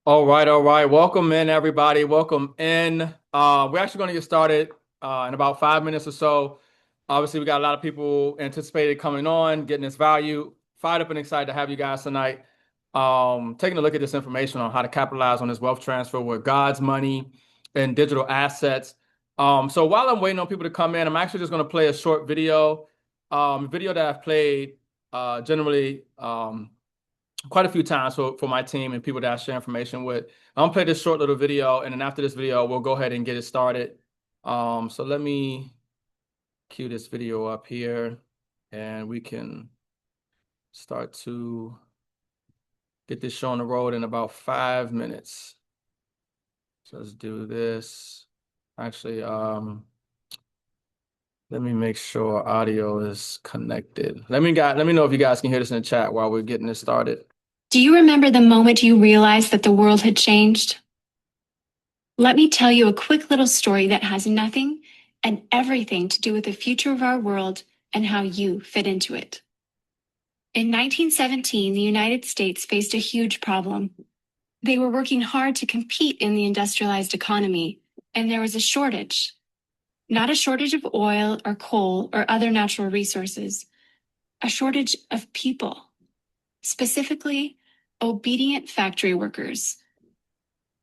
All right, all right. Welcome in, everybody. Welcome in. We're actually going to get started in about 5 minutes or so. Obviously, we got a lot of people anticipated coming on, getting this value. Fired up and excited to have you guys tonight. Taking a look at this information on how to capitalize on this wealth transfer with God's money and digital assets. So while I'm waiting on people to come in, I'm actually just going to play a short video. Video that I've played generally. Quite a few times for my team and people that I share information with. I'm gonna play this short little video, and then after this video, we'll go ahead and get it started. So let me cue this video up here, and we can start to get this show on the road in about 5 minutes. So let's do this. Actually, let me make sure audio is connected. Let me know if you guys can hear this in the chat while we're getting this started. Do you remember the moment you realized that the world had changed? Let me tell you a quick little story that has nothing and everything to do with the future of our world and how you fit into it. In 1917, the United States faced a huge problem. They were working hard to compete in the industrialized economy, and there was a shortage. Not a shortage of oil or coal or other natural resources, a shortage of people, specifically obedient factory workers.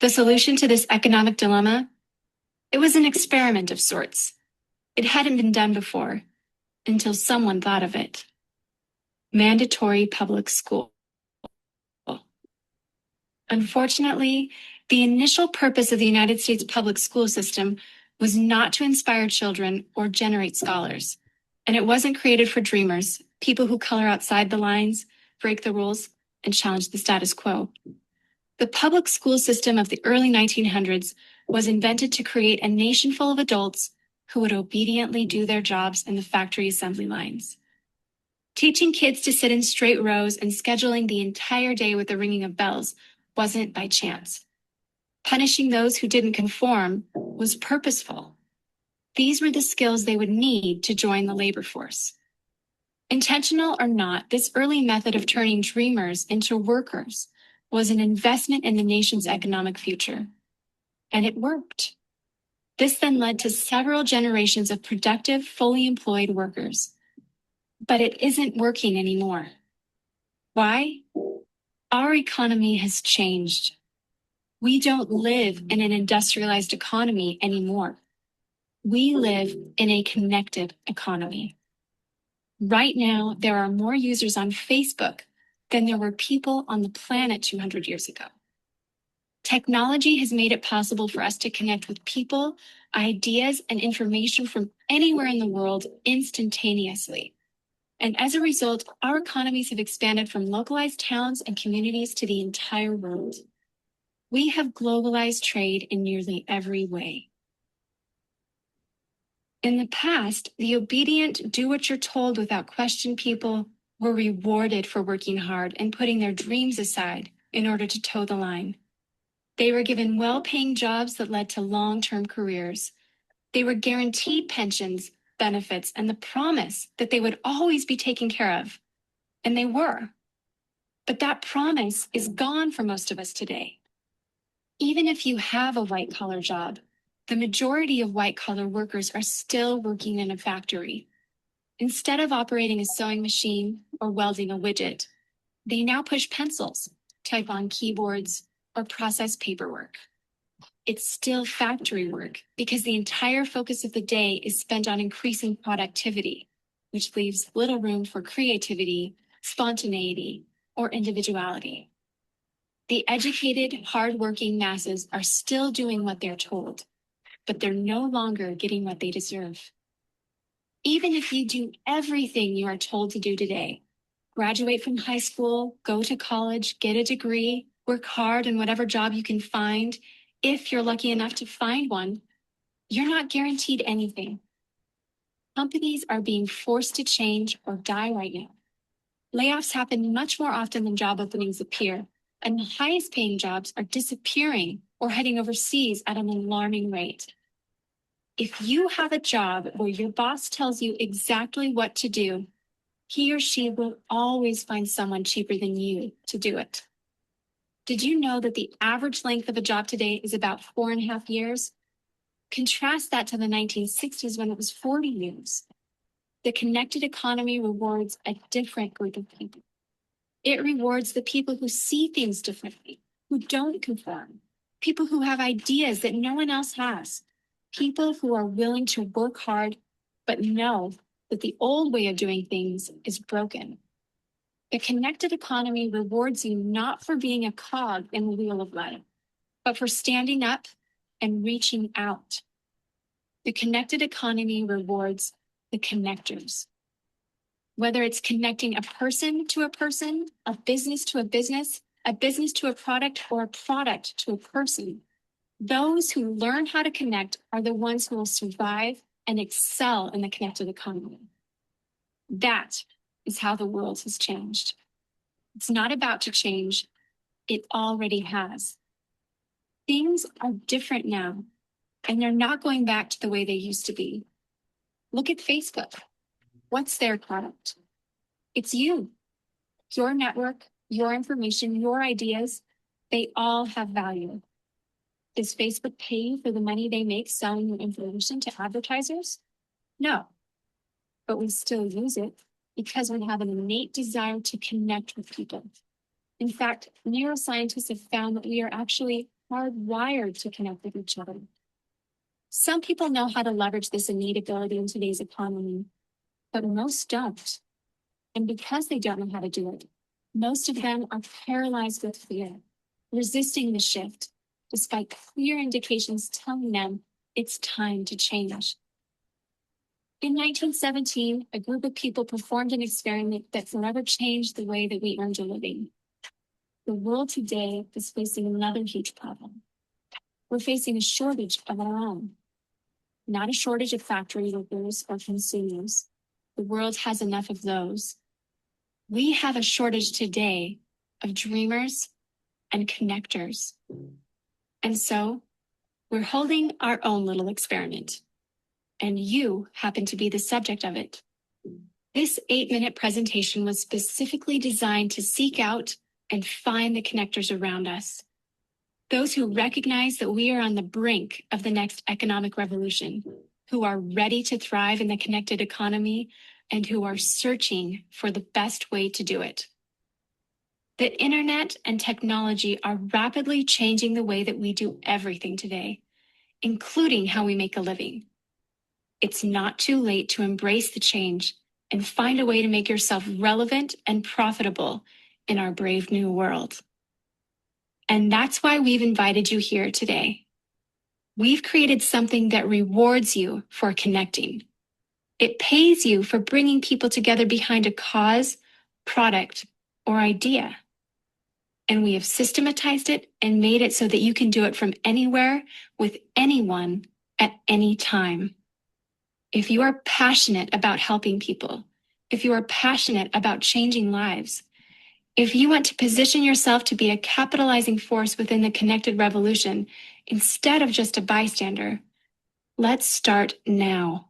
The solution to this economic dilemma? It was an experiment of sorts. It hadn't been done before, until someone thought of it. Mandatory public school. Unfortunately, the initial purpose of the United States public school system was not to inspire children or generate scholars. And it wasn't created for dreamers, people who color outside the lines, break the rules, and challenge the status quo. The public school system of the early 1900s was invented to create a nation full of adults who would obediently do their jobs in the factory assembly lines. Teaching kids to sit in straight rows and scheduling the entire day with the ringing of bells wasn't by chance. Punishing those who didn't conform was purposeful. These were the skills they would need to join the labor force. Intentional or not, this early method of turning dreamers into workers was an investment in the nation's economic future. And it worked. This then led to several generations of productive, fully employed workers. But it isn't working anymore. Why? Our economy has changed. We don't live in an industrialized economy anymore. We live in a connected economy. Right now, there are more users on Facebook than there were people on the planet 200 years ago. Technology has made it possible for us to connect with people, ideas, and information from anywhere in the world instantaneously. And as a result, our economies have expanded from localized towns and communities to the entire world. We have globalized trade in nearly every way. In the past, the obedient, do what you're told without question people were rewarded for working hard and putting their dreams aside in order to toe the line. They were given well-paying jobs that led to long-term careers. They were guaranteed pensions, benefits, and the promise that they would always be taken care of. And they were. But that promise is gone for most of us today. Even if you have a white-collar job, the majority of white-collar workers are still working in a factory. Instead of operating a sewing machine or welding a widget, they now push pencils, type on keyboards, or process paperwork. It's still factory work because the entire focus of the day is spent on increasing productivity, which leaves little room for creativity, spontaneity, or individuality. The educated, hardworking masses are still doing what they're told, but they're no longer getting what they deserve. Even if you do everything you are told to do today, graduate from high school, go to college, get a degree, work hard in whatever job you can find, if you're lucky enough to find one, you're not guaranteed anything. Companies are being forced to change or die right now. Layoffs happen much more often than job openings appear, and the highest paying jobs are disappearing or heading overseas at an alarming rate. If you have a job where your boss tells you exactly what to do, he or she will always find someone cheaper than you to do it. Did you know that the average length of a job today is about 4.5 years? Contrast that to the 1960s when it was 40 years. The connected economy rewards a different group of people. It rewards the people who see things differently, who don't conform, people who have ideas that no one else has, people who are willing to work hard but know that the old way of doing things is broken. The connected economy rewards you not for being a cog in the wheel of life, but for standing up and reaching out. The connected economy rewards the connectors. Whether it's connecting a person to a person, a business to a business to a product, or a product to a person, those who learn how to connect are the ones who will survive and excel in the connected economy. That is how the world has changed. It's not about to change, it already has. Things are different now, and they're not going back to the way they used to be. Look at Facebook. What's their product? It's you, your network, your information, your ideas. They all have value. Does Facebook pay you for the money they make selling your information to advertisers? No, but we still use it because we have an innate desire to connect with people. In fact, neuroscientists have found that we are actually hardwired to connect with each other. Some people know how to leverage this innate ability in today's economy, but most don't. And because they don't know how to do it, most of them are paralyzed with fear, resisting the shift, despite clear indications telling them it's time to change. In 1917, a group of people performed an experiment that forever changed the way that we earned a living. The world today is facing another huge problem. We're facing a shortage of our own, not a shortage of factory workers or consumers. The world has enough of those. We have a shortage today of dreamers and connectors. And so we're holding our own little experiment, and you happen to be the subject of it. This 8-minute presentation was specifically designed to seek out and find the connectors around us. Those who recognize that we are on the brink of the next economic revolution, who are ready to thrive in the connected economy, and who are searching for the best way to do it. The internet and technology are rapidly changing the way that we do everything today, including how we make a living. It's not too late to embrace the change and find a way to make yourself relevant and profitable in our brave new world. And that's why we've invited you here today. We've created something that rewards you for connecting. It pays you for bringing people together behind a cause, product, or idea. And we have systematized it and made it so that you can do it from anywhere with anyone at any time. If you are passionate about helping people, if you are passionate about changing lives, if you want to position yourself to be a capitalizing force within the connected revolution instead of just a bystander, let's start now.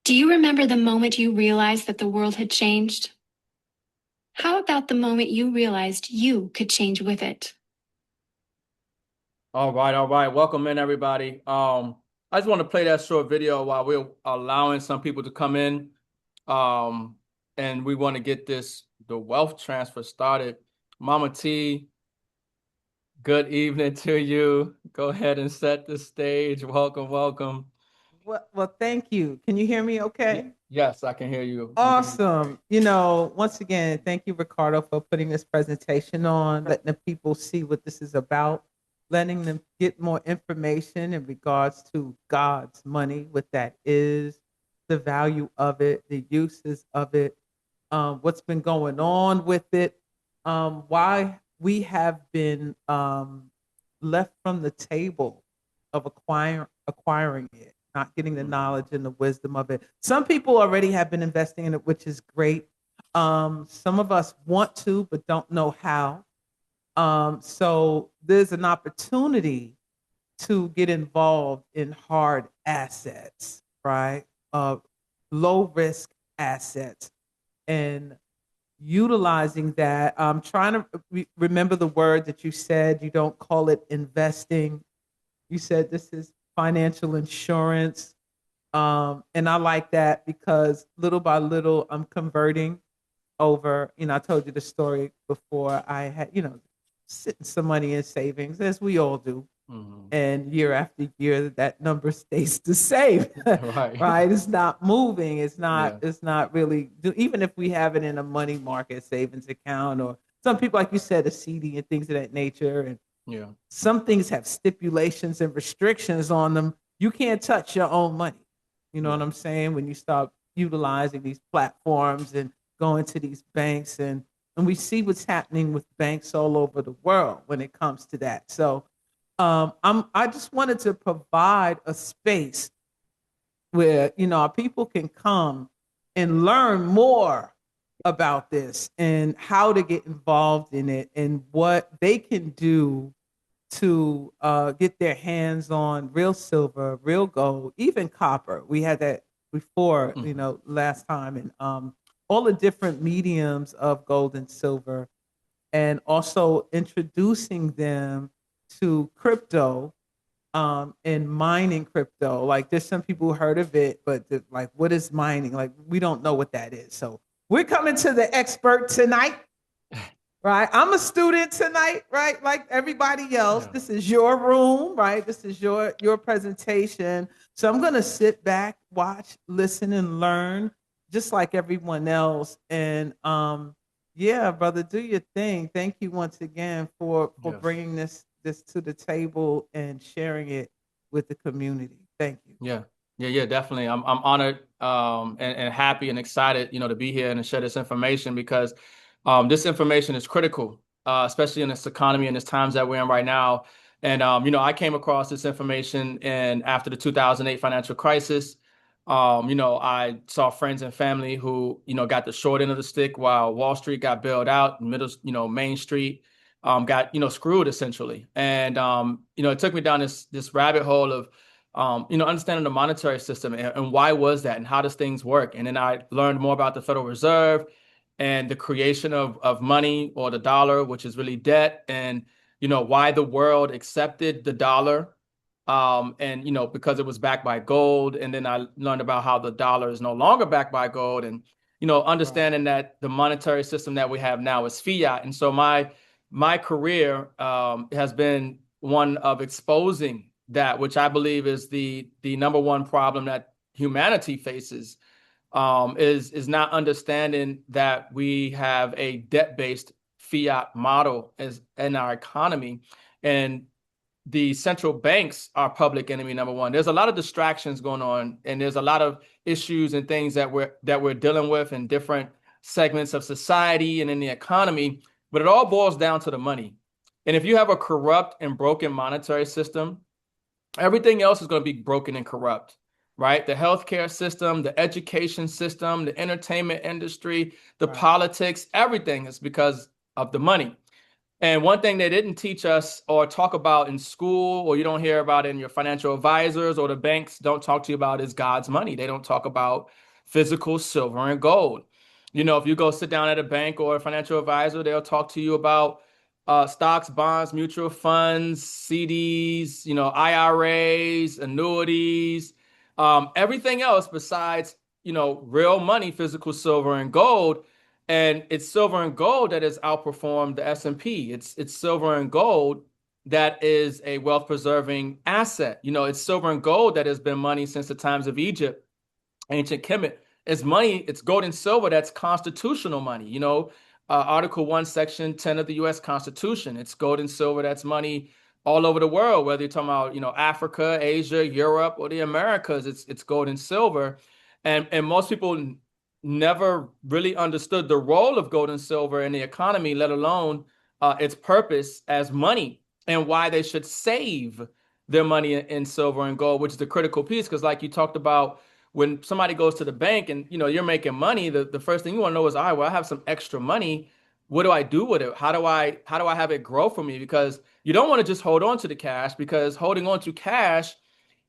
Do you remember the moment you realized that the world had changed? How about the moment you realized you could change with it? All right, all right. Welcome in, everybody. I just want to play that short video while we're allowing some people to come in. And we want to get the wealth transfer started. Mama T, good evening to you. Go ahead and set the stage. Welcome, welcome. Well, thank you. Can you hear me okay? Yes, I can hear you. Awesome. Once again, thank you, Ricardo, for putting this presentation on, letting the people see what this is about, letting them get more information in regards to God's money, what that is, the value of it, the uses of it, what's been going on with it, why we have been left from the table of acquiring it, not getting the knowledge and the wisdom of it. Some people already have been investing in it, which is great. Some of us want to, but don't know how. So there's an opportunity to get involved in hard assets, right? Low risk assets. And utilizing that. I'm trying to remember the word that you said. You don't call it investing. You said this is financial insurance. And I like that because little by little, I'm converting over. I told you the story before. I had, sitting some money in savings, as we all do. Hmm. And year after year, that number stays the same. Right. Right? It's not moving. It's not. Yeah. It's not really. Even if we have it in a money market savings account, or some people, like you said, a CD and things of that nature, and Yeah. some things have stipulations and restrictions on them. You can't touch your own money. You know what Yeah. I'm saying? When you start utilizing these platforms and going to these banks, and we see what's happening with banks all over the world when it comes to that. So I just wanted to provide a space where our people can come and learn more about this and how to get involved in it and what they can do to get their hands on real silver, real gold, even copper. We had that before, Hmm. last time, and all the different mediums of gold and silver, and also introducing them to crypto, and mining crypto. Like there's some people who heard of it, but like, what is mining? Like we don't know what that is. So we're coming to the expert tonight, right? I'm a student tonight, right? Like everybody else. Yeah. This is your room, right? This is your presentation. So I'm gonna sit back, watch, listen, and learn, just like everyone else. And yeah, brother, do your thing. Thank you once again for Yes. bringing this to the table and sharing it with the community. Thank you. Yeah. Yeah, yeah, definitely. I'm honored and happy and excited, to be here and to share this information because this information is critical, especially in this economy and this times that we're in right now. And I came across this information and after the 2008 financial crisis, I saw friends and family who, got the short end of the stick while Wall Street got bailed out, Main Street got, screwed essentially. And it took me down this rabbit hole of understanding the monetary system and why was that and how does things work. And then I learned more about the Federal Reserve and the creation of money or the dollar, which is really debt, and why the world accepted the dollar, and because it was backed by gold. And then I learned about how the dollar is no longer backed by gold, and Right. understanding that the monetary system that we have now is fiat. And so my career has been one of exposing that, which I believe is the number one problem that humanity faces, is not understanding that we have a debt-based fiat model as in our economy, and the central banks are public enemy number one. There's a lot of distractions going on, and there's a lot of issues and things that we're dealing with in different segments of society and in the economy, but it all boils down to the money. And if you have a corrupt and broken monetary system, everything else is going to be broken and corrupt, right? The healthcare system, the education system, the entertainment industry, the Right. politics, everything is because of the money. And one thing they didn't teach us or talk about in school, or you don't hear about in your financial advisors or the banks don't talk to you about, is God's money. They don't talk about physical silver and gold. If you go sit down at a bank or a financial advisor, they'll talk to you about stocks, bonds, mutual funds, CDs, IRAs, annuities, everything else besides, real money, physical silver and gold. And it's silver and gold that has outperformed the S&P. It's silver and gold that is a wealth preserving asset. It's silver and gold that has been money since the times of Egypt, ancient Kemet. It's money, it's gold and silver that's constitutional money. Article 1, Section 10 of the U.S. Constitution. It's gold and silver that's money all over the world, whether you're talking about, Africa, Asia, Europe, or the Americas, it's gold and silver. And most people never really understood the role of gold and silver in the economy, let alone its purpose as money and why they should save their money in silver and gold, which is the critical piece. Because, like you talked about, when somebody goes to the bank and you're making money, the first thing you want to know is, all right, well, I have some extra money. What do I do with it? How do I have it grow for me? Because you don't want to just hold on to the cash, because holding on to cash,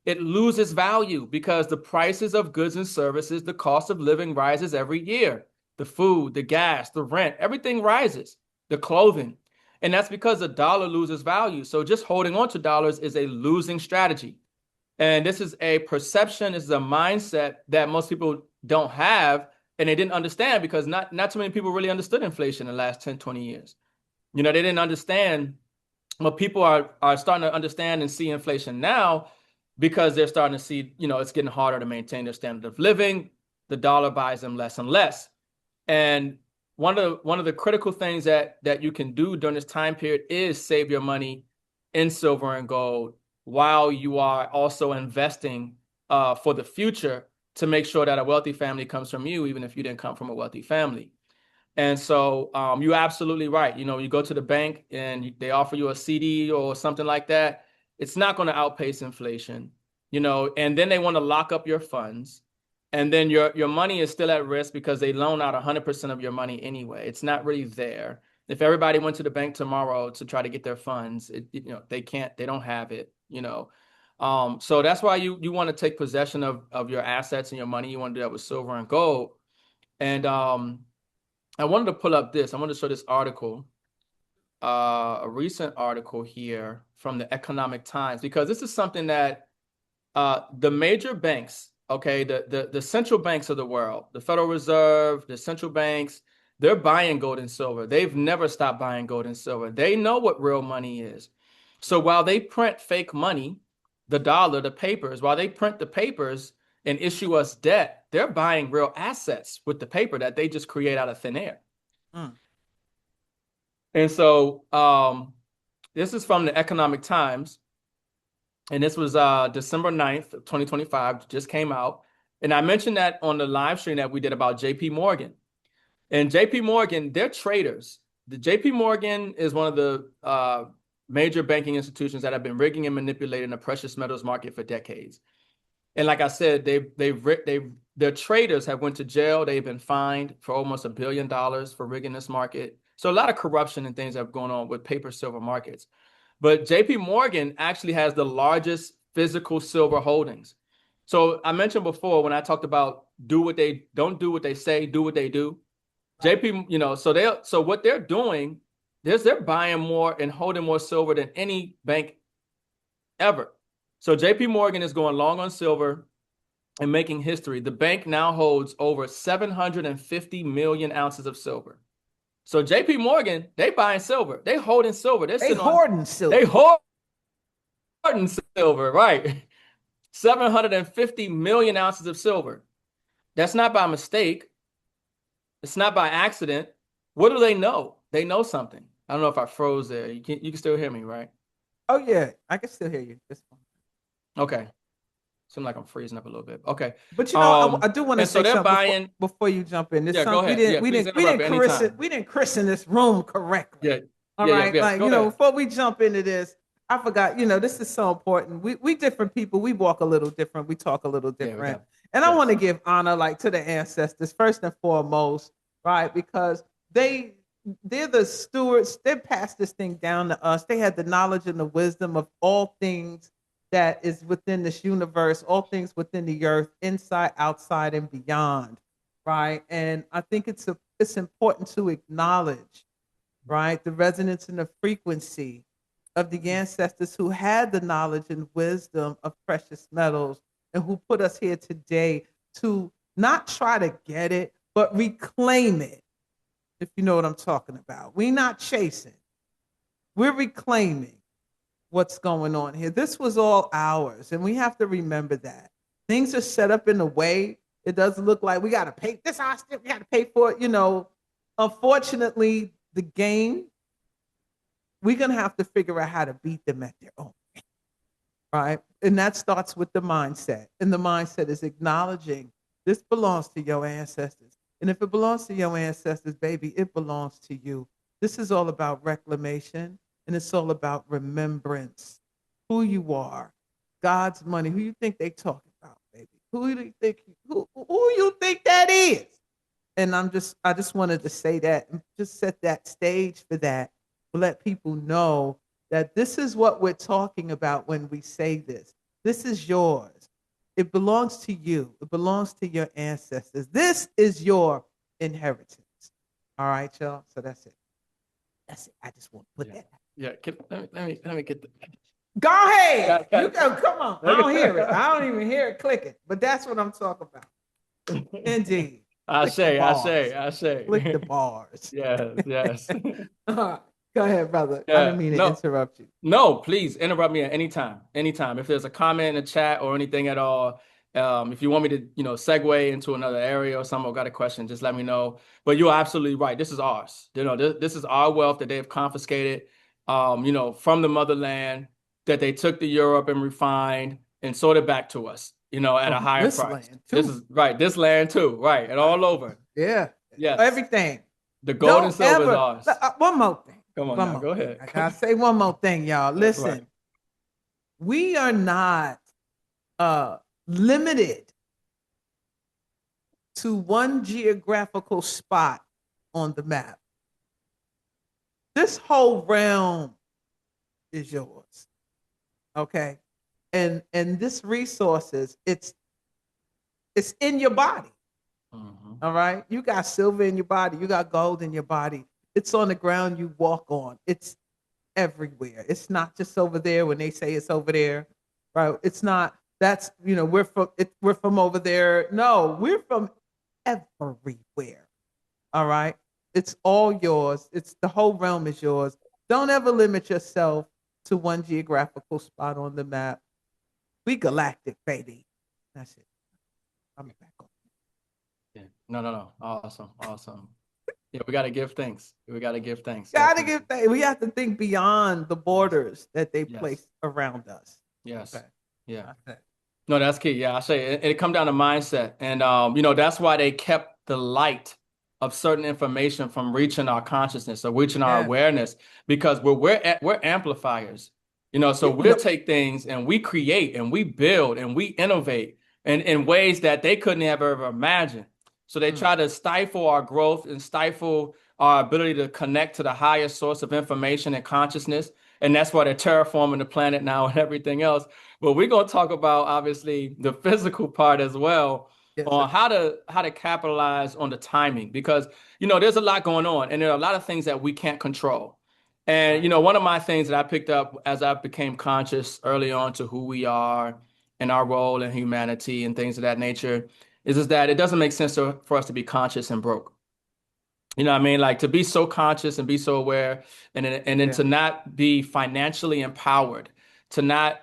it loses value because the prices of goods and services, the cost of living rises every year. the food, the gas, the rent, everything rises, the clothing. And that's because the dollar loses value. So just holding on to dollars is a losing strategy. And this is a perception, this is a mindset that most people don't have and they didn't understand because not too many people really understood inflation in the last 10, 20 years. They didn't understand, but people are starting to understand and see inflation now because they're starting to see, it's getting harder to maintain their standard of living. The dollar buys them less and less. And one of the critical things that you can do during this time period is save your money in silver and gold while you are also investing for the future to make sure that a wealthy family comes from you, even if you didn't come from a wealthy family. And so you're absolutely right. You go to the bank and they offer you a CD or something like that. It's not going to outpace inflation, and then they want to lock up your funds. And then your money is still at risk because they loan out 100% of your money anyway. It's not really there. If everybody went to the bank tomorrow to try to get their funds, they can't, they don't have it, So that's why you want to take possession of your assets and your money. You want to do that with silver and gold. And I wanted to pull up this. I wanted to show this article, a recent article here from the Economic Times, because this is something that the major banks, okay, the central banks of the world, the Federal Reserve, the central banks, they're buying gold and silver. They've never stopped buying gold and silver. They know what real money is. So while they print fake money, the dollar, the papers, while they print the papers and issue us debt, they're buying real assets with the paper that they just create out of thin air. And so this is from the Economic Times. And this was December 9th, 2025, just came out. And I mentioned that on the live stream that we did about JP Morgan. And JP Morgan, they're traders. The JP Morgan is one of the major banking institutions that have been rigging and manipulating the precious metals market for decades. And like I said, their traders have went to jail. They've been fined for almost $1 billion for rigging this market. So a lot of corruption and things have gone on with paper silver markets. But JP Morgan actually has the largest physical silver holdings. So I mentioned before when I talked about don't do what they say, do what they do. JP, so what they're doing is they're buying more and holding more silver than any bank ever. So JP Morgan is going long on silver and making history. The bank now holds over 750 million ounces of silver. So JP Morgan, they buying silver. They holding silver. They hoarding silver. They hoarding silver, right? 750 million ounces of silver. That's not by mistake. It's not by accident. What do they know? They know something. I don't know if I froze there. You can still hear me, right? Oh yeah, I can still hear you. This one. Okay. Seems like I'm freezing up a little bit. Okay. But I do want to say something before you jump in. Yeah, go ahead. We didn't christen this room correctly. Yeah. All right. Like, before we jump into this, I forgot, this is so important. We different people, we walk a little different, we talk a little different. And I want to give honor to the ancestors first and foremost, right? Because they're the stewards, they passed this thing down to us. They had the knowledge and the wisdom of all things that is within this universe, all things within the earth, inside, outside, and beyond, right? And I think it's important to acknowledge, right, the resonance and the frequency of the ancestors who had the knowledge and wisdom of precious metals and who put us here today to not try to get it, but reclaim it, if you know what I'm talking about. We're not chasing. We're reclaiming what's going on here. This was all ours, and we have to remember that. Things are set up in a way, it doesn't look like we got to pay this, we got to pay for it. Unfortunately, the game, we're going to have to figure out how to beat them at their own game, right? And that starts with the mindset. And the mindset is acknowledging this belongs to your ancestors. And if it belongs to your ancestors, baby, it belongs to you. This is all about reclamation. And it's all about remembrance, who you are, God's money. Who you think they talking about, baby? Who you think that is? And I just wanted to say that and just set that stage for that, to let people know that this is what we're talking about when we say this. This is yours. It belongs to you. It belongs to your ancestors. This is your inheritance. All right, y'all. So that's it. That's it. I just want to put Yeah. that. Yeah. Let me get the. Go ahead. Yeah, You go. Come on. I don't hear it. I don't even hear it clicking. But that's what I'm talking about. Indeed. I Click the say, I say, bars. I Click the say. bars. Yes, yes. Go ahead, brother. I Yeah. didn't mean to No, interrupt you. no, please interrupt me at any time. Anytime. If there's a comment in the chat or anything at all, if you want me to, segue into another area or someone got a question, just let me know. But you're absolutely right. This is ours. This is our wealth that they have confiscated, from the motherland that they took to Europe and refined and sold it back to us, at a From higher this price. land, This too. is right. This land too, right, and Uh, all over. yeah. Yes, Everything. the gold and Don't silver is ever. ours. One more thing. Come on One now, more go thing. ahead. I gotta say one more thing, y'all. Right. Listen, we are not limited to one geographical spot on the map. This whole realm is yours. Okay. And this resources, it's in your body. Mhm. All right. You got silver in your body, you got gold in your body. It's on the ground you walk on. It's everywhere. It's not just over there when they say it's over there. Right. It's not that's we're from over there. No, we're from everywhere. All right. It's all yours. It's the whole realm is yours. Don't ever limit yourself to one geographical spot on the map. We galactic, baby. That's it. I'm back on. Yeah. No, no, no. Awesome. Awesome. Yeah, we got to give thanks. We got to give thanks. Gotta Definitely. give thanks. We have to think beyond the Yes. borders that they Yes. place around us. Yes. Okay. Yeah. That's it. No, that's key. Yeah, I say it come down to mindset. And that's why they kept the light of certain information from reaching our consciousness or reaching our Yeah. awareness because we're amplifiers. So You we'll know, take things and we create and we build and we innovate in ways that they couldn't have ever imagined. So they mm, try to stifle our growth and stifle our ability to connect to the highest source of information and consciousness. And that's why they're terraforming the planet now and everything else. But we're going to talk about obviously the physical part as well yes, sir. on how to capitalize on the timing because there's a lot going on and there are a lot of things that we can't control. And Right. one of my things that I picked up as I became conscious early on to who we are and our role in humanity and things of that nature is that it doesn't make sense for us to be conscious and broke. You know what I mean? Like to be so conscious and be so aware and then Yeah. to not be financially empowered, to not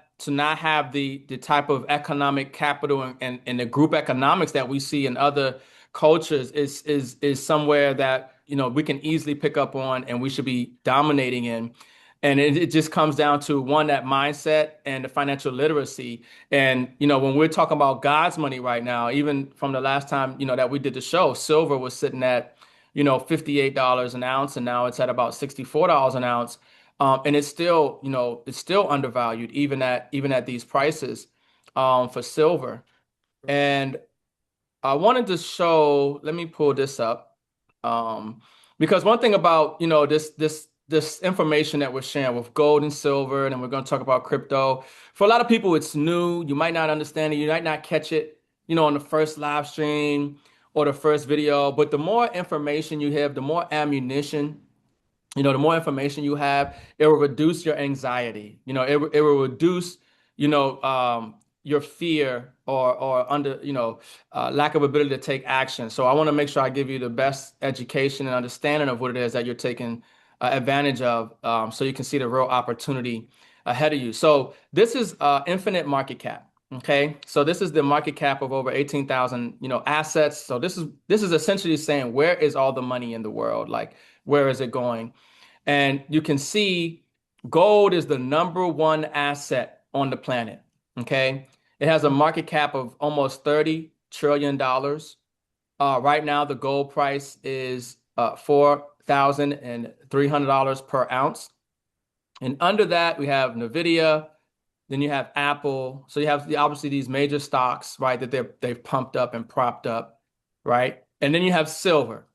have the type of economic capital and the group economics that we see in other cultures is somewhere that we can easily pick up on and we should be dominating in. And it just comes down to one, that mindset and the financial literacy. And when we're talking about God's money right now, even from the last time that we did the show, silver was sitting at $58 an ounce, and now it's at about $64 an ounce. And it's still undervalued even at these prices for silver. And I wanted to show, let me pull this up. Because one thing about, this information that we're sharing with gold and silver, and then we're going to talk about crypto. For a lot of people, it's new. You might not understand it. You might not catch it, on the first live stream or the first video. But the more information you have, the more ammunition the more information you have, it will reduce your anxiety. It will reduce, your fear or under, lack of ability to take action. So I want to make sure I give you the best education and understanding of what it is that you're taking advantage of, so you can see the real opportunity ahead of you. So this is infinite market cap. Okay, so this is the market cap of over 18,000, assets. So this is essentially saying where is all the money in the world? Like where is it going? And you can see gold is the number one asset on the planet. Okay. It has a Mm, market cap of almost $30 trillion. Right now, the gold price is $4,300 per ounce. And under that, we have Nvidia, then you have Apple. So you have obviously these major stocks, right, that they've pumped up and propped up, right? And then you have silver.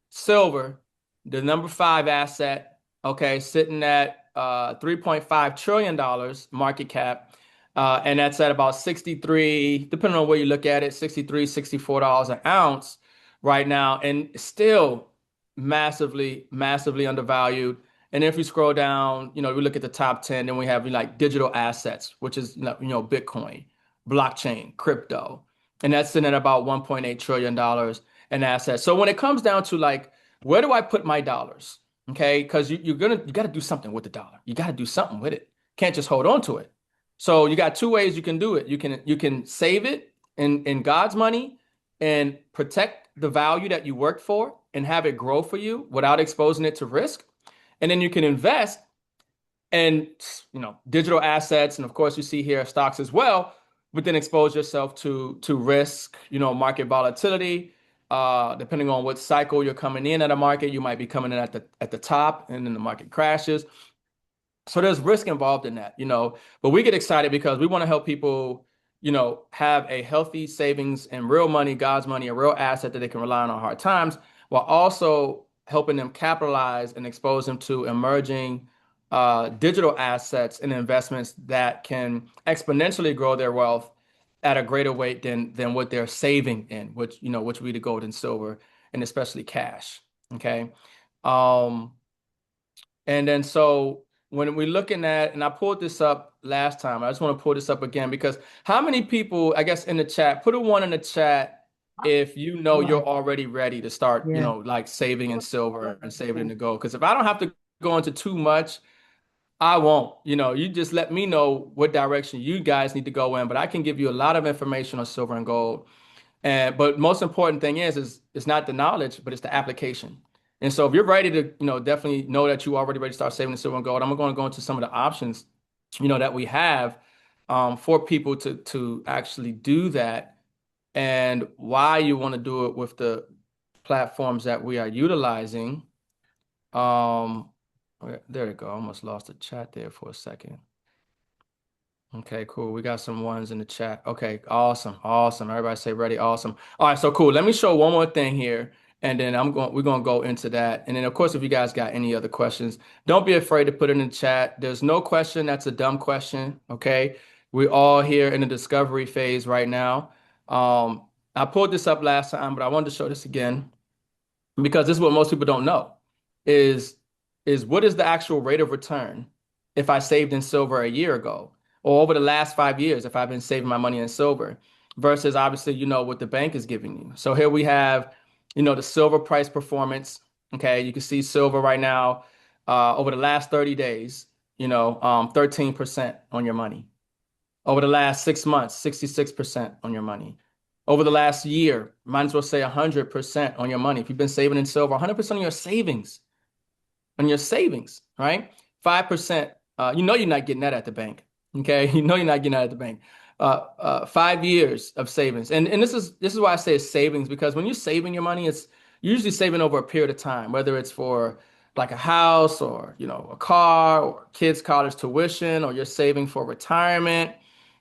Silver, the number five asset, okay, sitting at $3.5 trillion market cap. And that's at about 63, depending on where you look at it, 63, $64 an ounce. right now, and still massively undervalued. And if you scroll down, we look at the top 10, then we have like digital assets, which is, Bitcoin, blockchain, crypto. And that's sitting at about $1.8 trillion in assets. So when it comes down to like, where do I put my dollars? Okay, because you got to do something with the dollar. You got to do something with it. Can't just hold on to it. So you got two ways you can do it. You can save it in God's money and protect the value that you worked for and have it grow for you without exposing it to risk. And then you can invest in, digital assets, and of course you see here stocks as well, but then expose yourself to risk, market volatility. Depending on what cycle you're coming in at a market, you might be coming in at the top, and then the market crashes. So there's risk involved in that, but we get excited because we want to help people, have a healthy savings and real money, God's money, a real asset that they can rely on hard times, while also helping them capitalize and expose them to emerging digital assets and investments that can exponentially grow their wealth at a greater rate than what they're saving in, which we the gold and silver, and especially cash. Okay. Um, and then so when we're looking at, and I pulled this up last time, I just want to pull this up again because how many people, I guess in the chat, put a one in the chat if you know you're already ready to start, Yeah. like saving in silver and saving in the gold. Because if I don't have to go into too much, I won't. You just let me know what direction you guys need to go in, but I can give you a lot of information on silver and gold. But most important thing is it's not the knowledge, but it's the application. And so if you're ready to, definitely know that you already ready to start saving the silver and gold, I'm going to go into some of the options, that we have for people to actually do that and why you want to do it with the platforms that we are utilizing. Um, there we go. I almost lost the chat there for a second. Okay, cool. We got some ones in the chat. Okay, awesome, awesome. Everybody say ready, awesome. All right, so cool. Let me show one more thing here, and then we're gonna go into that. And then of course, if you guys got any other questions, don't be afraid to put it in the chat. There's no question that's a dumb question. Okay. We're all here in the discovery phase right now. I pulled this up last time, but I wanted to show this again because this is what most people don't know is what is the actual rate of return if I saved in silver a year ago or over the last 5 years if I've been saving my money in silver versus obviously what the bank is giving you. So here we have the silver price performance. Okay, you can see silver right now over the last 30 days 13% on your money. Over the last 6 months, 66% on your money. Over the last year, might as well say 100% on your money. If you've been saving in silver, 100% on your savings, right? 5%, you're not getting that at the bank. Okay. You know you're not getting that at the bank. 5 years of savings. And this is why I say it's savings, because when you're saving your money, it's usually saving over a period of time, whether it's for like a house or, a car or kids' college tuition, or you're saving for retirement,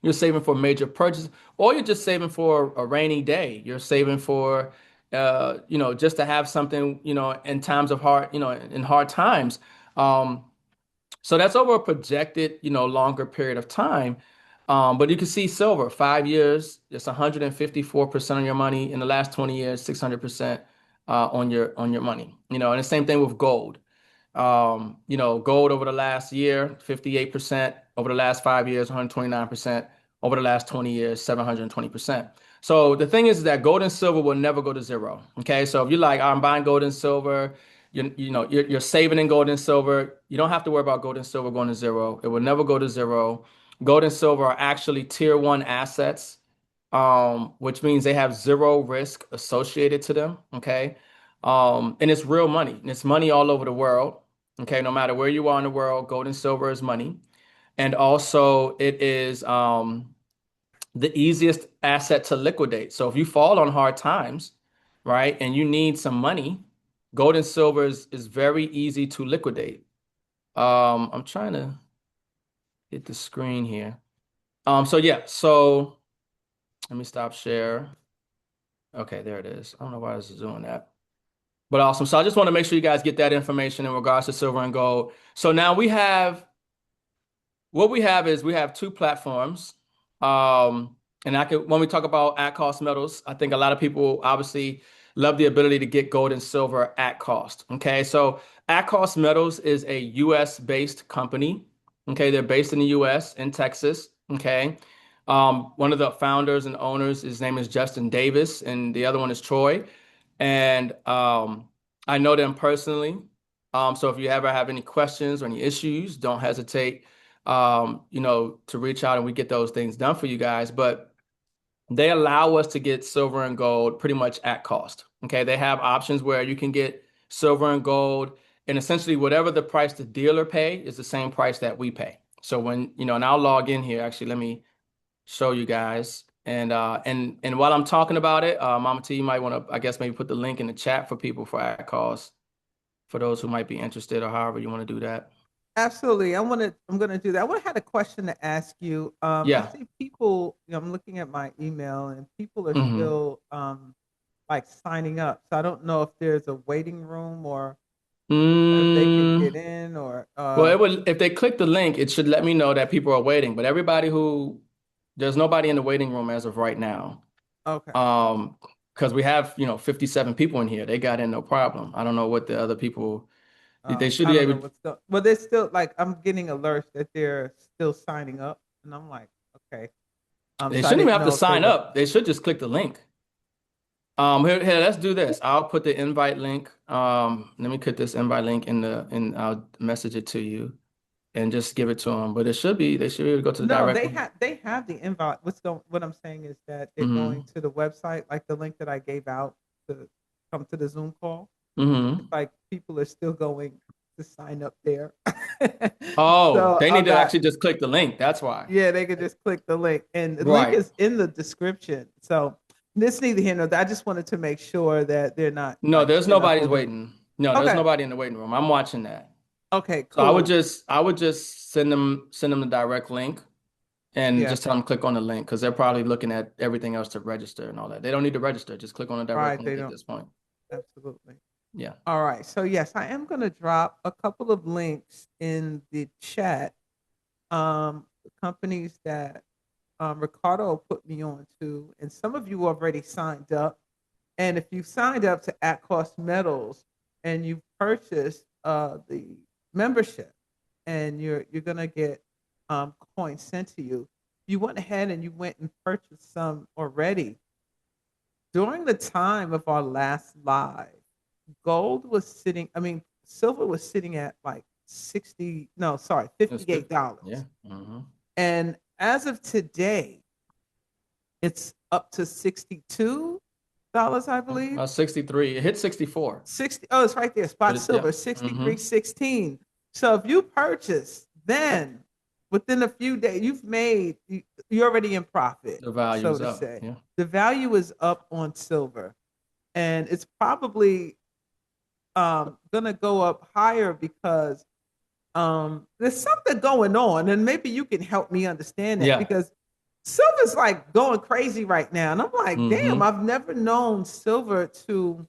you're saving for major purchase, or you're just saving for a rainy day. You're saving for just to have something, in times of hard, in hard times. Um, so that's over a projected, longer period of time. But you can see silver, 5 years, it's 154% on your money. In the last 20 years, 600% on your money. And the same thing with gold. Gold over the last year, 58%. Over the last 5 years, 129%. Over the last 20 years, 720%. So the thing is that gold and silver will never go to zero. Okay. So if you're like, I'm buying gold and silver, you're saving in gold and silver. You don't have to worry about gold and silver going to zero. It will never go to zero. Gold and silver are actually tier one assets, which means they have zero risk associated to them. Okay. And it's real money. And it's money all over the world. Okay, no matter where you are in the world, gold and silver is money. And also it is the easiest asset to liquidate. So if you fall on hard times, right, and you need some money, gold and silver is very easy to liquidate. I'm trying to hit the screen here. So yeah, so let me stop share. Okay, there it is. I don't know why this is doing that. But awesome. So I just want to make sure you guys get that information in regards to silver and gold. So now what we have is we have two platforms. And when we talk about at cost metals, I think a lot of people obviously love the ability to get gold and silver at cost. Okay, so at cost metals is a US based company. Okay, they're based in the US in Texas. Okay. One of the founders and owners, his name is Justin Davis, and the other one is Troy. And I know them personally. So if you ever have any questions or any issues, don't hesitate, to reach out and we get those things done for you guys. But they allow us to get silver and gold pretty much at cost. Okay, they have options where you can get silver and gold, and essentially whatever the price the dealer pay is the same price that we pay. So and I'll log in here. Actually, let me show you guys. And while I'm talking about it, Mama T, you might want to, I guess, maybe put the link in the chat for people for at cost, for those who might be interested, or however you want to do that. Absolutely. I'm gonna do that. Had a question to ask you. I Yeah. see people, I'm looking at my email and people are hmm still like signing up. So I don't know if there's a waiting room or if they can Mm, get in or well, it would if they click the link, it should let me know that people are waiting. But there's nobody in the waiting room as of right now. okay. Um, because we have, 57 people in here. They got in no problem. I don't know what the other people, they should I be don't know able, what's going. Well, they're still like I'm getting alerts that they're still signing up, and I'm like, okay. they So I shouldn't even didn't have to know if they sign were up. They should just click the link. Here, let's do this. I'll put the invite link. Let me put this invite link and I'll message it to you and just give it to them. But they should be able to go to the No, direct one. they have the invite. What I'm saying is that they're going hmm to the website, like the link that I gave out to come to the Zoom call. It's hmm like people are still going to sign up there. Oh, So they need I'm to not. actually just click the link. That's why. Yeah, they could just click the link, and the link Right. is in the description. So this neither here nor there. I just wanted to make sure that they're not No, like there's they're not nobody's holding. waiting. No, there's Okay. nobody in the waiting room. I'm watching that. Okay. So Cool. I would just send them the direct link and Yeah. just tell them click on the link because they're probably looking at everything else to register and all that. They don't need to register. Just click on the direct Right. link They at don't. this point. Absolutely. Yeah. All right. So yes, I am going to drop a couple of links in the chat. The companies that Ricardo put me on to, and some of you already signed up. And if you signed up to At Cost Metals and you purchased the membership, and you're gonna get coins sent to you, you went ahead and you went and purchased some already. During the time of our last live, gold was sitting, I mean, silver was sitting at like 60, no, sorry, That's good. Yeah. $58. hmm And as of today, it's up to $62, I believe. 63. It hit 64. 60, oh, it's right there, But spot yeah. silver, hmm 63.16. So if you purchase, then within a few days, you're already in profit, The value so is to up. say. Yeah. The value is up on silver, and it's probably gonna go up higher because there's something going on, and maybe you can help me understand that Yeah. because silver's like going crazy right now, and I'm like, damn, hmm I've never known silver to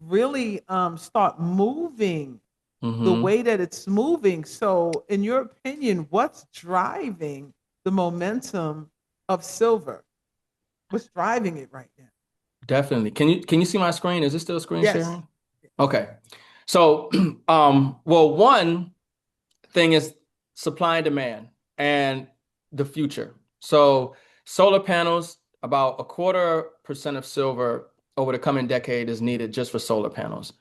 really start moving the hmm way that it's moving. So, in your opinion, what's driving the momentum of silver? What's driving it right now? Definitely. Can you see my screen? Is it still screen Yes. sharing? Okay. So, well, one thing is supply and demand and the future. So, solar panels, about 1/4% of silver over the coming decade is needed just for solar panels.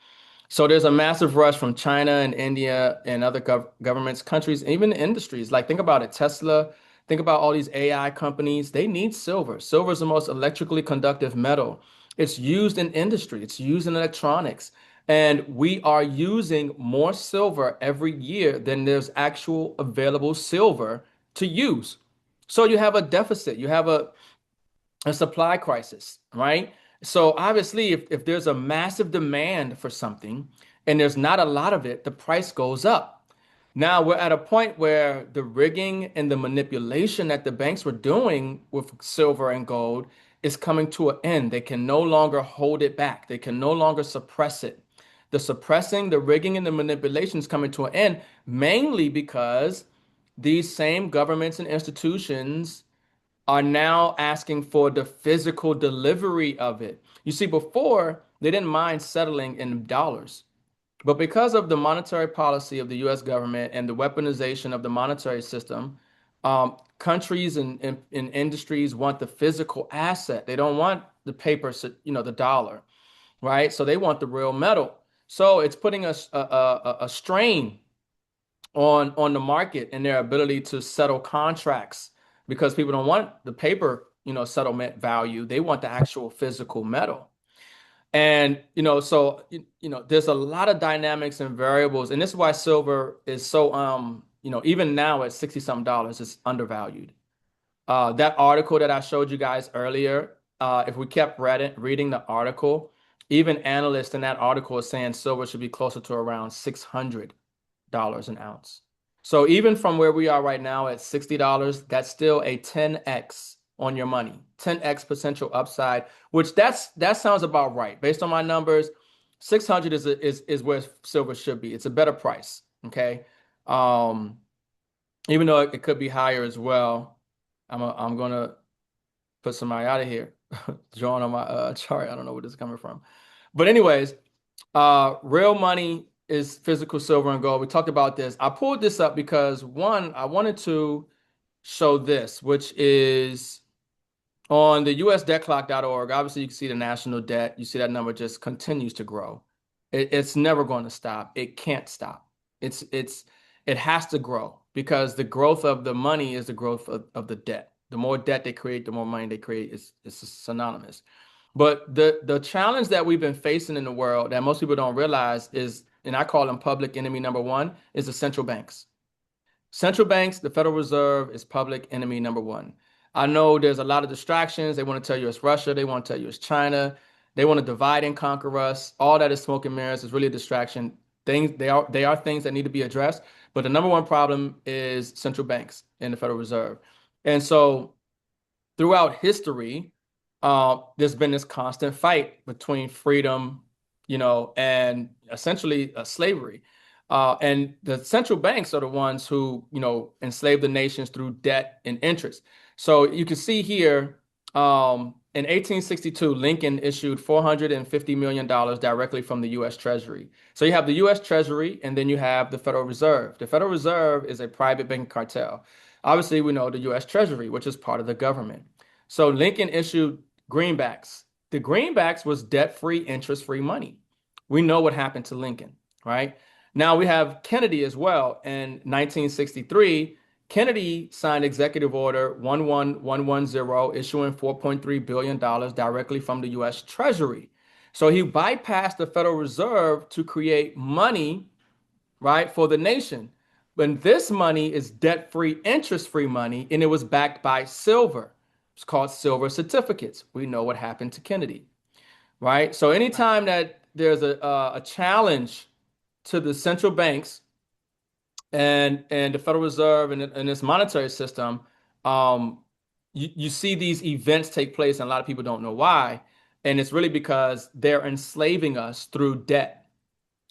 So there's a massive rush from China and India and other governments, countries, even industries. Like think about it, Tesla, think about all these AI companies. They need silver. Silver is the most electrically conductive metal. It's used in industry, it's used in electronics. And we are using more silver every year than there's actual available silver to use. So you have a deficit. You have a supply crisis, right? So obviously, if there's a massive demand for something and there's not a lot of it, the price goes up. Now we're at a point where the rigging and the manipulation that the banks were doing with silver and gold is coming to an end. They can no longer hold it back. They can no longer suppress it. The suppressing, the rigging, and the manipulation is coming to an end mainly because these same governments and institutions are now asking for the physical delivery of it. You see, before they didn't mind settling in dollars. But because of the monetary policy of the US government and the weaponization of the monetary system, countries and industries want the physical asset. They don't want the paper, the dollar, right? So they want the real metal. So it's putting a strain on the market and their ability to settle contracts because people don't want the paper, settlement value. They want the actual physical metal. And, so, there's a lot of dynamics and variables. And this is why silver is so, even now at 60 something dollars, it's undervalued. That article that I showed you guys earlier, if we kept reading the article, even analysts in that article are saying silver should be closer to around $600 an ounce. So even from where we are right now at $60, that's still a 10x on your money, 10x potential upside, which that sounds about right. Based on my numbers, 600 is where silver should be. It's a better price, okay? Um, Even though it could be higher as well. I'm gonna put somebody out of here. Drawing on my chart. I don't know where this is coming from. But anyways, real money is physical silver and gold. We talked about this. I pulled this up because one, I wanted to show this, which is on the usdebtclock.org. Obviously, you can see the national debt. You see that number just continues to grow. It's never going to stop. It can't stop. It has to grow because the growth of the money is the growth of the debt. The more debt they create, the more money they create. It's synonymous. But the challenge that we've been facing in the world that most people don't realize is, and I call them public enemy number one, is the central banks. Central banks, the Federal Reserve is public enemy number one. I know there's a lot of distractions. They want to tell you it's Russia. They want to tell you it's China. They want to divide and conquer us. All that is smoke and mirrors. It's really a distraction. They are things that need to be addressed. But the number one problem is central banks and the Federal Reserve. And so throughout history, there's been this constant fight between freedom, and essentially slavery. And the central banks are the ones who, enslave the nations through debt and interest. So you can see here, in 1862, Lincoln issued $450 million directly from the U.S. Treasury. So you have the U.S. Treasury, and then you have the Federal Reserve. The Federal Reserve is a private banking cartel. Obviously, we know the U.S. Treasury, which is part of the government. So Lincoln issued greenbacks. The greenbacks was debt-free, interest-free money. We know what happened to Lincoln, right? Now we have Kennedy as well. In 1963, Kennedy signed Executive Order 11110, issuing $4.3 billion directly from the U.S. Treasury. So he bypassed the Federal Reserve to create money, right, for the nation. But this money is debt-free, interest-free money, and it was backed by silver. It's called silver certificates. We know what happened to Kennedy, right? So anytime that there's a challenge to the central banks and the Federal Reserve and this monetary system, you see these events take place, and a lot of people don't know why. And it's really because they're enslaving us through debt.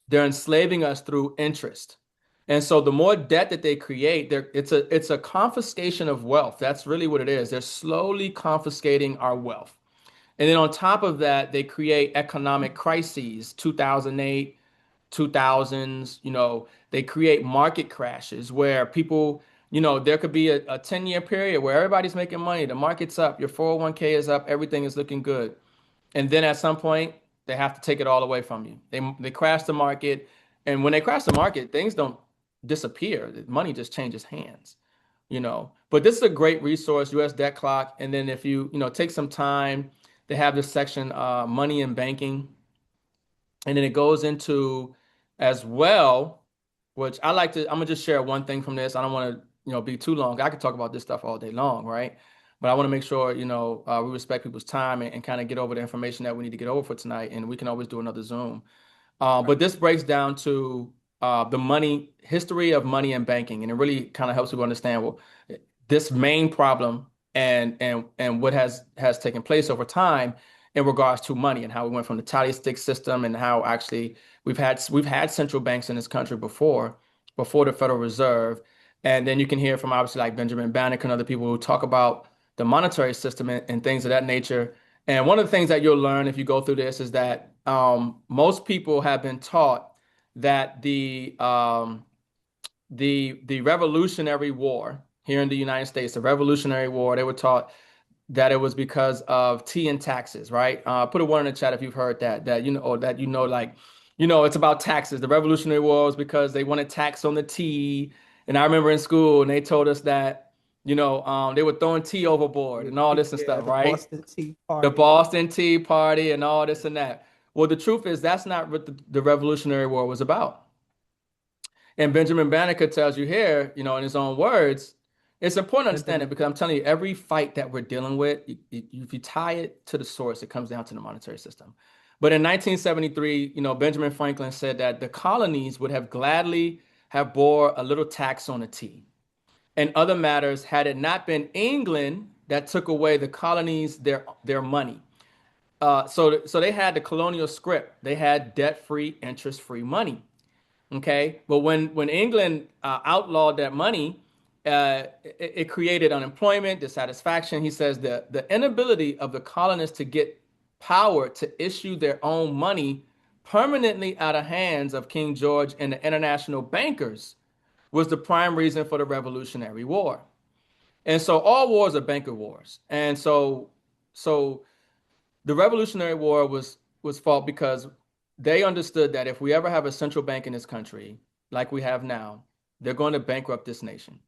They're enslaving us through interest. And so the more debt that they create, it's a confiscation of wealth. That's really what it is. They're slowly confiscating our wealth. And then on top of that, they create economic crises, 2008, 2000s, they create market crashes where people, there could be a 10-year period where everybody's making money, the market's up, your 401k is up, everything is looking good. And then at some point, they have to take it all away from you. They crash the market, and when they crash the market, things don't disappear. The money just changes hands. But this is a great resource, US Debt Clock. And then if you, take some time, they have this section, money and banking. And then it goes into as well, which I'm gonna just share one thing from this. I don't want to, be too long. I could talk about this stuff all day long, right? But I want to make sure, we respect people's time and kind of get over the information that we need to get over for tonight. And we can always do another Zoom. But this breaks down to the money history of money and banking, and it really kind of helps people understand, well, this main problem and what has taken place over time in regards to money and how we went from the tally stick system and how actually we've had central banks in this country before the Federal Reserve. And then you can hear from obviously like Benjamin Banneker and other people who talk about the monetary system and things of that nature. And one of the things that you'll learn if you go through this is that most people have been taught that the Revolutionary War here in the United States, the Revolutionary War, they were taught that it was because of tea and taxes, right? Put a one in the chat if you've heard that you know, or that you know, like, it's about taxes. The Revolutionary War was because they wanted tax on the tea. And I remember in school, and they told us that, they were throwing tea overboard and all this and Yeah, stuff, the right? Boston Tea The Party. Boston Tea Party and all this and that. Well, the truth is that's not what the Revolutionary War was about. And Benjamin Banneker tells you here, in his own words, it's important to understand it Benjamin. because I'm telling you, every fight that we're dealing with, if you tie it to the source, it comes down to the monetary system. But in 1973, Benjamin Franklin said that the colonies would have gladly have bore a little tax on the tea and other matters had it not been England that took away the colonies their money. So they had the colonial script. They had debt-free, interest-free money. Okay, but when England outlawed that money, it created unemployment, dissatisfaction. He says the inability of the colonists to get power to issue their own money permanently out of hands of King George and the international bankers was the prime reason for the Revolutionary War. And so all wars are banker wars. And so the Revolutionary War was fought because they understood that if we ever have a central bank in this country, like we have now, they're going to bankrupt this nation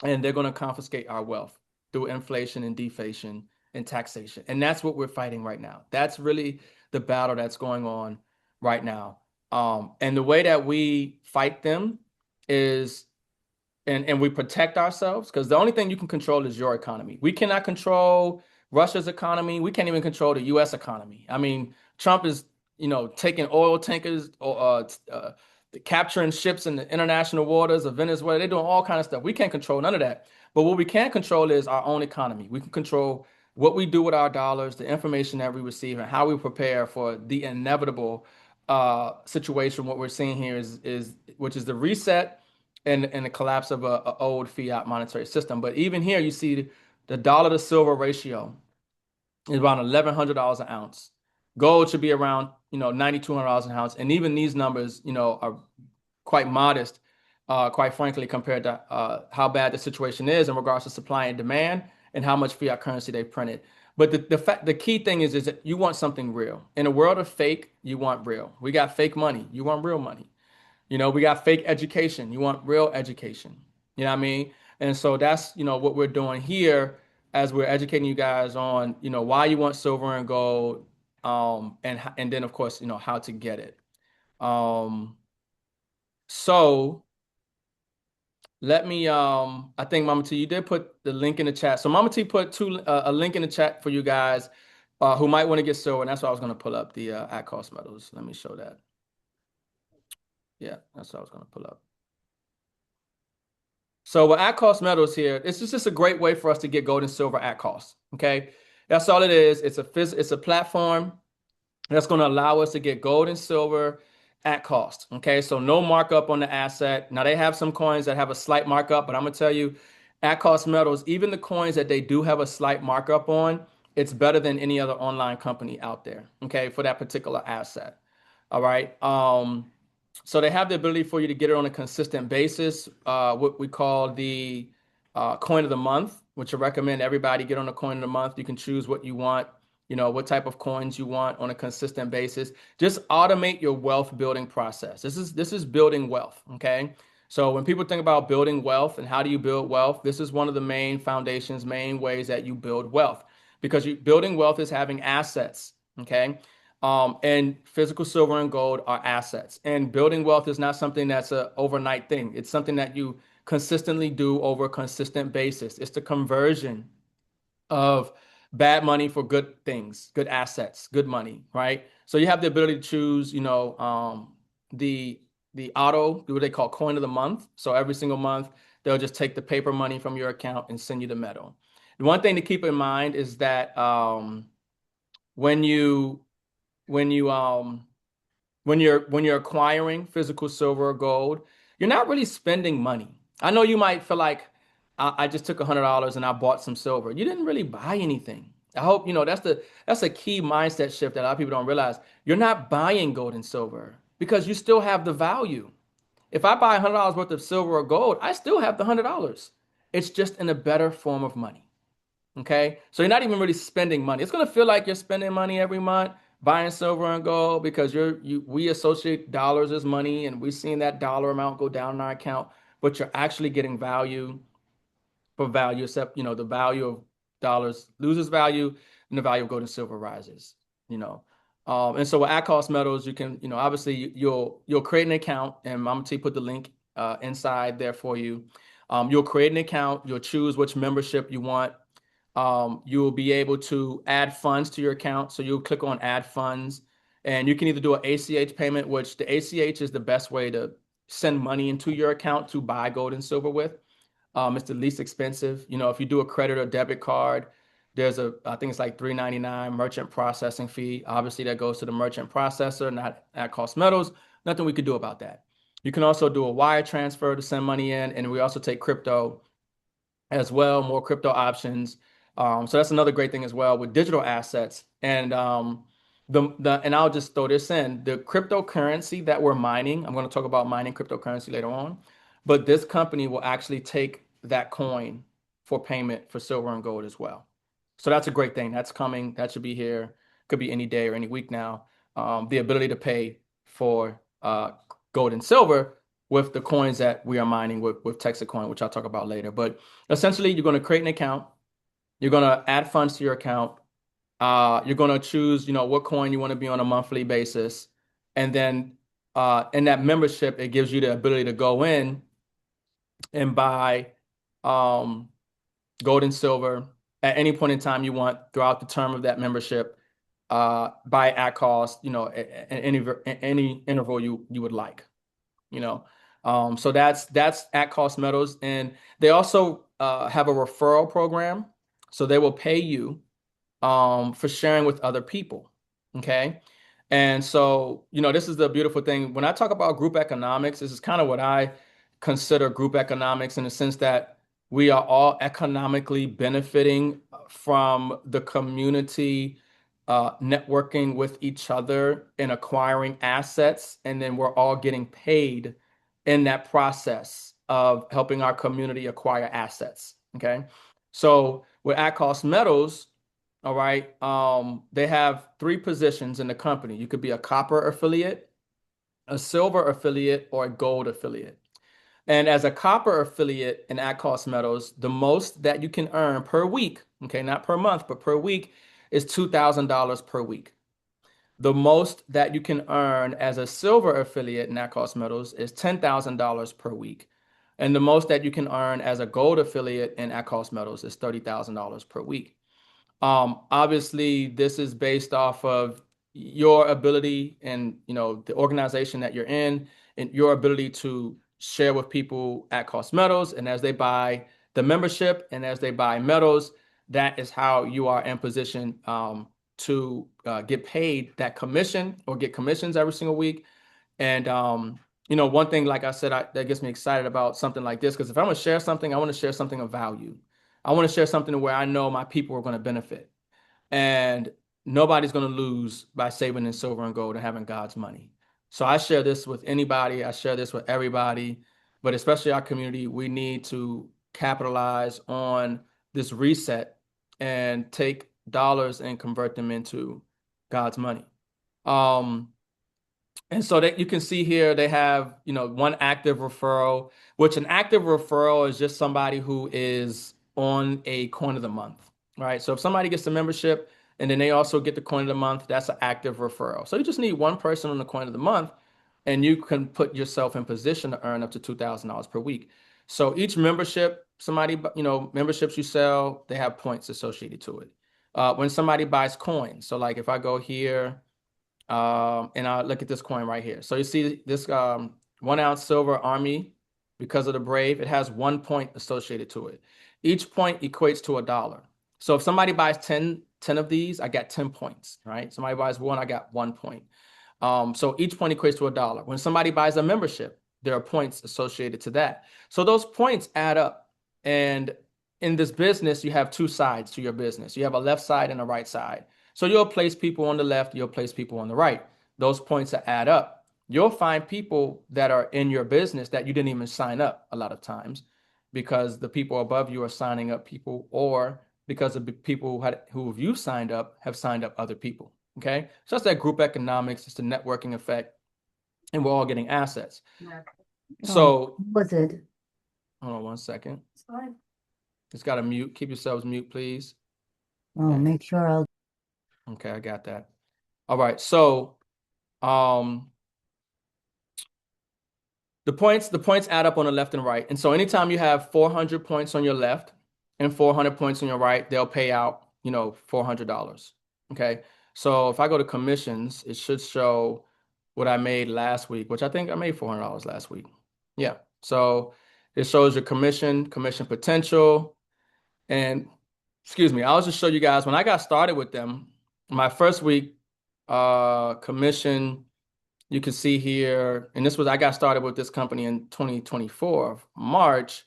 and they're going to confiscate our wealth through inflation and deflation and taxation. And that's what we're fighting right now. That's really the battle that's going on right now. And the way that we fight them is and we protect ourselves because the only thing you can control is your economy. We cannot control Russia's economy. We can't even control the U.S. economy. I mean, Trump is, taking oil tankers or capturing ships in the international waters of Venezuela. They're doing all kind of stuff. We can't control none of that. But what we can control is our own economy. We can control what we do with our dollars, the information that we receive, and how we prepare for the inevitable situation. What we're seeing here is which is the reset and the collapse of a old fiat monetary system. But even here, you see the dollar to silver ratio is around $1,100 an ounce. Gold should be around, $9,200 an ounce. And even these numbers, are quite modest, quite frankly, compared to how bad the situation is in regards to supply and demand and how much fiat currency they printed. But the key thing is that you want something real. In a world of fake, you want real. We got fake money. You want real money. We got fake education. You want real education. You know what I mean? And so that's, what we're doing here as we're educating you guys on, why you want silver and gold, and then of course, how to get it. So let me I think Mama T, you did put the link in the chat. So Mama T put a link in the chat for you guys who might want to get silver, and that's why I was going to pull up the at cost metals. Let me show that. Yeah, that's what I was going to pull up. So with at cost metals here, this is just a great way for us to get gold and silver at cost. Okay, that's all it is. It's a platform that's going to allow us to get gold and silver at cost. Okay, so no markup on the asset. Now they have some coins that have a slight markup, but I'm gonna tell you, at cost metals, even the coins that they do have a slight markup on, it's better than any other online company out there. Okay, for that particular asset. All right. So they have the ability for you to get it on a consistent basis, what we call the coin of the month, which I recommend everybody get on a coin of the month. You can choose what you want, what type of coins you want on a consistent basis. Just automate your wealth building process. This is building wealth, okay? So when people think about building wealth and how do you build wealth, this is one of the main foundations, main ways that you build wealth because building wealth is having assets, okay? And physical silver and gold are assets. And building wealth is not something that's an overnight thing. It's something that you consistently do over a consistent basis. It's the conversion of bad money for good things, good assets, good money, right? So you have the ability to choose, the auto, what they call coin of the month. So every single month, they'll just take the paper money from your account and send you the metal. The one thing to keep in mind is that when you when you when you're acquiring physical silver or gold, you're not really spending money. I know you might feel like I just took $100 and I bought some silver. You didn't really buy anything. I hope, that's a key mindset shift that a lot of people don't realize. You're not buying gold and silver because you still have the value. If I buy $100 worth of silver or gold, I still have the $100. It's just in a better form of money. Okay. So you're not even really spending money. It's going to feel like you're spending money every month buying silver and gold because we associate dollars as money and we've seen that dollar amount go down in our account, but you're actually getting value for value, except, the value of dollars loses value and the value of gold and silver rises, you know. And so with at cost metals, you can, obviously you'll create an account, and I'm going to put the link inside there for you. You'll create an account, you'll choose which membership you want. You'll be able to add funds to your account. So you'll click on add funds, and you can either do an ACH payment, which the ACH is the best way to send money into your account to buy gold and silver with. It's the least expensive. If you do a credit or debit card, I think it's like $3.99 merchant processing fee. Obviously, that goes to the merchant processor, not at cost metals. Nothing we could do about that. You can also do a wire transfer to send money in, and we also take crypto as well, more crypto options. So that's another great thing as well with digital assets. And and I'll just throw this in, the cryptocurrency that we're mining. I'm going to talk about mining cryptocurrency later on, but this company will actually take that coin for payment for silver and gold as well. So that's a great thing. That's coming. That should be here. Could be any day or any week now. The ability to pay for gold and silver with the coins that we are mining with Texacoin, which I'll talk about later. But essentially, you're going to create an account. You're going to add funds to your account. You're going to choose, what coin you want to be on a monthly basis. And then in that membership, it gives you the ability to go in and buy um, gold and silver at any point in time you want throughout the term of that membership, buy at cost, any interval you would like, So that's at cost metals. And they also have a referral program. So they will pay you for sharing with other people. Okay. And so, this is the beautiful thing. When I talk about group economics, this is kind of what I consider group economics in the sense that we are all economically benefiting from the community networking with each other and acquiring assets. And then we're all getting paid in that process of helping our community acquire assets. Okay. So with at cost metals, all right. They have three positions in the company. You could be a copper affiliate, a silver affiliate, or a gold affiliate. And as a copper affiliate in at cost metals, the most that you can earn per week, okay, not per month, but per week, is $2,000 per week. The most that you can earn as a silver affiliate in at cost metals is $10,000 per week. And the most that you can earn as a gold affiliate in at cost metals is $30,000 per week. Obviously, this is based off of your ability and the organization that you're in and your ability to share with people at cost metals. And as they buy the membership and as they buy metals, that is how you are in position to get paid that commission or get commissions every single week. And one thing, like I said, that gets me excited about something like this, because if I'm going to share something, I want to share something of value. I want to share something where I know my people are going to benefit. And nobody's going to lose by saving in silver and gold and having God's money. So I share this with anybody. I share this with everybody, but especially our community. We need to capitalize on this reset and take dollars and convert them into God's money. And so that you can see here, they have, one active referral, which an active referral is just somebody who is on a coin of the month, right? So if somebody gets the membership and then they also get the coin of the month, that's an active referral. So you just need one person on the coin of the month and you can put yourself in position to earn up to $2,000 per week. So each membership, memberships you sell, they have points associated to it. When somebody buys coins, so like if I go here, and I look at this coin right here. So you see this 1 ounce silver army, because of the brave, it has 1 point associated to it. Each point equates to $1. So if somebody buys 10 of these, I got 10 points, right? Somebody buys one, I got 1 point. So each point equates to $1. When somebody buys a membership, there are points associated to that. So those points add up. And in this business, you have two sides to your business. You have a left side and a right side. So you'll place people on the left, you'll place people on the right. Those points that add up. You'll find people that are in your business that you didn't even sign up a lot of times because the people above you are signing up people, or because the people who you signed up have signed up other people. Okay. So that's that group economics, it's the networking effect, and we're all getting assets. So Was it? hold on one second. Just got to mute. Keep yourselves mute, please. Oh, And make sure I'll. okay, I got that. All right. So um the points add up on the left and right. And so anytime you have 400 points on your left and 400 points on your right, they'll pay out, $400. Okay. So if I go to commissions, it should show what I made last week, which I think I made $400 last week. Yeah. So it shows your commission potential. And excuse me, I'll just show you guys when I got started with them, my first week commission, you can see here, and I got started with this company in 2024, March,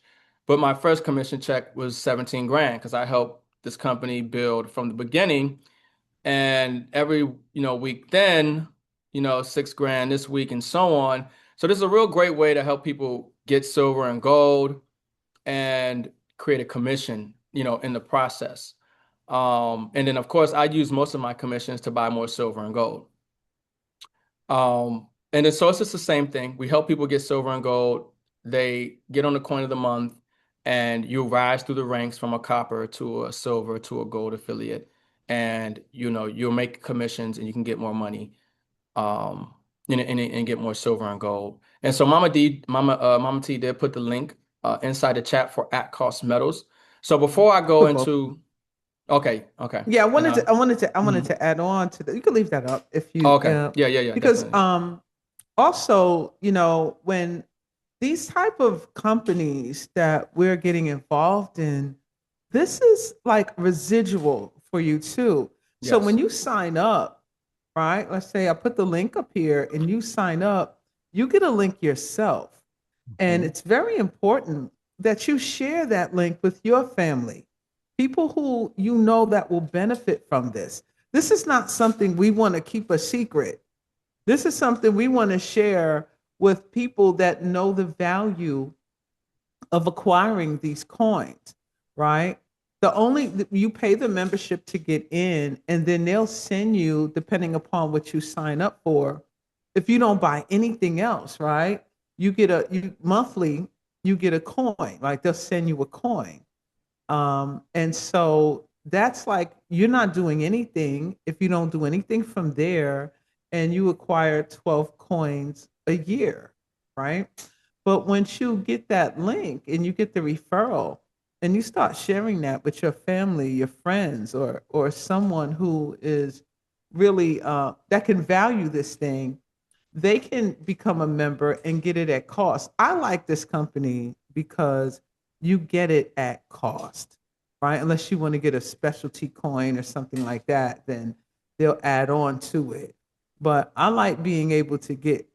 but my first commission check was 17 grand because I helped this company build from the beginning. And every, week then, 6 grand this week and so on. So this is a real great way to help people get silver and gold and create a commission, in the process. And then of course I use most of my commissions to buy more silver and gold. And then so it's just the same thing. We help people get silver and gold. They get on the coin of the month, and you rise through the ranks from a copper to a silver to a gold affiliate. And you'll make commissions and you can get more money, and get more silver and gold. And so Mama T did put the link inside the chat for at cost metals. So before I go Football. into okay. Yeah, I And wanted to. I wanted to. I wanted mhm. to add on to that. You can leave that up if you. Okay. Yeah, Because definitely. also, when these type of companies that we're getting involved in, this is like residual for you too. So Yes. when you sign up, right? Let's say I put the link up here and you sign up, you get a link yourself. And Mhm. it's very important that you share that link with your family, people who that will benefit from this. This is not something we want to keep a secret. This is something we want to share with people that know the value of acquiring these coins, right? You pay the membership to get in, and then they'll send you, depending upon what you sign up for. If you don't buy anything else, right? Monthly, you get a coin, like they'll send you a coin. And so that's like you're not doing anything if you don't do anything from there, and you acquire 12 coins a year, right? But once you get that link and you get the referral and you start sharing that with your family, your friends, or someone who is really that can value this thing, they can become a member and get it at cost. I like this company because you get it at cost, right? Unless you want to get a specialty coin or something like that, then they'll add on to it. But I like being able to get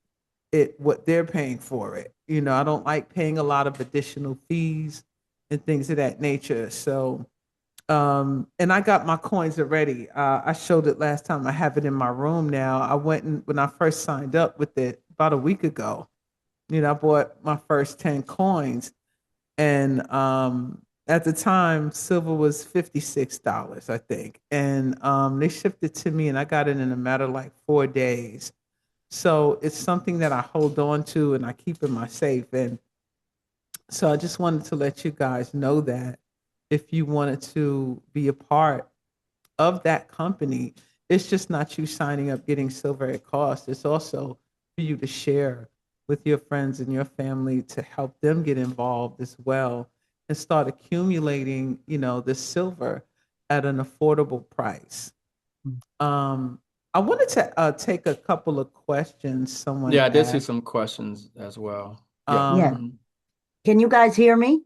it what they're paying for it. I don't like paying a lot of additional fees and things of that nature. So and I got my coins already. I showed it last time. I have it in my room now. I went and when I first signed up with it about a week ago, I bought my first 10 coins. And at the time, silver was $56, I think. And they shipped it to me and I got it in a matter of like 4 days. So it's something that I hold on to and I keep in my safe. And so I just wanted to let you guys know that if you wanted to be a part of that company, it's just not you signing up getting silver at cost. It's also for you to share with your friends and your family to help them get involved as well and start accumulating, the silver at an affordable price. Um, I wanted to take a couple of questions someone Yeah, I did see asked. some questions as well. Yeah. Yeah. Um, Mhm. Can you guys hear me?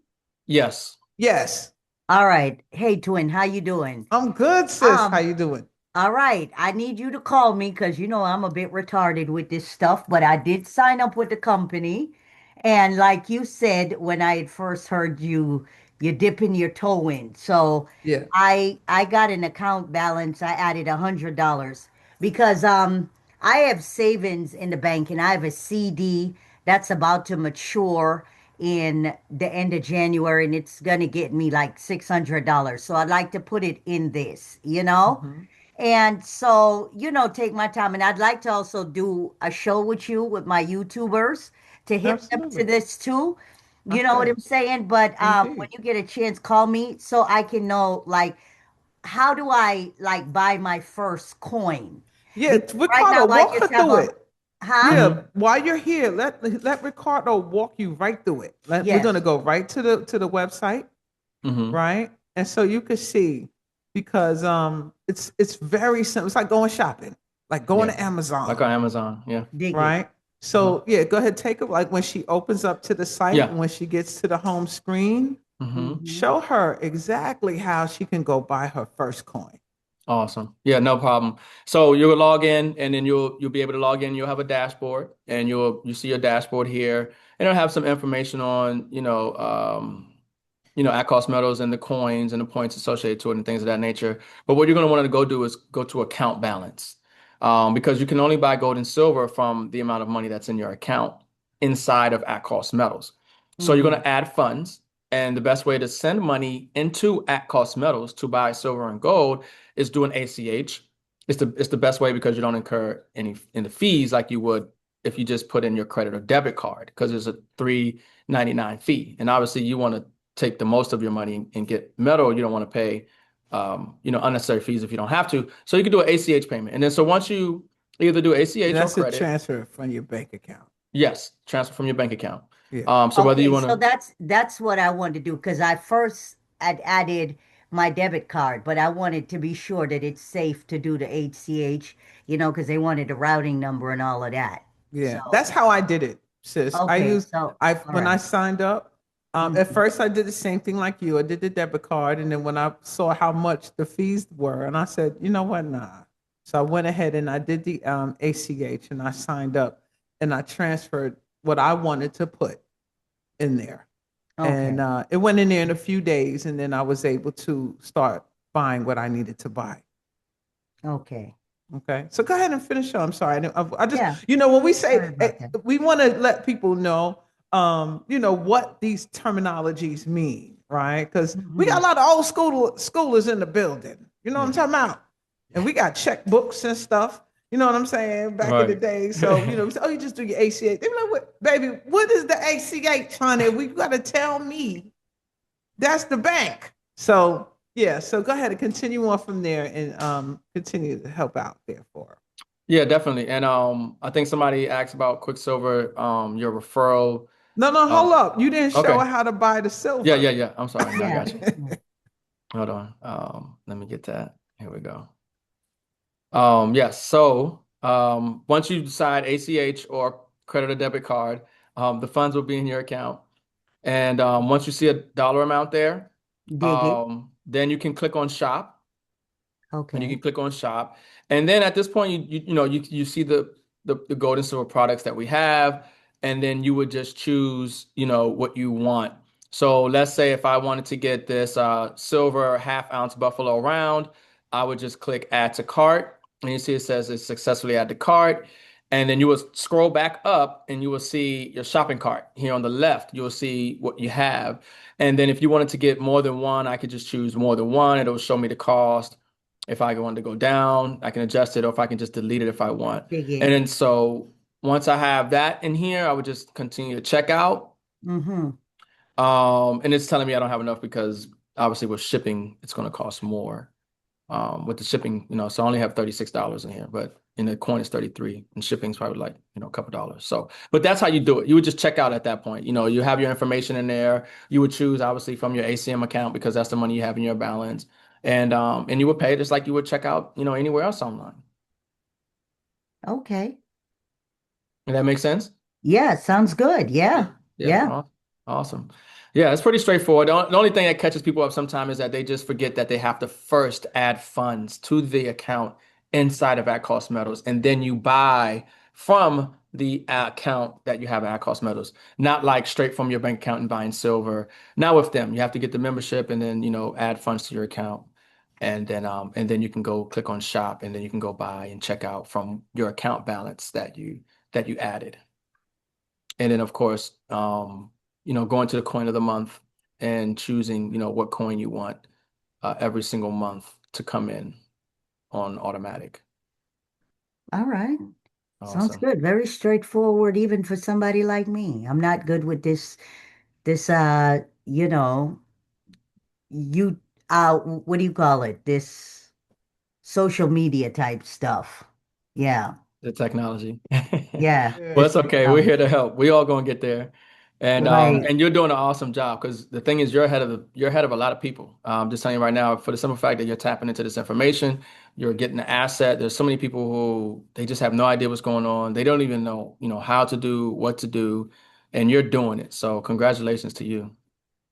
Yes. yes, All right. Hey, twin, how you doing? I'm good, sis. How Um, you doing? all right. I need you to call me because you know I'm a bit retarded with this stuff, but I did sign up with the company. And like you said, when I had first heard you you're dipping your toe in. So Yeah. I got an account balance. I added $100 because I have savings in the bank and I have a CD that's about to mature in the end of January and it's gonna get me like $600. So I'd like to put it in this, you know? Hmm. And so, take my time. And I'd like to also do a show with you with my YouTubers to hip them to Absolutely. this too. You know what Okay. I'm saying? But when Indeed. you get a chance, call me so I can know like how do I like buy my first coin? Yeah, Because right now Ricardo, I walk her just have through a, it. huh? Yeah, Hmm. while you're here, let Ricardo walk you right through it. We're gonna Yes. go right to the website, Hmm. right? And so you can see because it's very simple. It's like going shopping, like going Yeah. to Like Amazon, on Amazon. Yeah. Dig it. right? Hmm. So yeah, go ahead, take it like when she opens up to the site Yeah. and when she gets to the home screen, Hmm. Hmm. show her exactly how she can go buy her first coin. Awesome. Yeah, no problem. So you'll log in and then you'll be able to log in. You'll have a dashboard and you see your dashboard here and it'll have some information on, at cost metals and the coins and the points associated to it and things of that nature. But what you're going to want to go do is go to account balance, because you can only buy gold and silver from the amount of money that's in your account inside of at cost metals. So you're going Hmm. to add funds. And the best way to send money into at cost metals to buy silver and gold is do an ACH. It's the best way because you don't incur any in the fees like you would if you just put in your credit or debit card because there's a 3.99 fee. And obviously you want to take the most of your money and get metal. You don't want to pay unnecessary fees if you don't have to. So you can do an ACH payment. And then so once you either do And ACH or that's a credit, transfer from your bank account. yes, transfer from your bank account. Yeah. So whether you Okay, want so to, that's what I wanted to do because I first had added my debit card, but I wanted to be sure that it's safe to do the HCH, because they wanted the routing number and all of that. Yeah, So, that's how I did it, sis. okay, so I all when I right. signed up, at Mhm. first I did the same thing like you. I did the debit card, and then when I saw how much the fees were, and I said, you know what, nah. So I went ahead and I did the ACH, and I signed up, and I transferred what I wanted to put in there, and Okay. it went in there in a few days, and then I was able to start buying what I needed to buy. Okay. Okay, so go ahead and finish up. I'm sorry. I just, Yeah, when we sorry say about that. we want to let people know, what these terminologies mean, right? Because we got a Hmm. lot of old schoolers in the building. You know what I'm yeah, talking about? And yeah, we got checkbooks and stuff. You know what I'm saying? Back in the right. day. So, we say, oh, you just do your ACH. They be like, what, baby, what is the ACH, honey? We got to tell me that's the bank. So yeah, so go ahead and continue on from there and continue to help out there for her. Yeah, definitely. And I think somebody asked about Quicksilver, your referral. No, no, Uh, hold up. You didn't show her okay. how to buy the Yeah, silver. yeah, yeah. I'm sorry. Yeah, I Yeah. got you. Yeah. Hold on. Let me get that. Here we go. Yes. So, once you decide ACH or credit or debit card, the funds will be in your account. And once you see a dollar amount there, Dig it. then you can click on shop and you can Okay. click on shop. And then at this point, you see the gold and silver products that we have, and then you would just choose, what you want. So let's say if I wanted to get this silver half-ounce buffalo round, I would just click add to cart, and you see it says it's successfully add to cart. And then you will scroll back up and you will see your shopping cart here on the left. You will see what you have. And then if you wanted to get more than one, I could just choose more than one. It'll show me the cost. If I want to go down, I can adjust it, or if I can just delete it if I want. Dig And it. then so once I have that in here, I would just continue to check out. Mm-hmm. And it's telling me I don't have enough because obviously with shipping, it's going to cost more. With the shipping, so I only have $36 in here, but in the coin is 33 and shipping's probably like, a couple dollars. So, but that's how you do it. You would just check out at that point. You have your information in there. You would choose obviously from your ACM account because that's the money you have in your balance. And you would pay just like you would check out, anywhere else online. Okay. Does that make sense? Yeah, sounds good. Yeah. Yeah. Yeah. Yeah. Awesome. Yeah, it's pretty straightforward. The only thing that catches people up sometimes is that they just forget that they have to first add funds to the account inside of at cost metals, and then you buy from the account that you have at Cost Metals, not like straight from your bank account and buying silver. Not with them. You have to get the membership and then, add funds to your account. And then you can go click on shop and then you can go buy and check out from your account balance that you added. And then of course, going to the coin of the month and choosing, what coin you want every single month to come in on automatic. All right. Sounds Awesome. good. Very straightforward, even for somebody like me. I'm not good with this, you, what do you call it? This social media type stuff. Yeah. The technology. Yeah. Well, Yeah. it's okay. We're here to help. We all gonna get there. And Right. and you're doing an awesome job because the thing is you're ahead of a lot of people. Just telling you right now, for the simple fact that you're tapping into this information, you're getting the asset. There's so many people who they just have no idea what's going on. They don't even know, how to do, what to do, and you're doing it. So congratulations to you.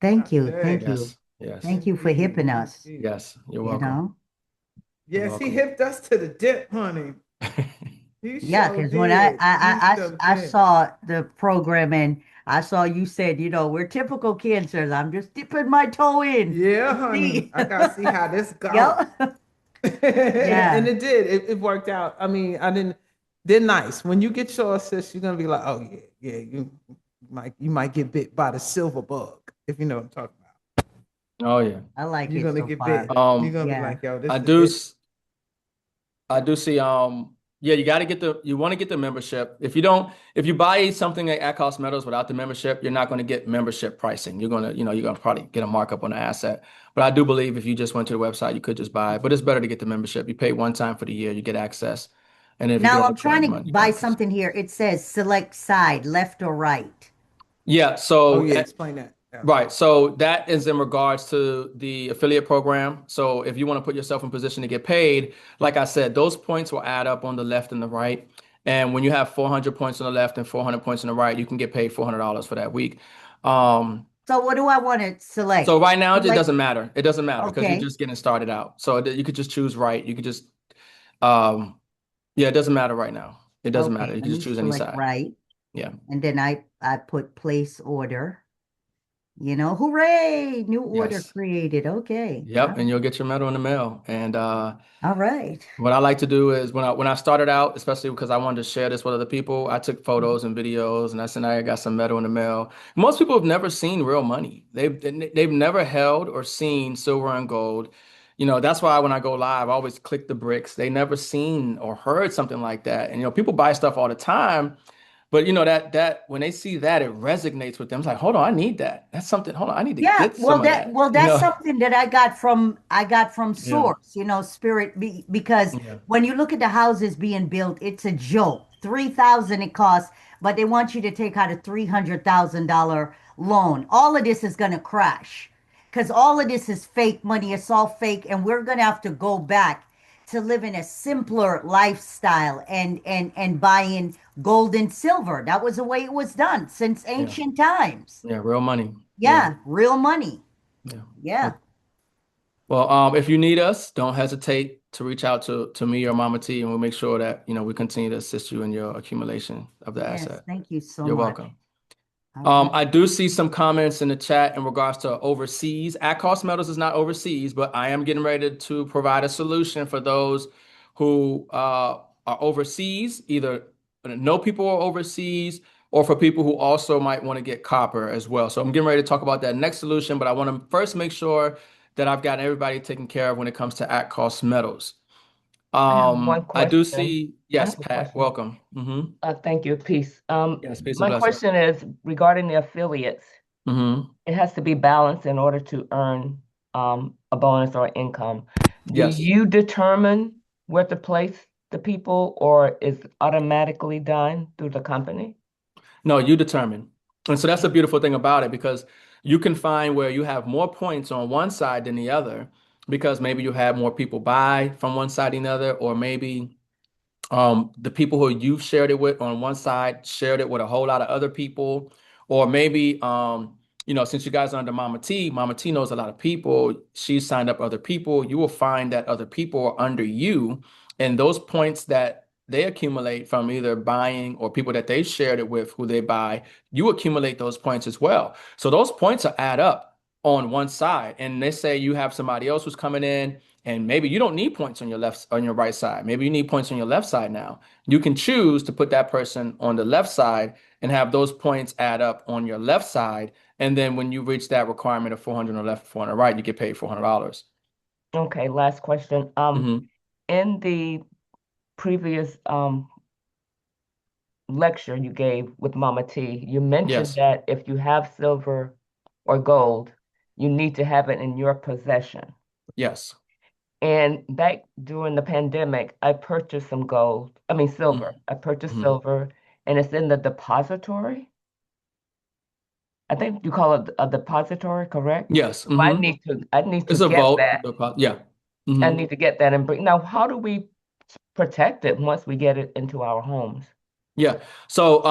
Thank you. Thank Thanks. you. Yes, yes, Thank you for Indeed. hipping us, Indeed. yes. You're you welcome. know? You're Yes, he welcome. hipped us to the dip, honey. He Yeah, sure because when I, did. He I, sure I, I did. saw the program and I saw you said, we're typical cancers. I'm just dipping my toe in. Yeah, Let's honey. see. I gotta see how this go. Yep. And Yeah. it did. It worked out. I mean, I didn't. They're nice. When you get your assist, you're gonna be like, oh yeah, yeah. You might get bit by the silver bug if you know what I'm talking about. Oh yeah. I like You're it gonna so get far. bit. You're gonna be Yeah. like, yo, I this is do. it. I do see. Yeah, you want to get the membership. If you buy something at Cost Metals without the membership, you're not going to get membership pricing. You're gonna probably get a markup on the asset. But I do believe if you just went to the website, you could just buy it. But it's better to get the membership. You pay one time for the year, you get access. And then if you get Now over I'm trying 200 months, to you get buy access. something here. It says select side, left or right. Yeah, Oh so yeah, explain that. Yeah. right. So that is in regards to the affiliate program. So if you want to put yourself in position to get paid, like I said, those points will add up on the left and the right. And when you have 400 points on the left and 400 points on the right, you can get paid $400 for that week. Um, So what do I want to so select? right now it Select. doesn't matter. It doesn't matter because you're Okay. just getting started out. So you could just choose right. You could just, um, yeah, it doesn't matter right now. It doesn't matter. Okay. You Let can me just choose any select side. right. Yeah. And then I put place order. Hooray! New order Yes. created. Okay. Yep. And you'll get your medal in the mail. And All right. what I like to do is when I started out, especially because I wanted to share this with other people, I took photos and videos, and I said I got some metal in the mail. Most people have never seen real money. They've never held or seen silver and gold. That's why when I go live, I always click the bricks. They never seen or heard something like that. And people buy stuff all the time, but that when they see that, it resonates with them. It's like, hold on, I need that. That's something. Hold on, I need to Yeah, get some of that. that's something that I got from Yeah. Source, Spirit because Yeah. when you look at the houses being built, it's a joke. 3,000 it costs, but they want you to take out a $300,000 loan. All of this is going to crash because all of this is fake money. It's all fake, and we're going to have to go back to living a simpler lifestyle and buying gold and silver. That was the way it was done since Yeah. ancient times. Yeah. Real money. Yeah. Yeah, real money. Yeah. Yeah. Well, if you need us, don't hesitate to reach out to me or Mama T, and we'll make sure that we continue to assist you in your accumulation of the Yes. asset. Thank you so You're much. welcome. All right. I do see some comments in the chat in regards to overseas. At Cost Metals is not overseas, but I am getting ready to provide a solution for those who are overseas, either know people are overseas, or for people who also might want to get copper as well. So I'm getting ready to talk about that next solution, but I want to first make sure that I've got everybody taken care of when it comes to at Cost Metals. I have one I do question. see, I yes, have a Pat, question. welcome. Thank you. Peace. Yes, peace and My blessings. question is regarding the affiliates. It has to be balanced in order to earn a bonus or income. Do Yes. you determine where to place the people, or is it automatically done through the company? No, you determine. And so that's the beautiful thing about it because you can find where you have more points on one side than the other because maybe you have more people buy from one side than the other, or maybe the people who you've shared it with on one side shared it with a whole lot of other people, or maybe since you guys are under Mama T knows a lot of people. She signed up other people. You will find that other people are under you, and those points that they accumulate from either buying or people that they shared it with who they buy, you accumulate those points as well. So those points are add up on one side. And they say you have somebody else who's coming in, and maybe you don't need points on your left on your right side. Maybe you need points on your left side now. You can choose to put that person on the left side and have those points add up on your left side. And then when you reach that requirement of 400 on the left, 400 right, you get paid $400. Okay, last question. Hmm. In the previous lecture you gave with Mama T, you mentioned Yes. that if you have silver or gold, you need to have it in your possession. Yes. And back during the pandemic, I purchased some gold, I mean silver. I purchased Hmm. silver and it's in the depository. I think you call it a depository, correct? Yes. So Hmm. I need to It's a get vote. that. Yeah. I Hmm. need to get that and bring. Now, how do we protect it once we get it into our homes? Yeah. So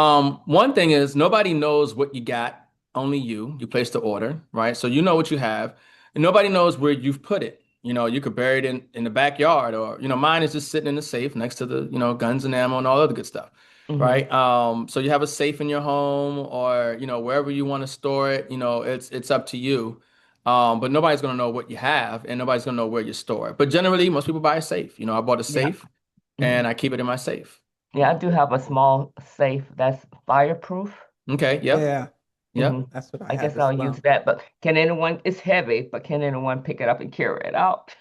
one thing is nobody knows what you got, only you. You place the order, right? So you know what you have, and nobody knows where you've put it. You could bury it in the backyard, or mine is just sitting in the safe next to the, guns and ammo and all other good stuff, Hmm. right? So you have a safe in your home, or wherever you want to store it, it's up to you. But nobody's gonna know what you have, and nobody's gonna know where you store it. But generally, most people buy a safe. I bought a Yeah. safe, Hmm. and I keep it in my safe. Yeah, I do have a small safe that's fireproof. Okay. Yep. Yeah, Hmm. Yep. that's what I I have guess as I'll use well. that. But it's heavy, but can anyone pick it up and carry it out?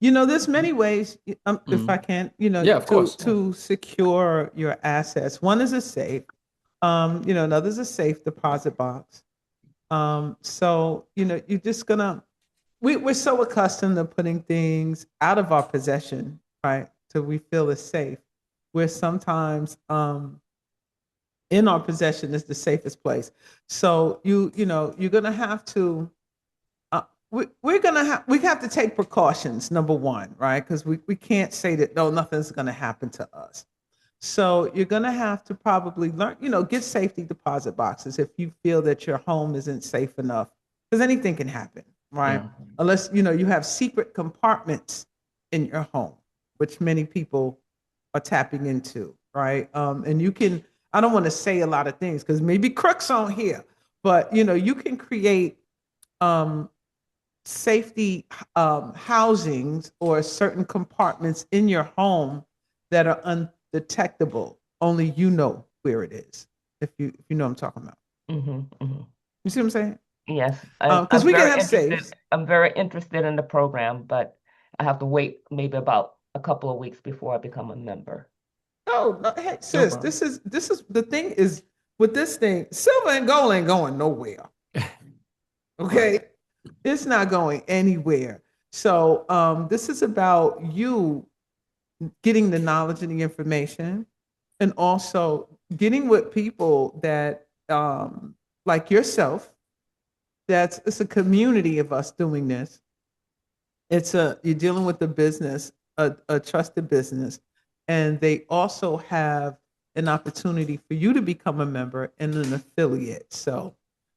There's many ways, if I Mhm. can, Yeah, of to course. Yeah. to secure your assets. One is a safe. Another is a safe deposit box. So you're just gonna. We're so accustomed to putting things out of our possession, right? So we feel it's safe. Where sometimes in our possession is the safest place. So you're gonna have to we have to take precautions, number one, right? Because we can't say that no, nothing's gonna happen to us. So you're gonna have to probably learn, get safety deposit boxes if you feel that your home isn't safe enough. Because anything can happen, right? Yeah. Unless you have secret compartments in your home, which many people are tapping into, right? And you can, I don't want to say a lot of things because maybe crooks on here, but you can create um safety housings or certain compartments in your home that are undetectable. Only you know where it is. If you know what I'm talking about. Hmm. Hmm. You see what I'm saying? Yes, Because we can have safes. I'm very interested in the program, but I have to wait maybe about a couple of weeks before I become a member. Oh, no, hey, No sis, problem. this is the thing is with this thing, silver and gold ain't going nowhere. Right. Okay, it's not going anywhere. So this is about you getting the knowledge and the information, and also getting with people that like yourself. That's It's a community of us doing this. You're dealing with a business, a trusted business, and they also have an opportunity for you to become a member and an affiliate. So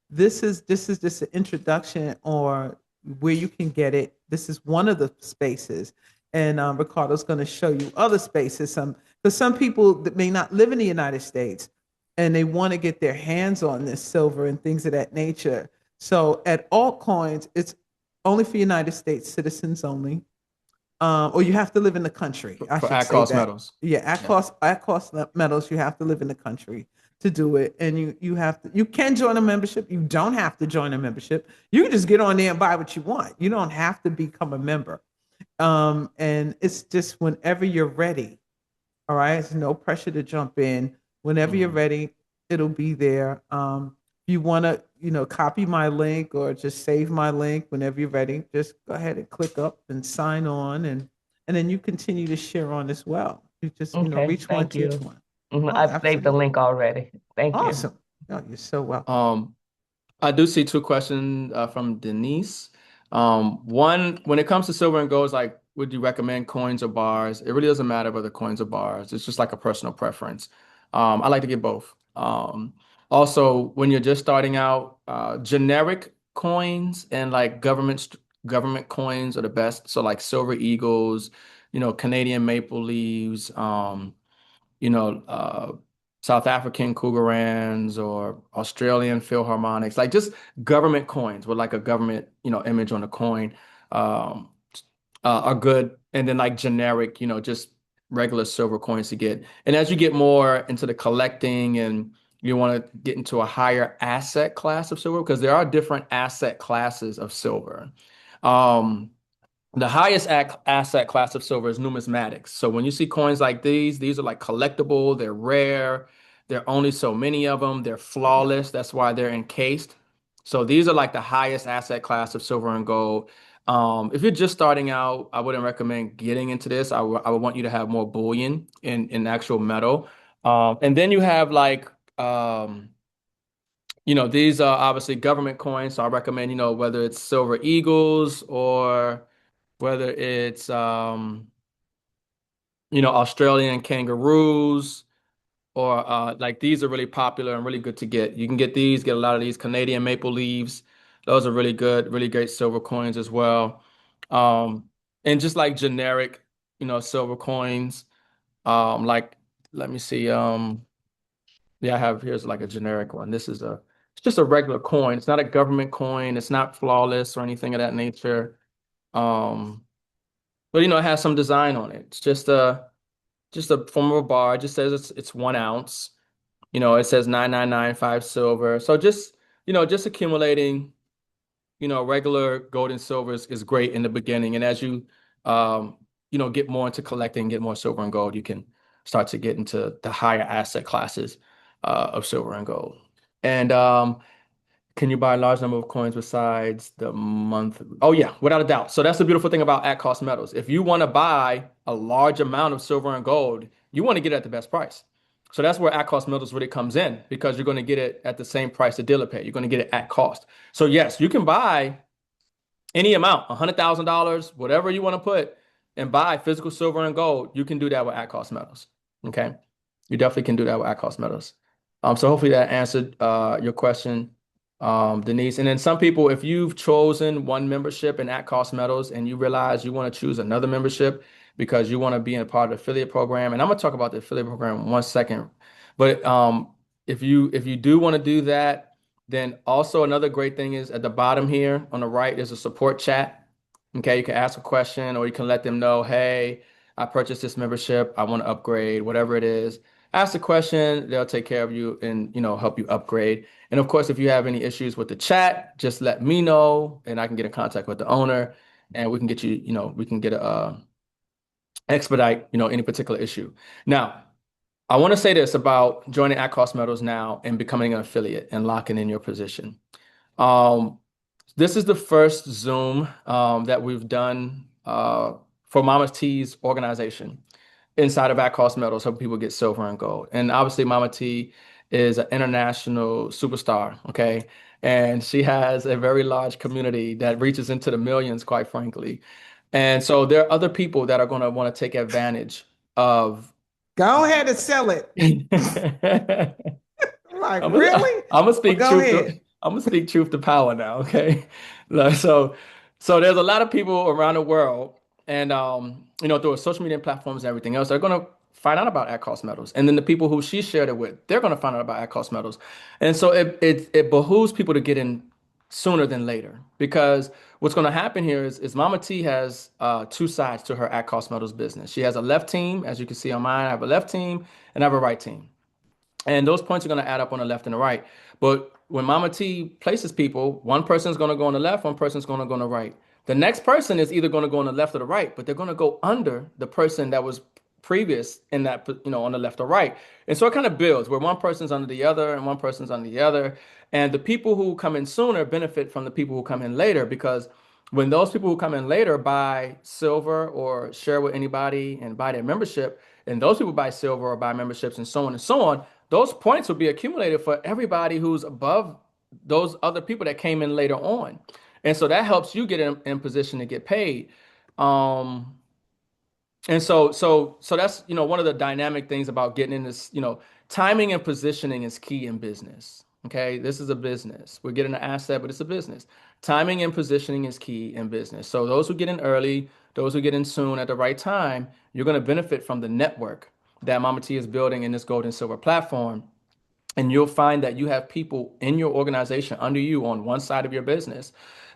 this is just an introduction or where you can get it. This is one of the spaces, and Ricardo's going to show you other spaces. Because some people that may not live in the United States and they want to get their hands on this silver and things of that nature. So at altcoins, it's only for United States citizens only, or you have to live in the country. I For should at say cost that. metals. Yeah, at Yeah. cost metals, you have to live in the country to do it, and you can join a membership. You don't have to join a membership. You can just get on there and buy what you want. You don't have to become a member. And it's just whenever you're ready. All right. It's no pressure to jump in. Whenever you're Hmm. ready, it'll be there. If you want to, copy my link or just save my link whenever you're ready, just go ahead and click up and sign on, and then you continue to share on as well. You just, Okay, reach one, thank teach you. one. Mhm, Oh, I've saved the absolutely. link already. Thank you. Awesome. Oh, you're so welcome. Um, I do see two questions from Denise. One, when it comes to silver and gold, it's like, would you recommend coins or bars? It really doesn't matter whether coins or bars. It's just like a personal preference. I like to get both. Also, when you're just starting out, generic coins and like government coins are the best. So like silver eagles, Canadian maple leaves, South African Cougarans or Australian Philharmonics, like just government coins with like a government, image on the coin, um, are good. And then like generic, just regular silver coins to get. And as you get more into the collecting and you want to get into a higher asset class of silver, because there are different asset classes of silver. Um, the highest asset class of silver is numismatics. So when you see coins like these are like collectible, they're rare, there are only so many of them, they're flawless. That's why they're encased. So these are like the highest asset class of silver and gold. If you're just starting out, I wouldn't recommend getting into this. I would want you to have more bullion in actual metal. And then you have like these are obviously government coins. So I recommend, whether it's silver eagles or whether it's Australian kangaroos or like these are really popular and really good to get. You can get these, get a lot of these Canadian maple leaves. Those are really good, really great silver coins as well. And just like generic, silver coins. Like let me see. Yeah, I have here's like a generic one. It's just a regular coin. It's not a government coin. It's not flawless or anything of that nature. Um, but it has some design on it. It's just a form of a bar. It just says it's 1 ounce. It says 9995 silver. So just accumulating, regular gold and silver is great in the beginning. And as you get more into collecting, get more silver and gold, you can start to get into the higher asset classes of silver and gold. And can you buy a large number of coins besides the month? Oh, yeah, without a doubt. So that's the beautiful thing about at cost metals. If you want to buy a large amount of silver and gold, you want to get it at the best price. So that's where at cost metals really comes in because you're going to get it at the same price the dealer paid. You're going to get it at cost. So yes, you can buy any amount, $100,000, whatever you want to put, and buy physical silver and gold. You can do that with at cost metals. Okay, you definitely can do that with at cost metals. So hopefully that answered your question, Denise. And then some people, if you've chosen one membership in at cost metals and you realize you want to choose another membership because you want to be in a part of the affiliate program, and I'm going to talk about the affiliate program in 1 second. But if you do want to do that, then also another great thing is at the bottom here on the right is a support chat. Okay, you can ask a question or you can let them know, hey, I purchased this membership, I want to upgrade, whatever it is. Ask the question, they'll take care of you and help you upgrade. And of course, if you have any issues with the chat, just let me know and I can get in contact with the owner and we can get we can get a expedite, any particular issue. Now, I want to say this about joining at cost metals now and becoming an affiliate and locking in your position. Um, this is the first Zoom that we've done for Mama T's organization inside of at cost metals, helping people get silver and gold. And obviously, Mama T is an international superstar, okay? And she has a very large community that reaches into the millions, quite frankly. And so there are other people that are going to want to take advantage of. Go ahead and sell it. Like, really? I'm gonna But speak go truth ahead. to I'm gonna speak truth to power now, okay? Like, so there's a lot of people around the world, and through social media platforms and everything else, they're gonna find out about at cost metals, and then the people who she shared it with, they're gonna find out about at cost metals, and so it behooves people to get in sooner than later because what's gonna happen here is Mama T has two sides to her at cost metals business. She has a left team, as you can see on mine. I have a left team and I have a right team. And those points are going to add up on the left and the right. But when Mama T places people, one person's going to go on the left, one person's going to go on the right. The next person is either going to go on the left or the right, but they're going to go under the person that was previous in that, on the left or right. And so it kind of builds where one person's under the other and one person's under the other. And the people who come in sooner benefit from the people who come in later because when those people who come in later buy silver or share with anybody and buy their membership, and those people buy silver or buy memberships and so on, those points will be accumulated for everybody who's above those other people that came in later on. And so that helps you get in position to get paid. Um, and so that's one of the dynamic things about getting in this, timing and positioning is key in business. Okay, this is a business. We're getting an asset, but it's a business. Timing and positioning is key in business. So those who get in early, those who get in soon at the right time, you're going to benefit from the network that Mama T is building in this gold and silver platform. And you'll find that you have people in your organization under you on one side of your business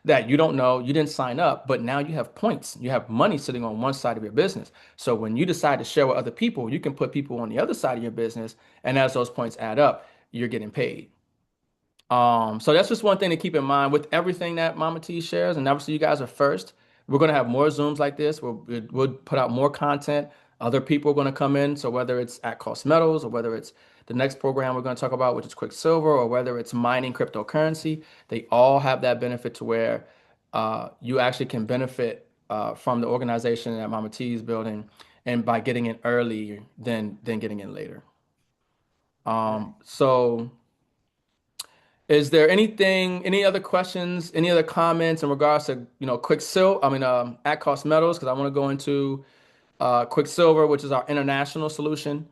that you don't know, you didn't sign up, but now you have points. You have money sitting on one side of your business. So when you decide to share with other people, you can put people on the other side of your business. And as those points add up, you're getting paid. So that's just one thing to keep in mind with everything that Mama T shares. And obviously, you guys are first. We're going to have more Zooms like this. We'll put out more content. Other people are going to come in. So whether it's at Cost Metals or whether it's the next program we're going to talk about, which is Quicksilver, or whether it's mining cryptocurrency, they all have that benefit to where you actually can benefit from the organization that Mama T is building, and by getting in early than getting in later. Okay. So. Is there any other questions, any other comments in regards to, Quicksilver, at Cost Metals, because I want to go into Quicksilver, which is our international solution,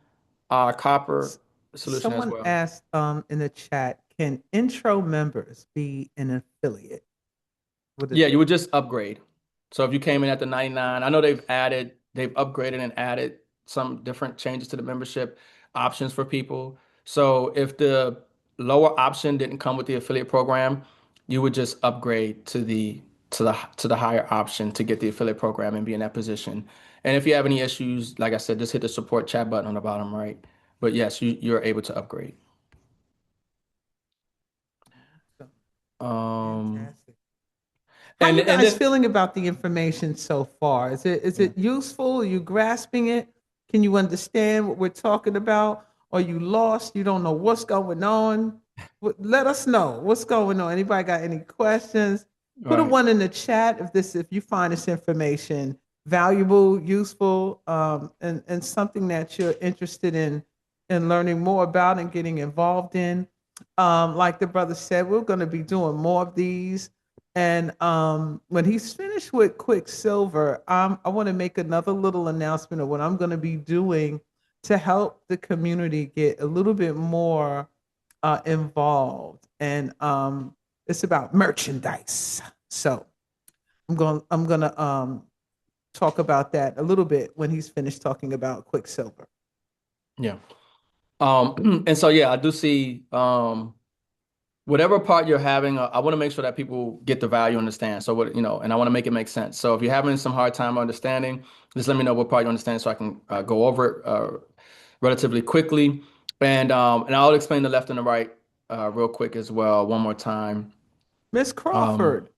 our copper S- solution as Someone well. asked in the chat, can intro members be an affiliate? What is Yeah, you that? would just upgrade. So if you came in at the 99, I know they've upgraded and added some different changes to the membership options for people. So if the lower option didn't come with the affiliate program, you would just upgrade to the higher option to get the affiliate program and be in that position. And if you have any issues, like I said, just hit the support chat button on the bottom right. But yes, you're able to upgrade. So, Um, fantastic. How and you and guys then feeling about the information so far? Is yeah. it useful? Are you grasping it? Can you understand what we're talking about? Are you lost? You don't know what's going on? Let us know what's going on. Anybody got any questions? Put a Right. one in the chat if you find this information valuable, useful, and something that you're interested in learning more about and getting involved in. Like the brother said, we're going to be doing more of these. And when he's finished with Quicksilver, I want to make another little announcement of what I'm going to be doing to help the community get a little bit more involved. And it's about merchandise. So I'm gonna talk about that a little bit when he's finished talking about Quicksilver. Yeah. And so yeah, I do see whatever part you're having, I want to make sure that people get the value, understand. So and I want to make it make sense. So if you're having some hard time understanding, just let me know what part you understand so I can go over it relatively quickly. And I'll explain the left and the right real quick as well, one more time. Miss Um, Crawford,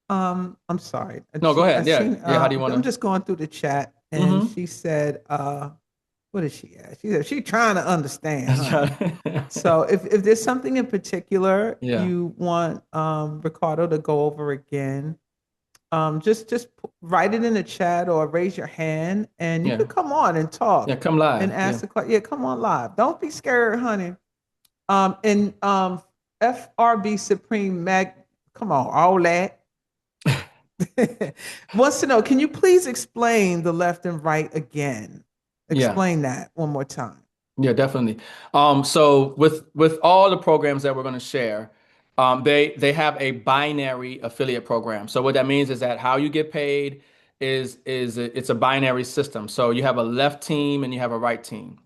I'm sorry. And no, go I ahead. Yeah, seen yeah. How do you want I'm to? just going through the chat and Mm-hmm. she said, what is she at? She said she trying to understand, honey. So if there's something in particular Yeah, you want Ricardo to go over again, write it in the chat or raise your hand and you yeah, could come on and yeah. talk Come and live. Yeah. ask the question. Yeah, come on live. Don't be scared, honey. And FRB Supreme Mag, come on, all that. Wants to know, can you please explain the left and right again? Yeah. Explain that one more time. Yeah, definitely. So with all the programs that we're going to share, they have a binary affiliate program. So what that means is that how you get paid it's a binary system. So you have a left team and you have a right team.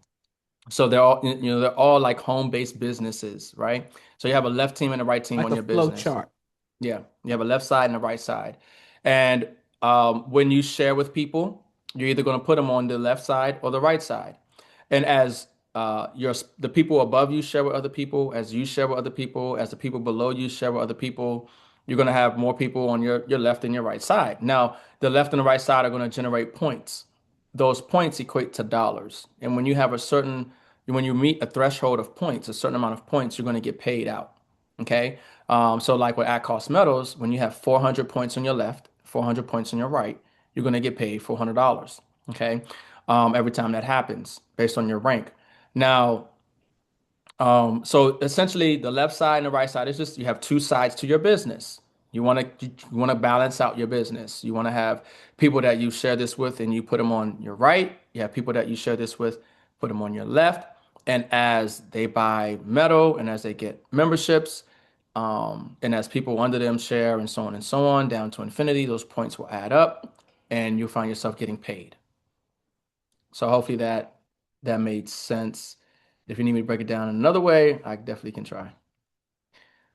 So they're all like home-based businesses, right? So you have a left team and a right team Like on a your flow business. chart. Yeah, you have a left side and a right side. And when you share with people, you're either going to put them on the left side or the right side. And as the people above you share with other people, as you share with other people, as the people below you share with other people, you're going to have more people on your left and your right side. Now, the left and the right side are going to generate points. Those points equate to dollars. And when you meet a threshold of points, a certain amount of points, you're going to get paid out. Okay. So like with at cost metals, when you have 400 points on your left, 400 points on your right, you're going to get paid $400. Okay. Every time that happens based on your rank. Now, so essentially, the left side and the right side is just you have two sides to your business. You want to balance out your business. You want to have people that you share this with, and you put them on your right. You have people that you share this with, put them on your left. And as they buy metal, and as they get memberships, and as people under them share, and so on, down to infinity, those points will add up, and you'll find yourself getting paid. So hopefully that that made sense. If you need me to break it down in another way, I definitely can try.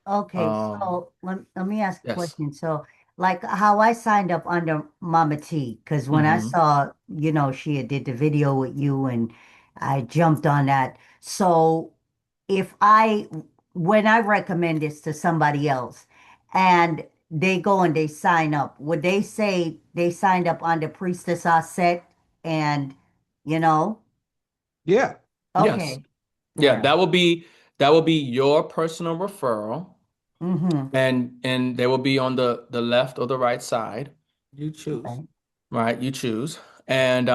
Okay, Um, so let me ask a yes. question. So, like how I signed up under Mama T, because when I Hmm. saw, she had did the video with you and I jumped on that. So, if I, when I recommend this to somebody else and they go and they sign up, would they say they signed up under Priestess Set and, you know, Yeah. Yes. okay, all Yeah, right. that will be your personal referral, Mm-hmm. and they will be on the left or the right side, You choose. Okay. right? You choose. And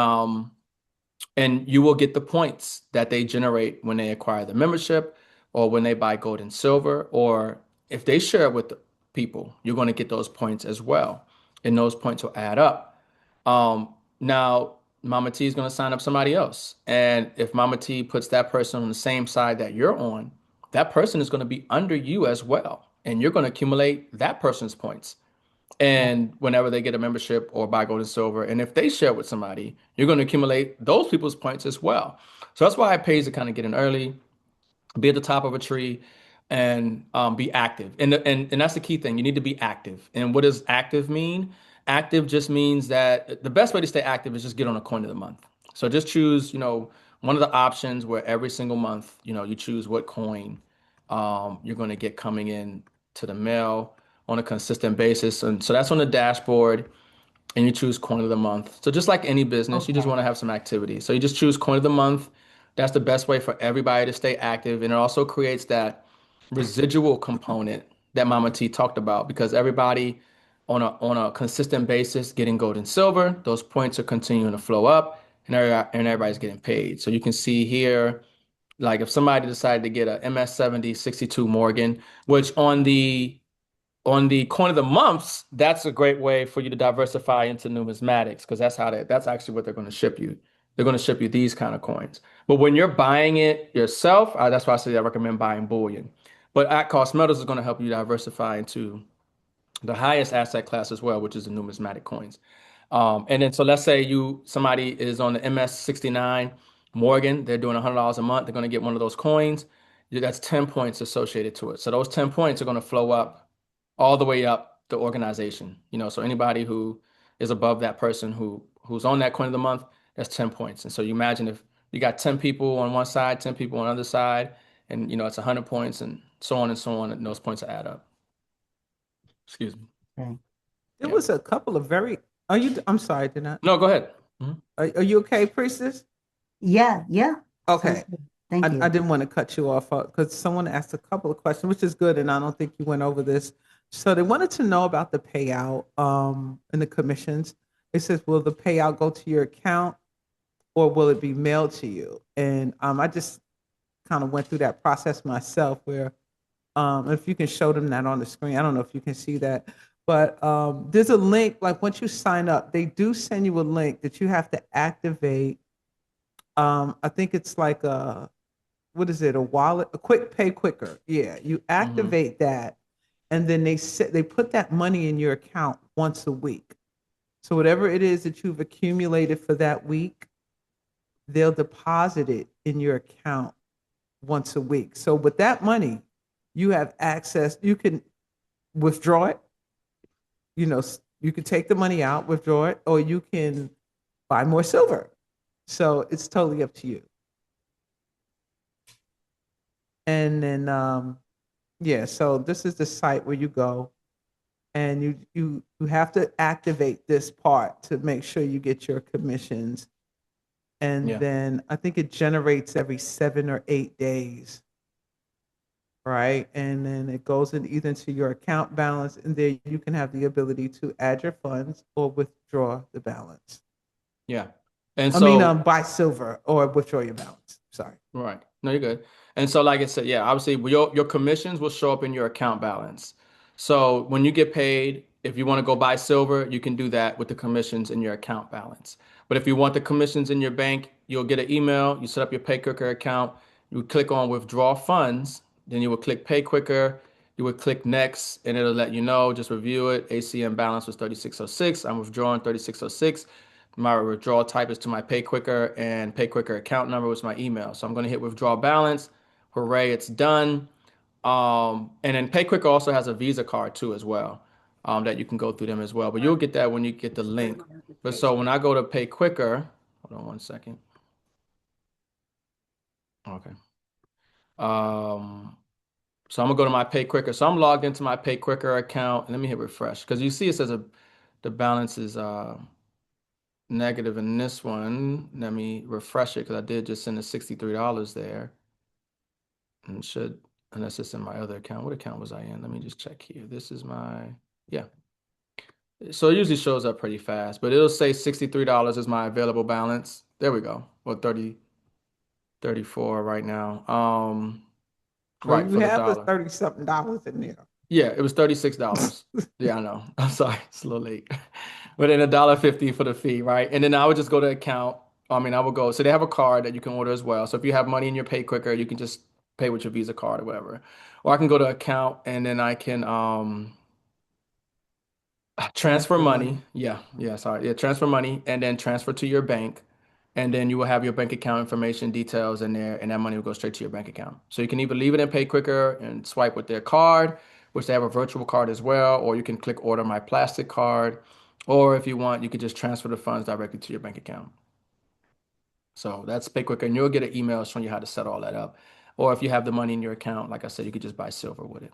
and you will get the points that they generate when they acquire the membership or when they buy gold and silver, or if they share it with the people, you're going to get those points as well. And those points will add up. Now, Mama T is going to sign up somebody else. And if Mama T puts that person on the same side that you're on, that person is going to be under you as well. And you're going to accumulate that person's points. And whenever they get a membership or buy gold and silver, and if they share with somebody, you're going to accumulate those people's points as well. So that's why it pays to kind of get in early, be at the top of a tree, and be active. And that's the key thing. You need to be active. And what does active mean? Active just means that the best way to stay active is just get on a coin of the month. So just choose, one of the options where every single month, you choose what coin you're going to get coming in to the mail on a consistent basis. And so that's on the dashboard, and you choose coin of the month. So just like any business, you just Okay. want to have some activity. So you just choose coin of the month. That's the best way for everybody to stay active. And it also creates that residual component that Mama T talked about, because everybody on a consistent basis getting gold and silver, those points are continuing to flow up, and everybody's getting paid. So you can see here, like if somebody decided to get a MS 70 62 Morgan, which on the coin of the months, that's a great way for you to diversify into numismatics, because that's actually what they're going to ship you. They're going to ship you these kind of coins. But when you're buying it yourself, that's why I say I recommend buying bullion. But at cost metals is going to help you diversify into the highest asset class as well, which is the numismatic coins. And then so let's say somebody is on the MS 69 Morgan, they're doing $100 a month, they're going to get one of those coins. That's 10 points associated to it. So those 10 points are going to flow up all the way up the organization. So anybody who is above that person who's on that coin of the month, that's 10 points. And so you imagine if you got 10 people on one side, 10 people on the other side, and it's 100 points and so on, and those points add up. Excuse me. Okay. There Yeah. was a couple of very. Are you? I'm sorry, did not. No, go ahead. Mhm. Are you okay, priestess? Yeah, yeah. Sounds Okay. good. Thank I you. didn't want to cut you off because someone asked a couple of questions, which is good, and I don't think you went over this. So they wanted to know about the payout and the commissions. It says, will the payout go to your account or will it be mailed to you? And I just kind of went through that process myself where if you can show them that on the screen, I don't know if you can see that, but there's a link, like once you sign up, they do send you a link that you have to activate. I think it's like what is it, a wallet, a quick pay quicker. Yeah, you Mhm. activate that, and then they put that money in your account once a week. So whatever it is that you've accumulated for that week, they'll deposit it in your account once a week. So with that money, you have access. You can withdraw it. You can take the money out, withdraw it, or you can buy more silver. So it's totally up to you. And then yeah, so this is the site where you go and you have to activate this part to make sure you get your commissions. And Yeah. then I think it generates every 7 or 8 days, right? And then it goes in either into your account balance, and there you can have the ability to add your funds or withdraw the balance. Yeah. And I mean, so, buy silver or withdraw your balance. Sorry. right. No, you're good. And so, like I said, yeah, obviously your commissions will show up in your account balance. So when you get paid, if you want to go buy silver, you can do that with the commissions in your account balance. But if you want the commissions in your bank, you'll get an email, you set up your Pay Quicker account, you click on withdraw funds, then you will click Pay Quicker, you would click next, and it'll let you know, just review it. ACM balance was 3606. I'm withdrawing 3606. My withdrawal type is to my PayQuicker, and PayQuicker account number was my email. So I'm going to hit withdraw balance. Hooray, it's done. And then PayQuicker also has a Visa card too as well, that you can go through them as well. But you'll get that when you get the link. But so when I go to PayQuicker, hold on one second. Okay. Um, so I'm gonna go to my PayQuicker. So I'm logged into my PayQuicker account. And let me hit refresh because you see it says the balance is negative in this one. Let me refresh it because I did just send the $63 there. And should, unless it's in my other account. What account was I in? Let me just check here. This is my, yeah. So it usually shows up pretty fast, but it'll say $63 is my available balance. There we go. Well, 30, 34 right now. So Right, you for the have the dollar. 30 something dollars in there. Yeah, it was $36. Yeah, I know. I'm sorry, it's a little late. But then $1.50 for the fee, right? And then I would just go to account. I mean, I would go. So they have a card that you can order as well. So if you have money in your pay quicker, you can just pay with your Visa card or whatever. Or I can go to account and then I can transfer Transfer money. money. Yeah, sorry. Yeah, transfer money and then transfer to your bank. And then you will have your bank account information details in there, and that money will go straight to your bank account. So you can either leave it in Pay Quicker and swipe with their card, which they have a virtual card as well, or you can click Order My Plastic Card, or if you want, you could just transfer the funds directly to your bank account. So that's Pay Quicker, and you'll get an email showing you how to set all that up. Or if you have the money in your account, like I said, you could just buy silver with it.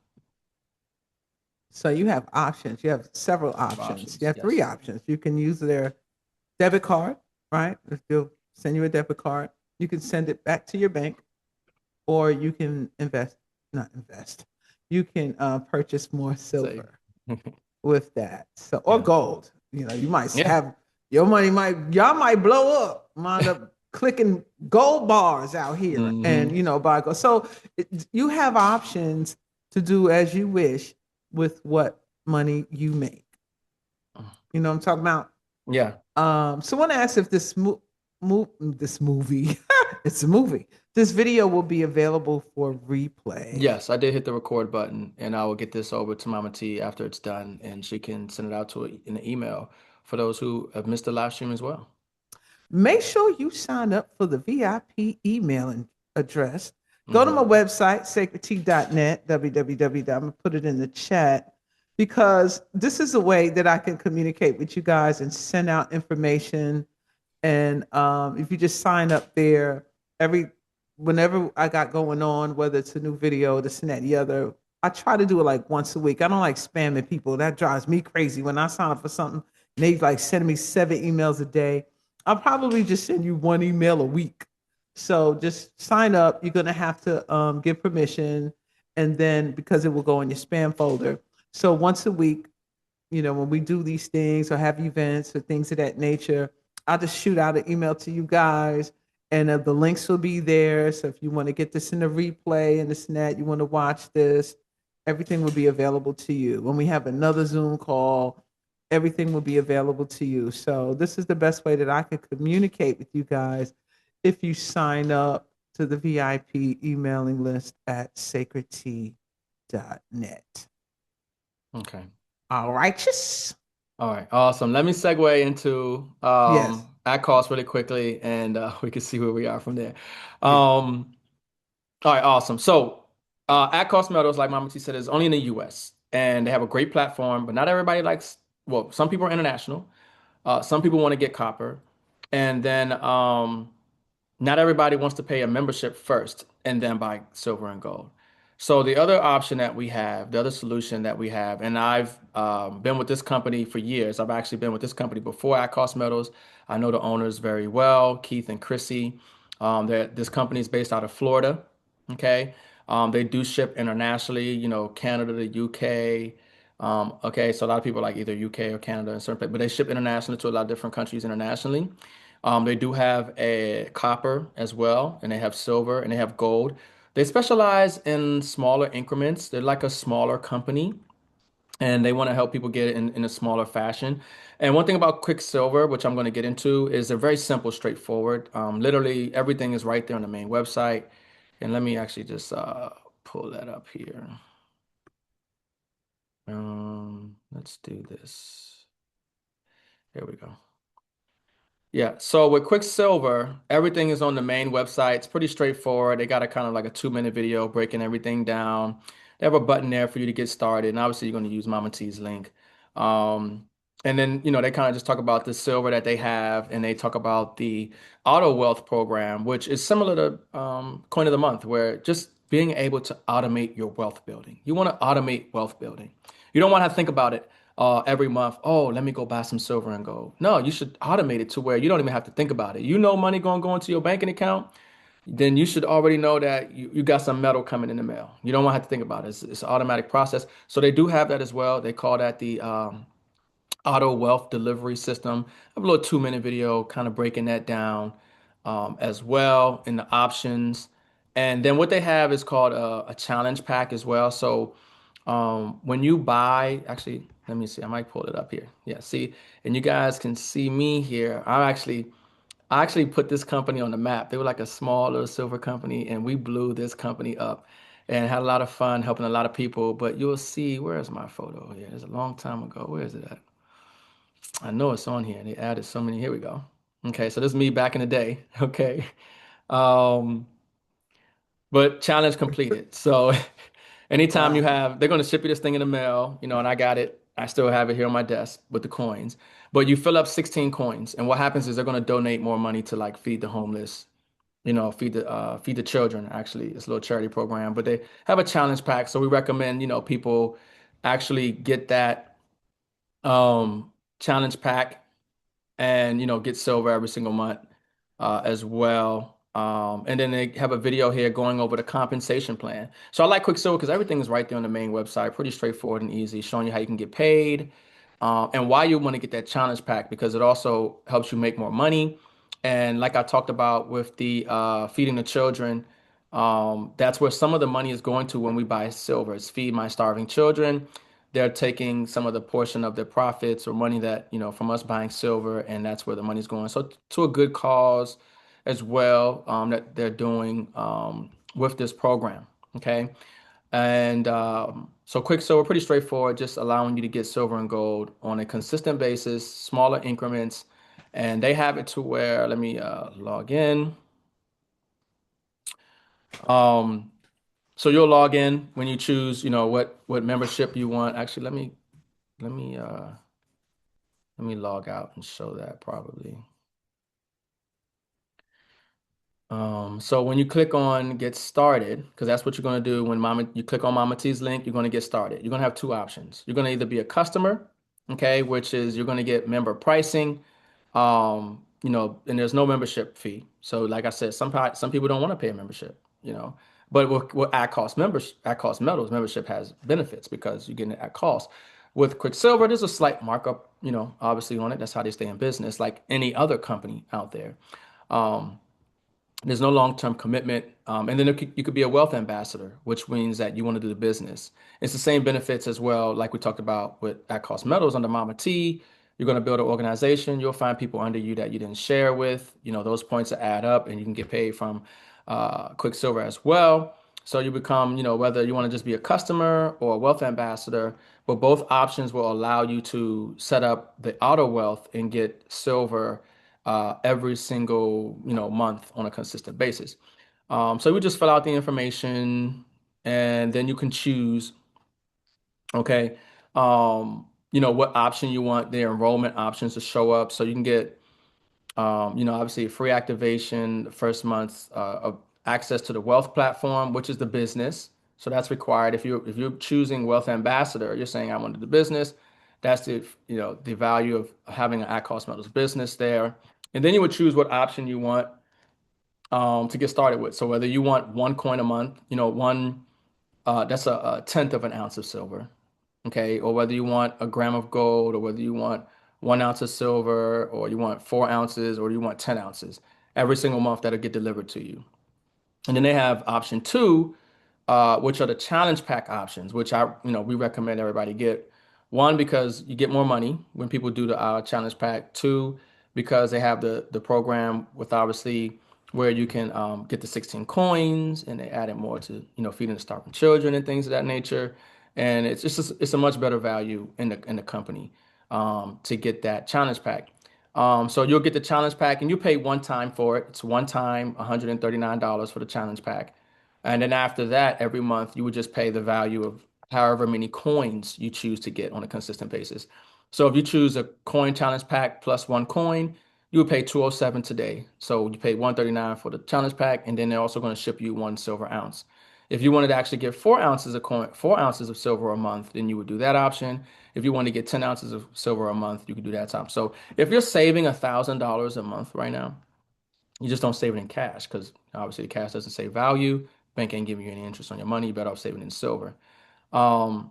So you have options. You have several options. You Options, have three yes. options. You can use their debit card, right? If they'll send you a debit card, you can send it back to your bank, or you can not invest. You can purchase more Say, silver with that. So or yeah, gold. You know, you might yeah. have your money y'all might blow up, wind up clicking gold bars out here, and Hmm. buy gold. So you have options to do as you wish with what money you make. You know what I'm talking about? Yeah. Someone asked if this movie, it's a movie. This video will be available for replay. Yes, I did hit the record button, and I will get this over to Mama T after it's done, and she can send it out to it in an email for those who have missed the live stream as well. Make sure you sign up for the VIP emailing address. Go to my Hmm. website, sacredtea.net, www. I'm going to put it in the chat because this is a way that I can communicate with you guys and send out information. And if you just sign up there, whenever I got going on, whether it's a new video, this and that, the other, I try to do it like once a week. I don't like spamming people. That drives me crazy. When I sign up for something, and they like sending me 7 emails a day. I'll probably just send you one email a week. So just sign up. You're gonna have to give permission, and then because it will go in your spam folder. So once a week, when we do these things or have events or things of that nature, I'll just shoot out an email to you guys, and the links will be there. So if you want to get this in the replay and this and that, you want to watch this, everything will be available to you. When we have another Zoom call, everything will be available to you. So this is the best way that I can communicate with you guys if you sign up to the VIP emailing list at sacredtea.net. Okay. All righteous. All right. Awesome. Let me segue into Yes. at cost really quickly, and we can see where we are from there. Yeah. All right. Awesome. So at cost metals, like Mama T said, is only in the U.S. and they have a great platform, but not everybody likes. Well, some people are international. Some people want to get copper, and then not everybody wants to pay a membership first and then buy silver and gold. So the other option that we have, the other solution that we have, and I've been with this company for years. I've actually been with this company before I Cost Metals. I know the owners very well, Keith and Chrissy. This company is based out of Florida. Okay. They do ship internationally, Canada, the UK. Okay, so a lot of people like either UK or Canada in certain places, but they ship internationally to a lot of different countries internationally. They do have a copper as well, and they have silver and they have gold. They specialize in smaller increments. They're like a smaller company, and they want to help people get it in a smaller fashion. And one thing about Quicksilver, which I'm going to get into, is they're very simple, straightforward. Literally everything is right there on the main website. And let me actually just pull that up here. Let's do this. Here we go. Yeah. So with Quicksilver, everything is on the main website. It's pretty straightforward. They got a kind of like a 2 minute video breaking everything down. They have a button there for you to get started. And obviously, you're going to use Mama T's link. Um, and then, they kind of just talk about the silver that they have, and they talk about the auto wealth program, which is similar to Coin of the Month, where just being able to automate your wealth building. You want to automate wealth building. You don't want to think about it every month. Oh, let me go buy some silver and gold. No, you should automate it to where you don't even have to think about it. You know, money going to go into your banking account, then you should already know that you got some metal coming in the mail. You don't want to have to think about it. It's an automatic process. So they do have that as well. They call that the auto wealth delivery system. I have a little 2 minute video kind of breaking that down as well in the options. And then what they have is called a challenge pack as well. So when you buy, actually, let me see, I might pull it up here. Yeah, see, and you guys can see me here. I actually put this company on the map. They were like a small little silver company, and we blew this company up and had a lot of fun helping a lot of people. But you'll see, where's my photo here? It's a long time ago. Where is it at? I know it's on here. They added so many. Here we go. Okay, so this is me back in the day. Okay. Um, but challenge completed. So anytime you Wow. have, they're going to ship you this thing in the mail, and I got it. I still have it here on my desk with the coins. But you fill up 16 coins, and what happens is they're going to donate more money to like feed the homeless, feed the children. Actually, it's a little charity program. But they have a challenge pack, so we recommend people actually get that challenge pack and get silver every single month as well. And then they have a video here going over the compensation plan. So I like Quicksilver because everything is right there on the main website, pretty straightforward and easy, showing you how you can get paid and why you want to get that challenge pack because it also helps you make more money. And like I talked about with the feeding the children, that's where some of the money is going to when we buy silver. It's feed my starving children. They're taking some of the portion of their profits or money that, from us buying silver, and that's where the money's going. So to a good cause as well that they're doing with this program. Okay. And so Quicksilver, pretty straightforward, just allowing you to get silver and gold on a consistent basis, smaller increments. And they have it to where, let me log in. Um, so you'll log in when you choose, what membership you want. Actually, let me uh let me log out and show that probably. So when you click on get started, because that's what you're going to do when you click on Mama T's link, you're going to get started. You're going to have two options. You're going to either be a customer, okay, which is you're going to get member pricing, and there's no membership fee. So like I said, some people don't want to pay a membership, but with at cost metals, membership has benefits because you're getting it at cost. With Quicksilver, there's a slight markup, obviously on it. That's how they stay in business, like any other company out there. Um, there's no long-term commitment. And then you could be a wealth ambassador, which means that you want to do the business. It's the same benefits as well, like we talked about with at cost metals under Mama T. You're going to build an organization. You'll find people under you that you didn't share with. Those points that add up, and you can get paid from Quicksilver as well. So you become, whether you want to just be a customer or a wealth ambassador, but both options will allow you to set up the auto wealth and get silver every single month on a consistent basis. So we just fill out the information and then you can choose, okay, what option you want the enrollment options to show up. So you can get obviously free activation, the first month of access to the wealth platform, which is the business. So that's required. If you're choosing wealth ambassador, you're saying I want to do the business. That's the value of having an at cost metals business there. And then you would choose what option you want to get started with. So whether you want one coin a month, one that's a tenth of an ounce of silver, okay, or whether you want a gram of gold, or whether you want 1 ounce of silver, or you want 4 ounces, or you want 10 ounces every single month that'll get delivered to you. And then they have option two, which are the challenge pack options, which we recommend everybody get. One, because you get more money when people do the challenge pack. Two, because they have the program with obviously where you can get the 16 coins, and they added more to feeding the starving children and things of that nature. And it's a much better value in the company to get that challenge pack. So you'll get the challenge pack and you pay one time for it. It's one time, $139 for the challenge pack. And then after that, every month you would just pay the value of however many coins you choose to get on a consistent basis. So if you choose a coin challenge pack plus one coin, you would pay 207 today. So you pay 139 for the challenge pack, and then they're also going to ship you one silver ounce. If you wanted to actually get 4 ounces of coin, 4 ounces of silver a month, then you would do that option. If you want to get 10 ounces of silver a month, you could do that time. So if you're saving $1,000 a month right now, you just don't save it in cash because obviously the cash doesn't save value. Bank ain't giving you any interest on your money. You better off saving in silver. Um,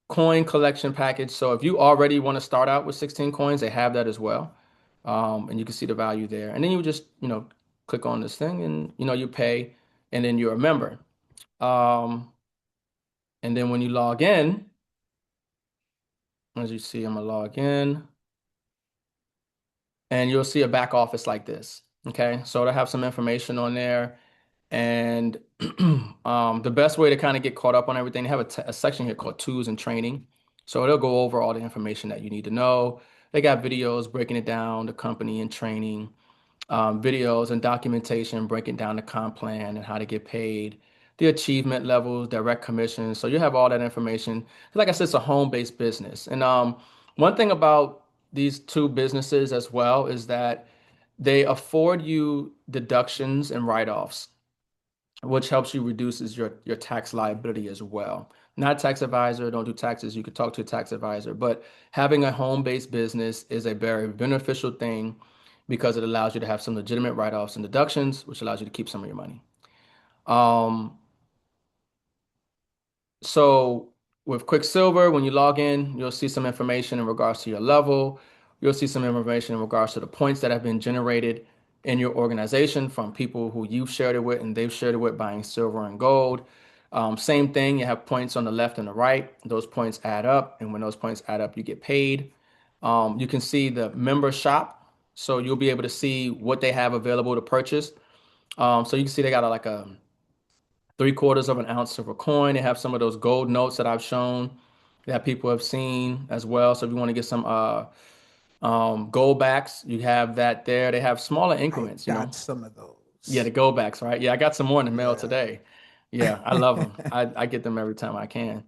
Coin collection package. So if you already want to start out with 16 coins, they have that as well. And you can see the value there. And then you just, click on this thing and, you pay and then you're a member. Um, and then when you log in, as you see, I'm gonna log in and you'll see a back office like this. Okay. So it'll have some information on there. And the best way to kind of get caught up on everything, they have a section here called tools and training. So it'll go over all the information that you need to know. They got videos breaking it down, the company and training, videos and documentation breaking down the comp plan and how to get paid, the achievement levels, direct commissions. So you have all that information. Like I said, it's a home-based business. And one thing about these two businesses as well is that they afford you deductions and write-offs, which helps you reduces your tax liability as well. Not a tax advisor, don't do taxes. You could talk to a tax advisor, but having a home-based business is a very beneficial thing because it allows you to have some legitimate write-offs and deductions, which allows you to keep some of your money. Um, so with Quicksilver, when you log in, you'll see some information in regards to your level. You'll see some information in regards to the points that have been generated in your organization from people who you've shared it with and they've shared it with buying silver and gold. Same thing, you have points on the left and the right. Those points add up, and when those points add up, you get paid. You can see the member shop, so you'll be able to see what they have available to purchase. So you can see they got like a 3/4 of an ounce silver coin. They have some of those gold notes that I've shown that people have seen as well. So if you want to get some gold backs, you have that there. They have smaller I increments. got some of Yeah, those. the gold backs, right? Yeah, I got some more in the mail Yeah. today. Yeah, I love them. I get them every time I can.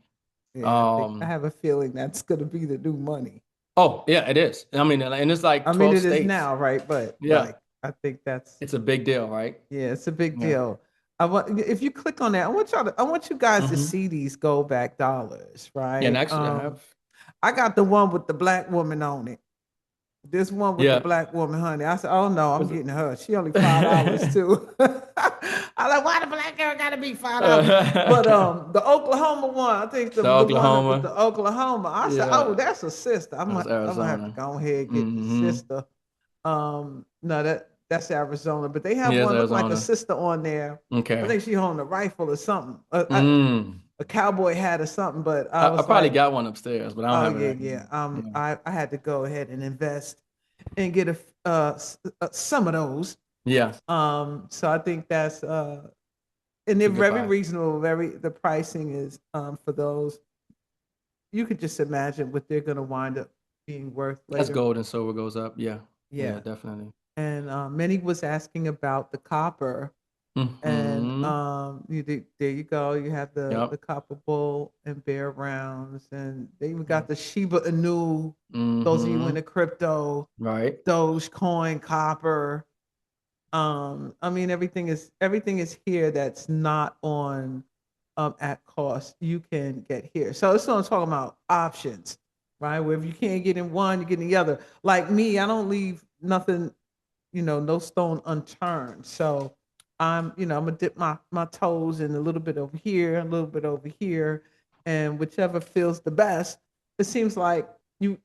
Yeah, I think I Um, have a feeling that's going to be the new money. oh, yeah, it is. I mean, and it's like I mean, 12 it is states. now, right? But Yeah, like, I think that's it's a big deal, right? yeah, it's a big Yeah. deal. I want if you click on that, I want you guys to Hmm. see these gold back dollars, Yeah, and right? actually I have. I got the one with the black woman on it. This one with the Yeah. black woman, honey. I said, "Oh no, I'm Was getting her. She only $5 it? too." I like, why the black girl got to be $5? But the Oklahoma one, I think The the one with Oklahoma. the Oklahoma. I said, "Oh, Yeah. that's a sister. That's I'm gonna have to Arizona. go ahead and get the Hmm. sister." No, that's Arizona, but they have Yes, one look like a Arizona. sister on there. I Okay. think she holding a rifle or something, Mm. a cowboy hat or something. But I I was probably like, got one upstairs, but I don't "Oh have it yeah, right yeah." now. Yeah. I had to go ahead and invest and get some of those. Yeah. So I think that's and It's they're a good very buy. reasonable. The pricing is for those. You could just imagine what they're going to wind up being worth As later. gold and silver goes up. Yeah. Yeah, Yeah, definitely. and many was asking about the copper, and Hmm. there you go. You have the Yep. copper bull and bear rounds, and they even got the Shiba Inu. Those of you in Hmm. the crypto, Right. Dogecoin, copper. I mean everything is here that's not on at cost. You can get here. So that's what I'm talking about. Options, right? Where if you can't get in one, you get in the other. Like me, I don't leave nothing, no stone unturned. So I'm gonna dip my toes in a little bit over here, a little bit over here, and whichever feels the best. It seems like you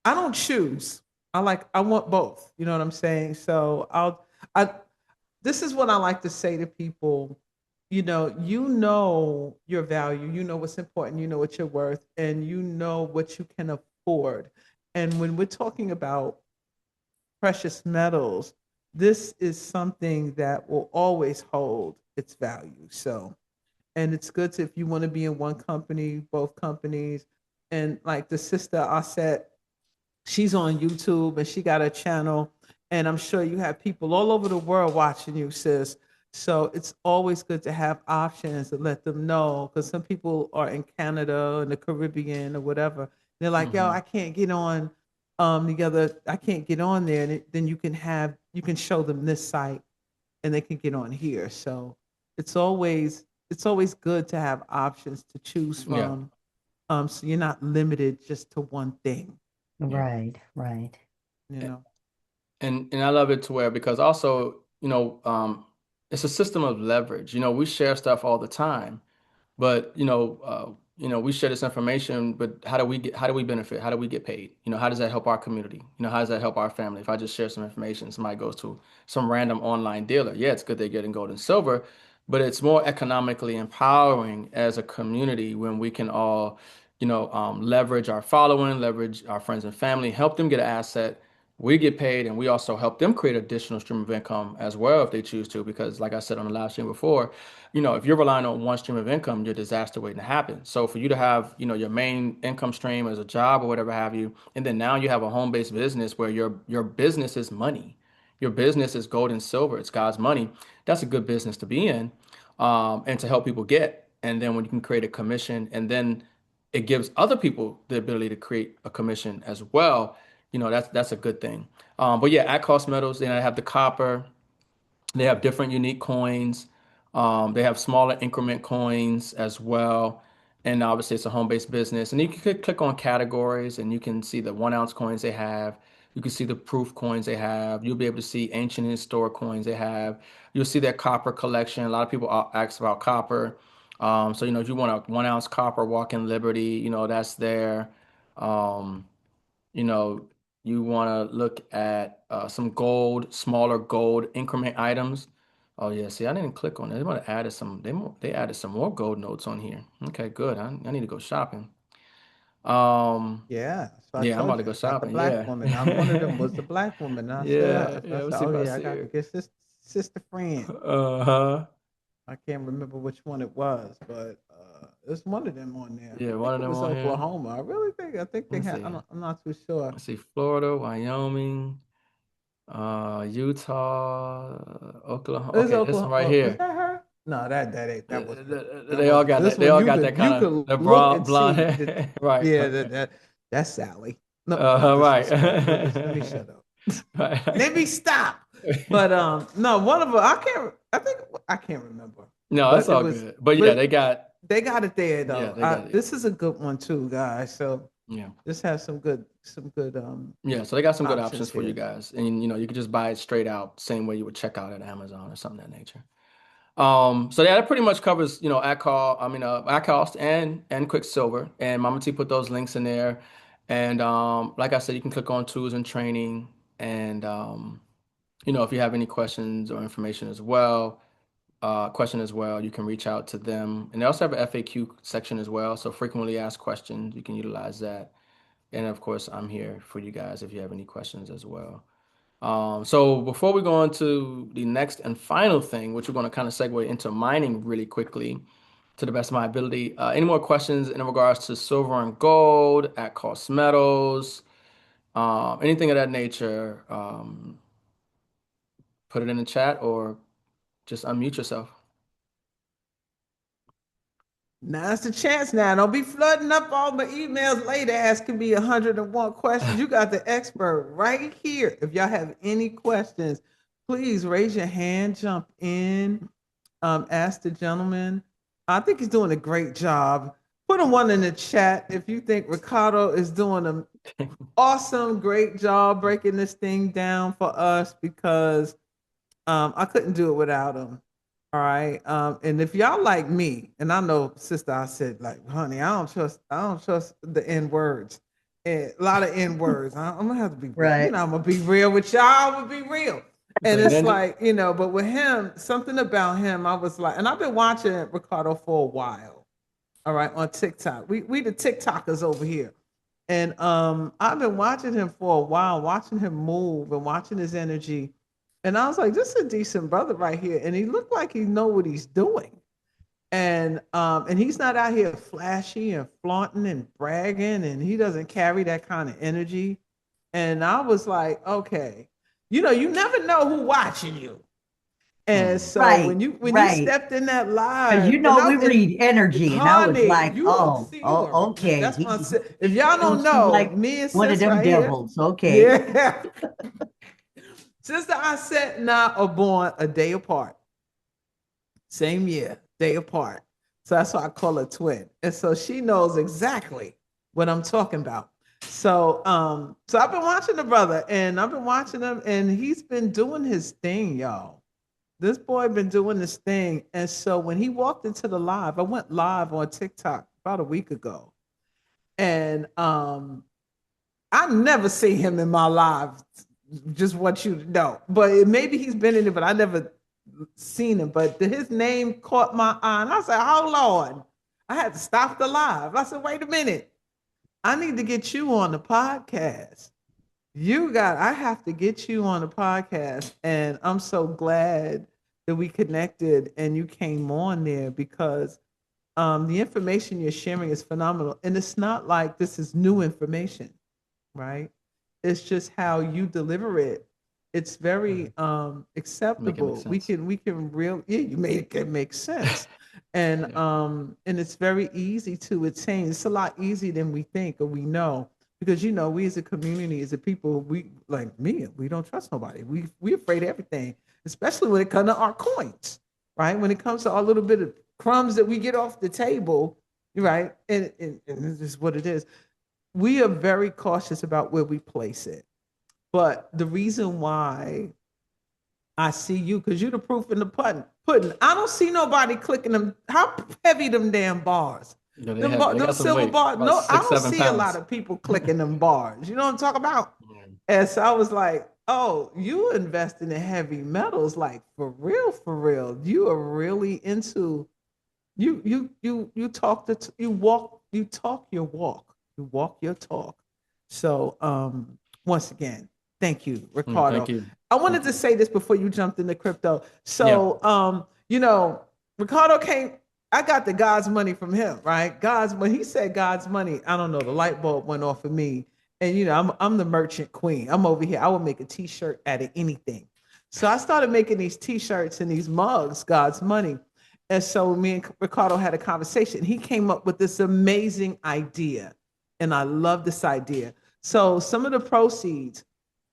I don't choose. I want both. You know what I'm saying? So I this is what I like to say to people. You know your value, you know what's important, you know what you're worth, and you know what you can afford. And when we're talking about precious metals, this is something that will always hold its value. So, and it's good to, if you want to be in one company, both companies, and like the sister I said She's on YouTube and she got a channel, and I'm sure you have people all over the world watching you, sis. So it's always good to have options to let them know, because some people are in Canada and the Caribbean or whatever. They're like, yo, I can't get on I can't get on there. And then you can show them this site and they can get on here. So it's always good to have options to choose Yeah. from. So you're not limited just to one thing, Yeah. Right, right. you know. And I love it to where, because also, it's a system of leverage. We share stuff all the time. But we share this information, but how do we benefit? How do we get paid? How does that help our community? How does that help our family? If I just share some information, somebody goes to some random online dealer. Yeah, it's good they're getting gold and silver, but it's more economically empowering as a community when we can all, leverage our following, leverage our friends and family, help them get an asset. We get paid, and we also help them create additional stream of income as well if they choose to. Because, like I said on the live stream before, if you're relying on one stream of income, you're disaster waiting to happen. So for you to have, your main income stream as a job or whatever have you, and then now you have a home-based business where your business is money. Your business is gold and silver. It's God's money. That's a good business to be in, and to help people get. And then when you can create a commission, and then it gives other people the ability to create a commission as well. That's a good thing. But yeah, at cost metals, I have the copper. They have different unique coins. They have smaller increment coins as well. And obviously, it's a home-based business. And you can click on categories, and you can see the 1 ounce coins they have. You can see the proof coins they have. You'll be able to see ancient and historic coins they have. You'll see their copper collection. A lot of people ask about copper. So, if you want a 1 ounce copper walk-in Liberty, that's there. Um, you know, you want to look at some gold, smaller gold increment items. Oh yeah, see, I didn't click on it. They might have added some. They added some more gold notes on here. Okay, good. I need to go shopping. Um, Yeah, so I yeah, I'm about told to you go I got the shopping. black Yeah, woman. One of them was the black woman. I yeah, said, yeah. Let's see oh if I yeah, I see got to her. get sister friend. Uh-huh. I can't remember which one it was, but it's one of them on there. I Yeah, one think of it them was on here. Oklahoma. I think they Let's had. see. I'm not too sure. Let's see. Florida, Wyoming, Utah, Oklahoma. It's Okay, this one Oklahoma. right Was here. that her? No, that wasn't her. That They all wasn't her. got This that. They one all got that. They you all got could that kind of look blonde and blonde see hair. that. Right, Yeah, right, right. that's Sally. No, no Right. disrespect. Let me shut up. Right. Let me stop. But no, one of them I can't. I think I can't remember. No, that's But it all was. good. But yeah, But they got it there yeah, though. they got it. This is a good one too, guys. So Yeah. this has some good Yeah, so they got some good options options for you here. guys. And you can just buy it straight out, same way you would check out at Amazon or something of that nature. So yeah, that pretty much covers, at cost and Quicksilver. And Mama T put those links in there. And like I said, you can click on tools and training. And if you have any questions or information as well, question as well, you can reach out to them. And they also have an FAQ section as well. So frequently asked questions, you can utilize that. And of course, I'm here for you guys if you have any questions as well. So before we go on to the next and final thing, which we're going to kind of segue into mining really quickly to the best of my ability. Any more questions in regards to silver and gold at cost metals, anything of that nature? Put it in the chat or just unmute yourself. Now's the chance now. Don't be flooding up all my emails later asking me 101 questions. You got the expert right here. If y'all have any questions, please raise your hand, jump in, ask the gentleman. I think he's doing a great job. Put a one in the chat if you think Ricardo is doing an awesome, great job breaking this thing down for us, because I couldn't do it without him. All right. And if y'all like me, and I know, sister, I said, like, honey, I don't trust the N words. And a lot of N words. I'm gonna have to be, Right. I'm gonna be real with y'all. I'm gonna be real. So And you it's didn't. like, but with him, something about him, I was like, and I've been watching Ricardo for a while. All right, on TikTok. We the TikTokers over here. And I've been watching him for a while, watching him move and watching his energy. And I was like, this is a decent brother right here. And he looked like he know what he's doing. And he's not out here flashy and flaunting and bragging, and he doesn't carry that kind of energy. And I was like, okay, you know, you never know who watching you. And so Right, when you right. stepped in that Because live, you know we read energy, and I was honey, like, you oh, see, you oh, are okay. that's my if He y'all don't don't seem know, like me and one of sis them right here, devils. Okay. yeah. Sister Aset and I are born a day apart. Same year, day apart. So that's why I call her twin. And so she knows exactly what I'm talking about. So I've been watching the brother and I've been watching him and he's been doing his thing, y'all. This boy been doing this thing. And so when he walked into the live, I went live on TikTok about a week ago. And I never see him in my life. Just want you to know. But maybe he's been in it, but I never seen him. But his name caught my eye. And I said, hold on. I had to stop the live. I said, wait a minute. I need to get you on the podcast. I have to get you on the podcast. And I'm so glad that we connected and you came on there because the information you're sharing is phenomenal. And it's not like this is new information, right? It's just how you deliver it. It's very Make it make acceptable. sense. We can real yeah, you make it make sense. And it's very easy to attain. It's a lot easier than we think or we know. Because you know, we as a community, as a people, we like me, we don't trust nobody. We afraid of everything, especially when it comes to our coins, right? When it comes to our little bit of crumbs that we get off the table, right? And this is what it is. We are very cautious about where we place it. But the reason why I see you, because you're the proof in the pudding. I don't see nobody clicking them. How heavy them damn bars? Yeah, they Them, have they them got some silver weight, bars. about No, I six, don't seven see a lot pounds. of people clicking them bars. You know what I'm talking about? Yeah. And so I was like, oh, you investing in heavy metals, like for real, for real. You are really into you talk you talk your walk. You walk your talk. So once again, thank you, Thank Ricardo. you. I wanted Thank to you. say this before you jumped into crypto. Yeah. So you know, Ricardo came, I got the God's money from him, right? God's when he said God's money, I don't know, the light bulb went off for me. And you know, I'm the merchant queen. I'm over here. I would make a t-shirt out of anything. So I started making these t-shirts and these mugs, God's money. And so me and Ricardo had a conversation. He came up with this amazing idea. And I love this idea. So some of the proceeds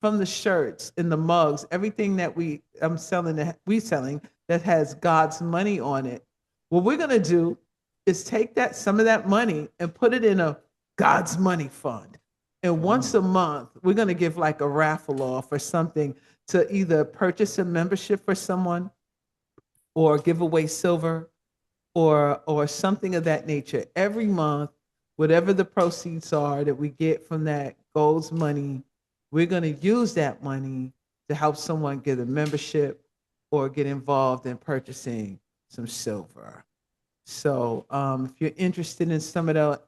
from the shirts and the mugs, everything that I'm selling that we selling that has God's money on it. What we're gonna do is take that some of that money and put it in a God's money fund. And once a month, we're gonna give like a raffle off or something to either purchase a membership for someone or give away silver or something of that nature every month. Whatever the proceeds are that we get from that gold's money, we're going to use that money to help someone get a membership or get involved in purchasing some silver. So if you're interested in some of the,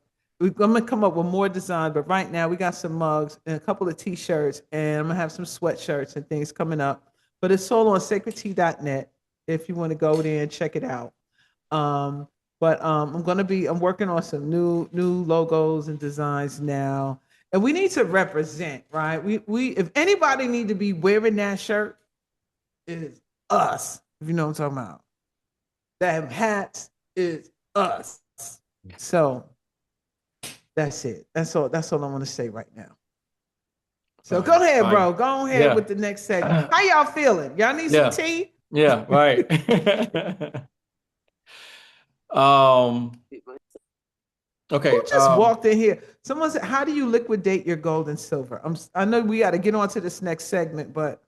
I'm gonna come up with more design, but right now we got some mugs and a couple of t-shirts, and I'm gonna have some sweatshirts and things coming up. But it's all on sacredtea.net if you want to go there and check it out. Um, but I'm working on some new logos and designs now. And we need to represent, right? We if anybody need to be wearing that shirt, is us. If you know what I'm talking about. That hats is us. So that's it. That's all I want to say right now. So go Fire, ahead, fire. bro. Go ahead Yeah. with the next segment. How y'all feeling? Y'all need some Yeah. tea? Yeah, right. Um, Who okay. just walked in here? Someone said, "How do you liquidate your gold and silver?" I know we got to get on to this next segment, but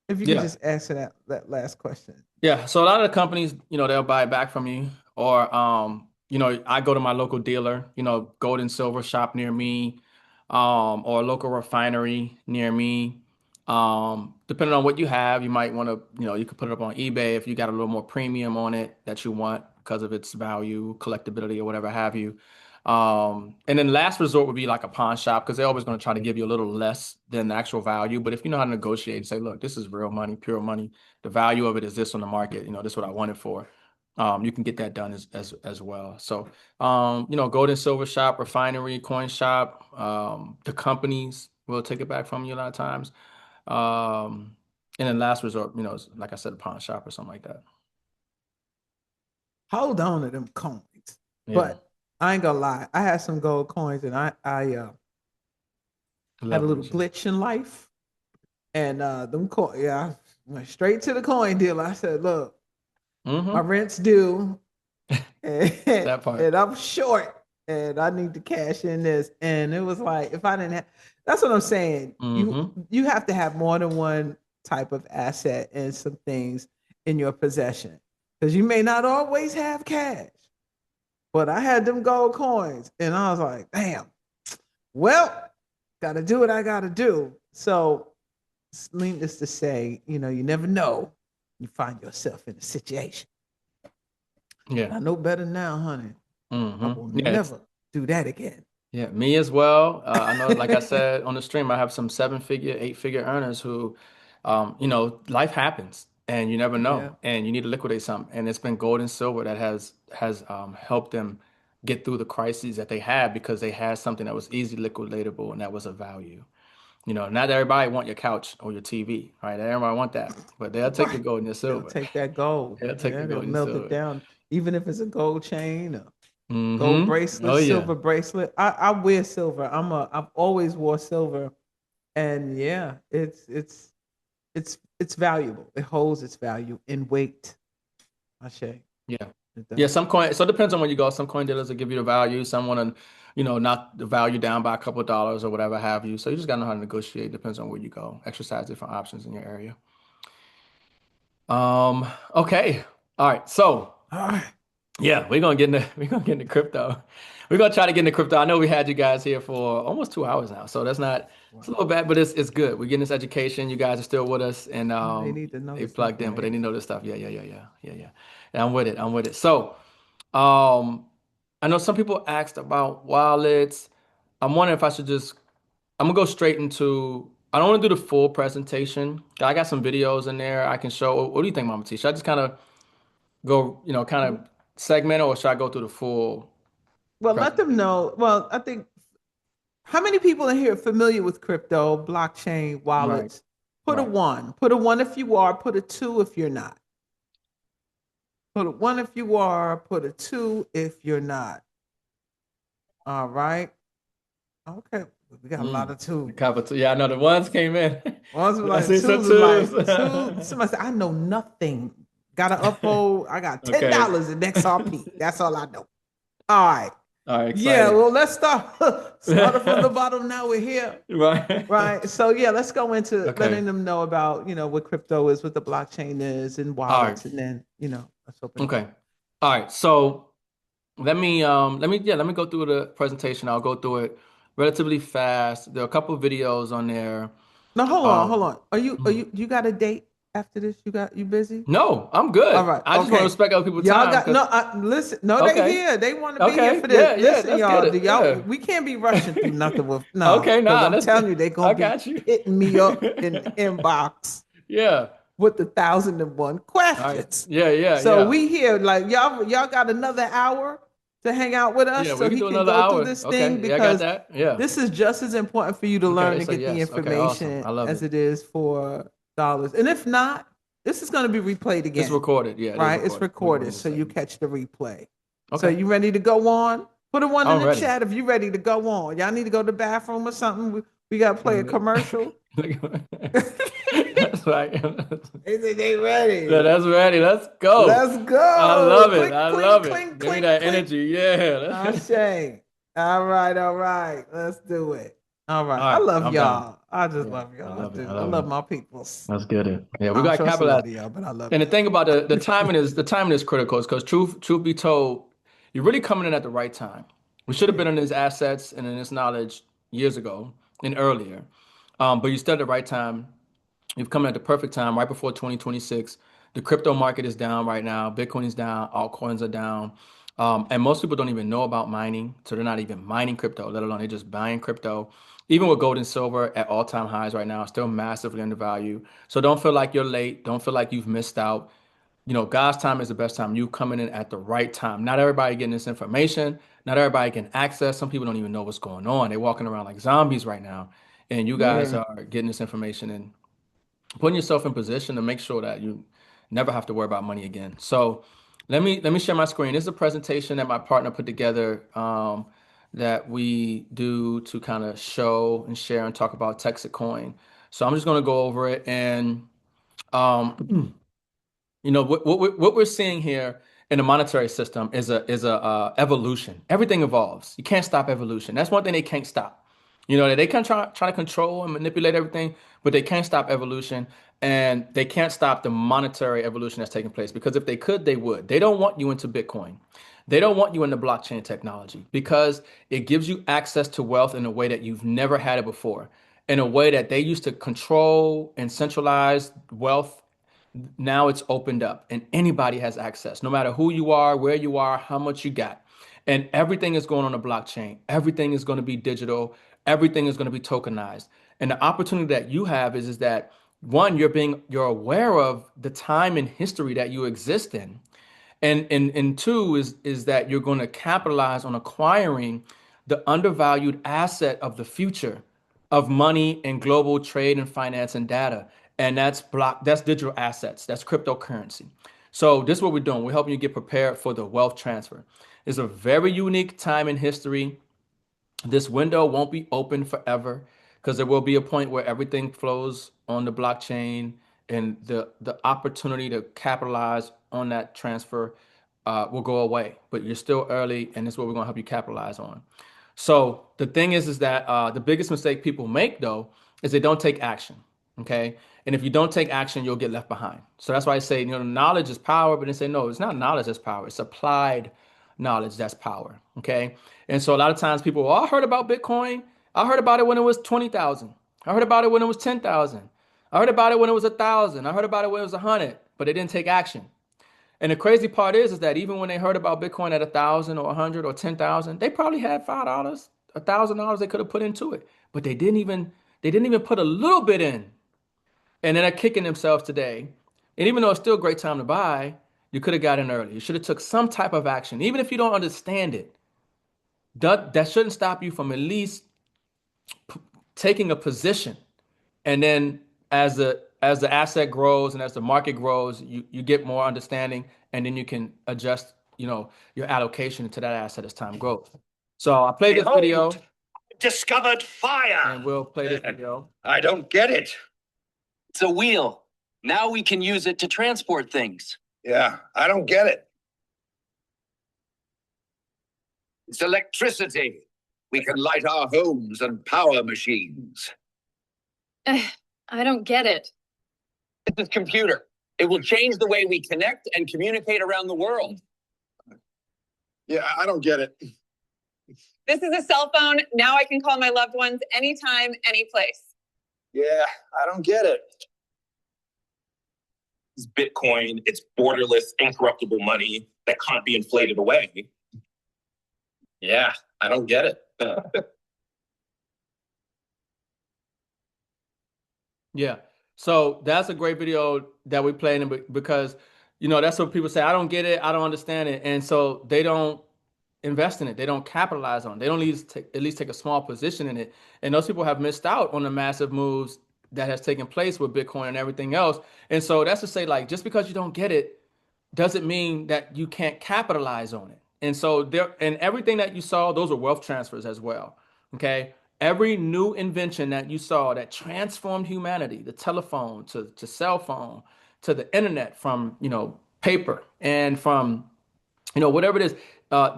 if you could Yeah. just answer that last question. Yeah. So a lot of the companies, they'll buy it back from you. Or I go to my local dealer, gold and silver shop near me, or a local refinery near me. Depending on what you have, you might want to, you could put it up on eBay if you got a little more premium on it that you want because of its value, collectability, or whatever have you. And then last resort would be like a pawn shop because they're always going to try to give you a little less than the actual value. But if you know how to negotiate and say, look, this is real money, pure money, the value of it is this on the market, this is what I want it for. You can get that done as well. So, gold and silver shop, refinery, coin shop, the companies, We'll take it back from you a lot of times. Um, and then last resort, like I said, a pawn shop or something like that. Hold on to them coins. Yeah, But I ain't gonna lie, I had some gold coins, and I I had a love little it. glitch in life, and them coin, yeah, I went straight to the coin dealer. I said, "Look, my Mm-hmm. rent's due, and, That part. and I'm short, and I need to cash in this." And it was like, if I didn't have, that's what I'm saying. Mm-hmm. You have to have more than one type of asset and some things in your possession, because you may not always have cash. But I had them gold coins, and I was like, "Damn, well, got to do what I got to do." So, needless to say, you never know. You find yourself in a situation. Yeah. I know better now, honey. I will Mm-hmm. Yeah. never do that again. Yeah, me as well. I know, like I said on the stream, I have some seven-figure, eight-figure earners who, life happens and you never Yeah. know, and you need to liquidate something. And it's been gold and silver that has helped them get through the crises that they had because they had something that was easily liquidatable and that was of value. Not everybody want your couch or your TV, right? Everybody want that, but they'll take the Right. gold and the They'll silver. take that gold. They'll take the Yeah, they'll gold and the melt it silver. down, even if it's a gold chain, a gold Mm-hmm. bracelet, Oh yeah. silver bracelet. I wear silver. I've always wore silver, and yeah, it's valuable. It holds its value in weight. I say Yeah. it Yeah, does. some coin, so it depends on where you go. Some coin dealers will give you the value. Some want to, knock the value down by a couple of dollars or whatever have you. So you just gotta know how to negotiate. Depends on where you go. Exercise different options in your area. Okay. All right. So All right. yeah, we're gonna get into crypto. We're gonna try to get into crypto. I know we had you guys here for almost 2 hours now, so that's not it's a Wow. little bad, but it's good. We're getting this education. You guys are still with us and They need to know they this plugged in, but they need to information. know this stuff. Yeah, yeah, yeah, yeah, yeah, yeah. And I'm with it. I'm with it. So um I know some people asked about wallets. I'm wondering if I should I'm gonna go straight into, I don't want to do the full presentation. I got some videos in there I can show. What do you think, Mama T? Should I just kind of go, kind of segment it, or should I go through the full Well, let them presentation? know. Well, I think how many people in here are familiar with crypto, blockchain, Right, wallets? Put a right. one. Put a one if you are. Put a two if you're not. Put a one if you are. Put a two if you're not. All right. Okay. We got a lot Mm. of The twos. capital. Yeah, I know the ones came in. Ones were I like see some twos is twos. like two. Somebody said, I know nothing. Gotta upload. I got ten Okay. dollars in XRP. That's all I know. All right. All right, Yeah, exciting. well, let's start started from the bottom. Now we're here. Right. Right. So yeah, let's go into letting Okay. them know about, what crypto is, what the blockchain is and All right. wallets, and then, let's open it Okay. up. All right. So let me go through the presentation. I'll go through it relatively fast. There are a couple of videos on there. Now hold on, hold Um, on. You got a date after this? You busy? no, I'm All good. right, I just want to okay. respect other people's Y'all time got no. because Listen, no, they okay. here. They want to be here Okay. for this. Yeah, yeah, Listen, let's get y'all. Do it. y'all? Yeah. We can't be rushing through nothing with no, Okay, because nah, I'm that's telling good. you, they gonna I be got you. hitting me up in the inbox Yeah. with the 1,001 All right. questions. Yeah, yeah, So yeah. we here, like y'all got another hour to hang out with Yeah, us we so can he do can another go through hour. this thing, Okay. Yeah, I got because that. Yeah. this is just as important for you to Okay, learn it's and a get the yes. Okay, awesome. information I love as it. it is for dollars. And if not, this is going to be replayed It's again, recorded. Yeah, it is right? It's recorded. We're going recorded, to so you say. catch the replay. So Okay. you ready to go on? Put a one in I'm the ready. chat if you ready to go on. Y'all need to go to the bathroom or something. We got to play a commercial. That's right. They say they Yeah, ready. that's ready. Let's go. Let's I go. love it. Click, I clink, love it. clink, Give me clink, that clink. energy. Yeah. Ashe. All right, all right. Let's do it. All right. All I right. love I'm down. y'all. I just Yeah. love I y'all. I love it. I do. I love love it. my peoples. Let's get it. Yeah, we I don't got to trust a capitalize. lot of y'all, but I love And the thing about the y'all. timing is critical because truth be told, you're really coming in at the right time. We should have Yeah. been in these assets and in this knowledge years ago and earlier. But you still at the right time. You've come at the perfect time, right before 2026. The crypto market is down right now. Bitcoin is down. Altcoins are down. And most people don't even know about mining. So they're not even mining crypto, let alone they're just buying crypto. Even with gold and silver at all-time highs right now, still massively undervalued. So don't feel like you're late. Don't feel like you've missed out. God's time is the best time. You coming in at the right time. Not everybody getting this information. Not everybody can access. Some people don't even know what's going on. They're walking around like zombies right now. and you guys are getting this information and putting yourself in position to make sure that you never have to worry about money again. So let me share my screen. This is a presentation that my partner put together that we do to kind of show and share and talk about Texas Coin. So I'm just going to go over it and um, what we're seeing here in the monetary system is a evolution. Everything evolves. You can't stop evolution. That's one thing they can't stop. They can try to control and manipulate everything, but they can't stop evolution, and they can't stop the monetary evolution that's taking place. Because if they could, they would. They don't want you into Bitcoin. They don't want you into blockchain technology because it gives you access to wealth in a way that you've never had it before, in a way that they used to control and centralize wealth. Now it's opened up and anybody has access, no matter who you are, where you are, how much you got. And everything is going on a blockchain. Everything is going to be digital. Everything is going to be tokenized. And the opportunity that you have is that one, you're aware of the time and history that you exist in. And two is that you're going to capitalize on acquiring the undervalued asset of the future of money and global trade and finance and data. And that's digital assets, that's cryptocurrency. So this is what we're doing. We're helping you get prepared for the wealth transfer. It's a very unique time in history. This window won't be open forever because there will be a point where everything flows on the blockchain and the opportunity to capitalize on that transfer will go away. But you're still early, and this is what we're going to help you capitalize on. So the thing is that the biggest mistake people make though is they don't take action. Okay, and if you don't take action, you'll get left behind. So that's why I say knowledge is power, but they say no, it's not knowledge that's power. It's applied knowledge that's power. Okay, and so a lot of times people, I heard about Bitcoin. I heard about it when it was 20,000. I heard about it when it was 10,000. I heard about it when it was 1,000. I heard about it when it was 100, but they didn't take action. And the crazy part is that even when they heard about Bitcoin at 1,000 or 100 or 10,000, they probably had $5, $1,000 they could have put into it, but they didn't even put a little bit in, and then they're kicking themselves today. And even though it's still a great time to buy, you could have got in early. You should have took some type of action, even if you don't understand it. That shouldn't stop you from at least taking a position, and then as the asset grows and as the market grows, you get more understanding, and then you can adjust, your allocation to that asset as time grows. So I played this video, Discovered fire. and we'll play this video. I don't get it. It's a wheel. Now we can use it to transport things. Yeah, I don't get it. It's electricity. We can light our homes and power machines. I don't get it. It's a computer. It will change the way we connect and communicate around the world. Yeah, I don't get it. This is a cell phone. Now I can call my loved ones anytime, any place. Yeah, I don't get it. It's Bitcoin. It's borderless, incorruptible money that can't be inflated away. Yeah, I don't get it. Yeah. So that's a great video that we played in because, that's what people say. I don't get it. I don't understand it. And so they don't invest in it. They don't capitalize on it. They don't at least take a small position in it. And those people have missed out on the massive moves that has taken place with Bitcoin and everything else. And so that's to say, like, just because you don't get it doesn't mean that you can't capitalize on it. And so and everything that you saw, those are wealth transfers as well. Okay. Every new invention that you saw that transformed humanity, the telephone to cell phone to the internet, from, paper and from, whatever it is,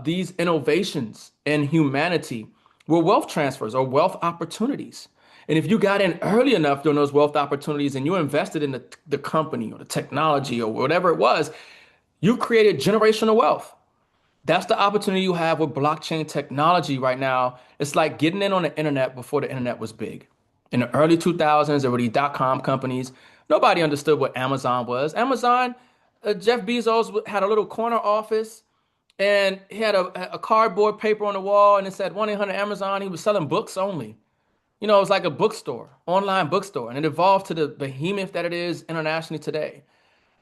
these innovations in humanity were wealth transfers or wealth opportunities. And if you got in early enough during those wealth opportunities and you invested in the company or the technology or whatever it was, you created generational wealth. That's the opportunity you have with blockchain technology right now. It's like getting in on the internet before the internet was big. In the early 2000s, there were these dot-com companies. Nobody understood what Amazon was. Amazon, Jeff Bezos had a little corner office, and he had a cardboard paper on the wall, and it said 1-800-Amazon. He was selling books only. It was like a bookstore, online bookstore, and it evolved to the behemoth that it is internationally today.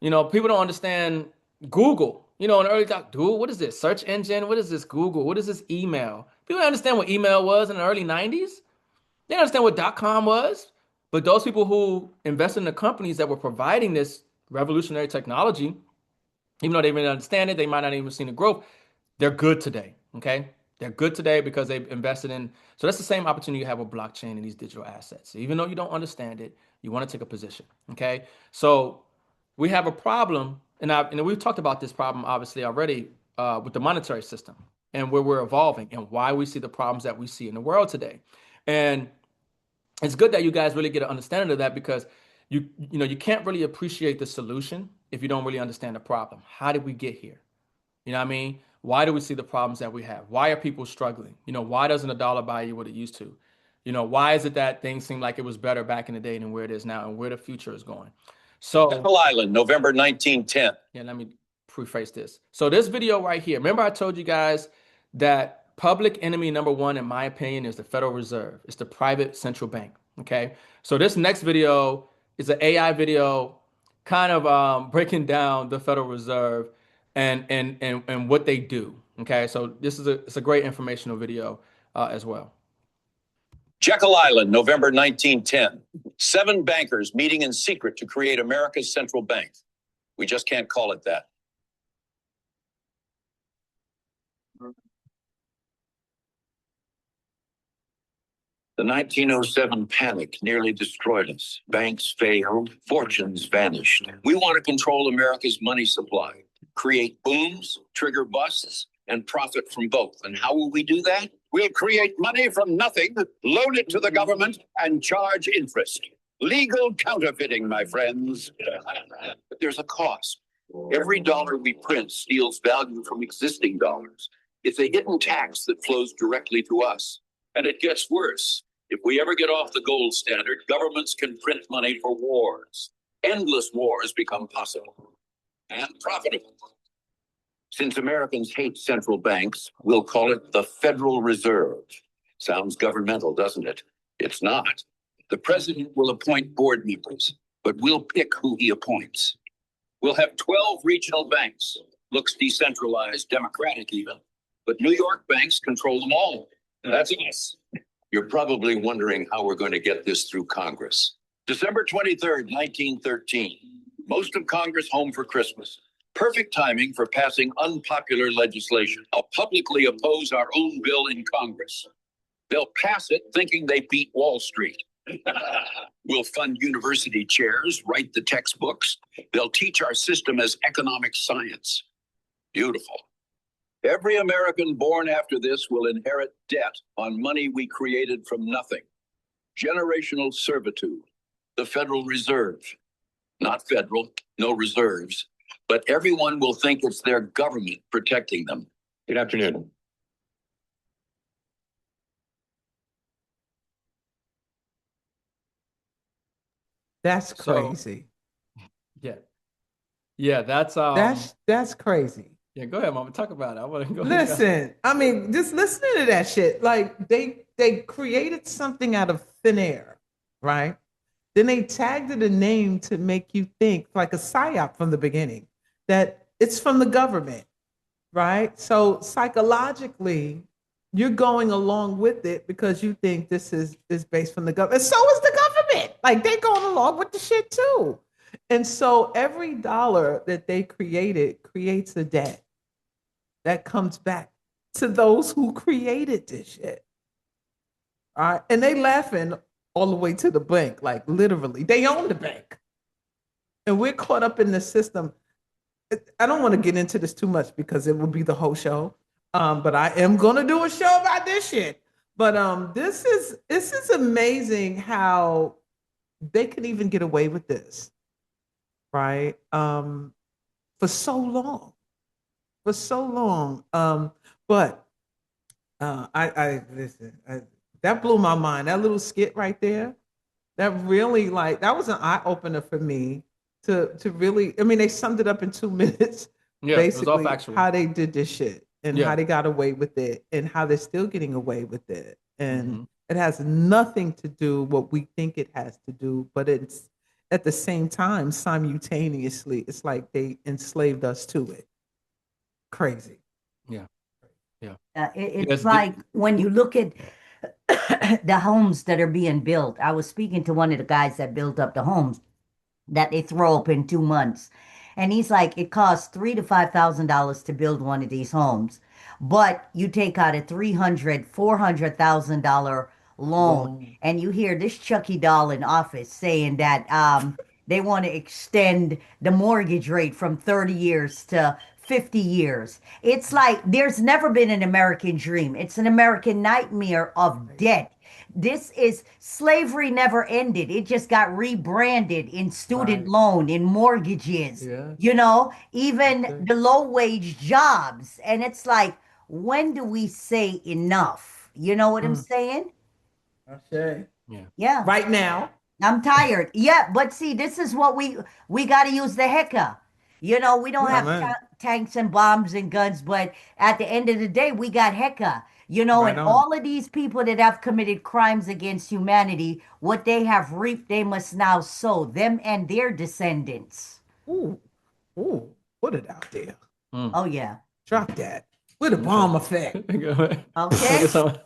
People don't understand Google. In the early talk, Google, what is this? Search engine? What is this Google? What is this email? People don't understand what email was in the early 90s. They didn't understand what .com was. But those people who invested in the companies that were providing this revolutionary technology, even though they didn't understand it, they might not even seen the growth. They're good today. Okay. They're good today because they've invested in. So that's the same opportunity you have with blockchain and these digital assets. So even though you don't understand it, you want to take a position. Okay. So we have a problem, and we've talked about this problem obviously already with the monetary system and where we're evolving and why we see the problems that we see in the world today. And it's good that you guys really get an understanding of that because you can't really appreciate the solution if you don't really understand the problem. How did we get here? You know what I mean? Why do we see the problems that we have? Why are people struggling? Why doesn't a dollar buy you what it used to? Why is it that things seem like it was better back in the day than where it is now and where the future is going? So, Jekyll Island, November 1910. yeah, let me preface this. So this video right here, remember I told you guys that public enemy number one, in my opinion, is the Federal Reserve. It's the private central bank. Okay. So this next video is an AI video kind of breaking down the Federal Reserve and what they do. Okay. So it's a great informational video as well. Jekyll Island, November 1910. 7 bankers meeting in secret to create America's central bank. We just can't call it that. The 1907 panic nearly destroyed us. Banks failed, fortunes vanished. We want to control America's money supply, create booms, trigger busts, and profit from both. And how will we do that? We'll create money from nothing, loan it to the government, and charge interest. Legal counterfeiting, my friends. But there's a cost. Every dollar we print steals value from existing dollars. It's a hidden tax that flows directly to us. And it gets worse. If we ever get off the gold standard, governments can print money for wars. Endless wars become possible and profitable. Since Americans hate central banks, we'll call it the Federal Reserve. Sounds governmental, doesn't it? It's not. The president will appoint board members, but we'll pick who he appoints. We'll have 12 regional banks. Looks decentralized, democratic even. But New York banks control them all. That's us. You're probably wondering how we're going to get this through Congress. December 23rd, 1913. Most of Congress home for Christmas. Perfect timing for passing unpopular legislation. I'll publicly oppose our own bill in Congress. They'll pass it thinking they beat Wall Street. We'll fund university chairs, write the textbooks. They'll teach our system as economic science. Beautiful. Every American born after this will inherit debt on money we created from nothing. Generational servitude. The Federal Reserve. Not federal, no reserves. But everyone will think it's their government protecting them. Good afternoon. That's crazy. Yeah. Yeah, that's crazy. Yeah, go ahead, Mama. Talk about it. I want to go. Listen, I mean, just listening to that shit. Like they created something out of thin air, right? Then they tagged it a name to make you think, like a psyop from the beginning, that it's from the government, right? So psychologically, you're going along with it because you think this is based from the government. And so is the government. Like they're going along with the shit too. And so every dollar that they created creates a debt that comes back to those who created this shit. All right. And they laughing all the way to the bank, like literally. They own the bank. And we're caught up in the system. I don't want to get into this too much because it will be the whole show. But I am gonna do a show about this shit. But this is amazing how they can even get away with this, right? For so long. For so long. But I listen, that blew my mind. That little skit right there, that really that was an eye opener for me to really. I mean, they summed it up in 2 minutes. Yeah, basically, it was all factual. how they did this shit and how they got away with it and how they're still getting away with it. And it has nothing to do what we think it has to do, but it's at the same time, simultaneously, it's like they enslaved us to it. Crazy. Yeah. It's like when you look at the homes that are being built. I was speaking to one of the guys that built up the homes that they throw up in 2 months. And he's like, it costs $3,000 to $5,000 to build one of these homes. But you take out a $400,000 loan, Whoa. and you hear this Chucky doll in office saying that they want to extend the mortgage rate from 30 years to 50 years. It's like there's never been an American dream. It's an American nightmare of debt. This is slavery never ended. It just got rebranded in student Right. loan, in mortgages, Yeah. even Okay. the low wage jobs. And it's like, when do we say enough? You know what I'm Mm. saying? Okay. Yeah. Yeah. Right now. I'm tired. Yeah, but see, this is what we got to use the hecka. We don't Yeah, have man. tanks and bombs and guns, but at the end of the day, we got hecka. Right And on. all of these people that have committed crimes against humanity, what they have reaped, they must now sow, them and their descendants. Ooh. Ooh. Put it out there. Mm. Oh yeah. Drop that. With a Okay. bomb effect. Go ahead. Look Okay. at some.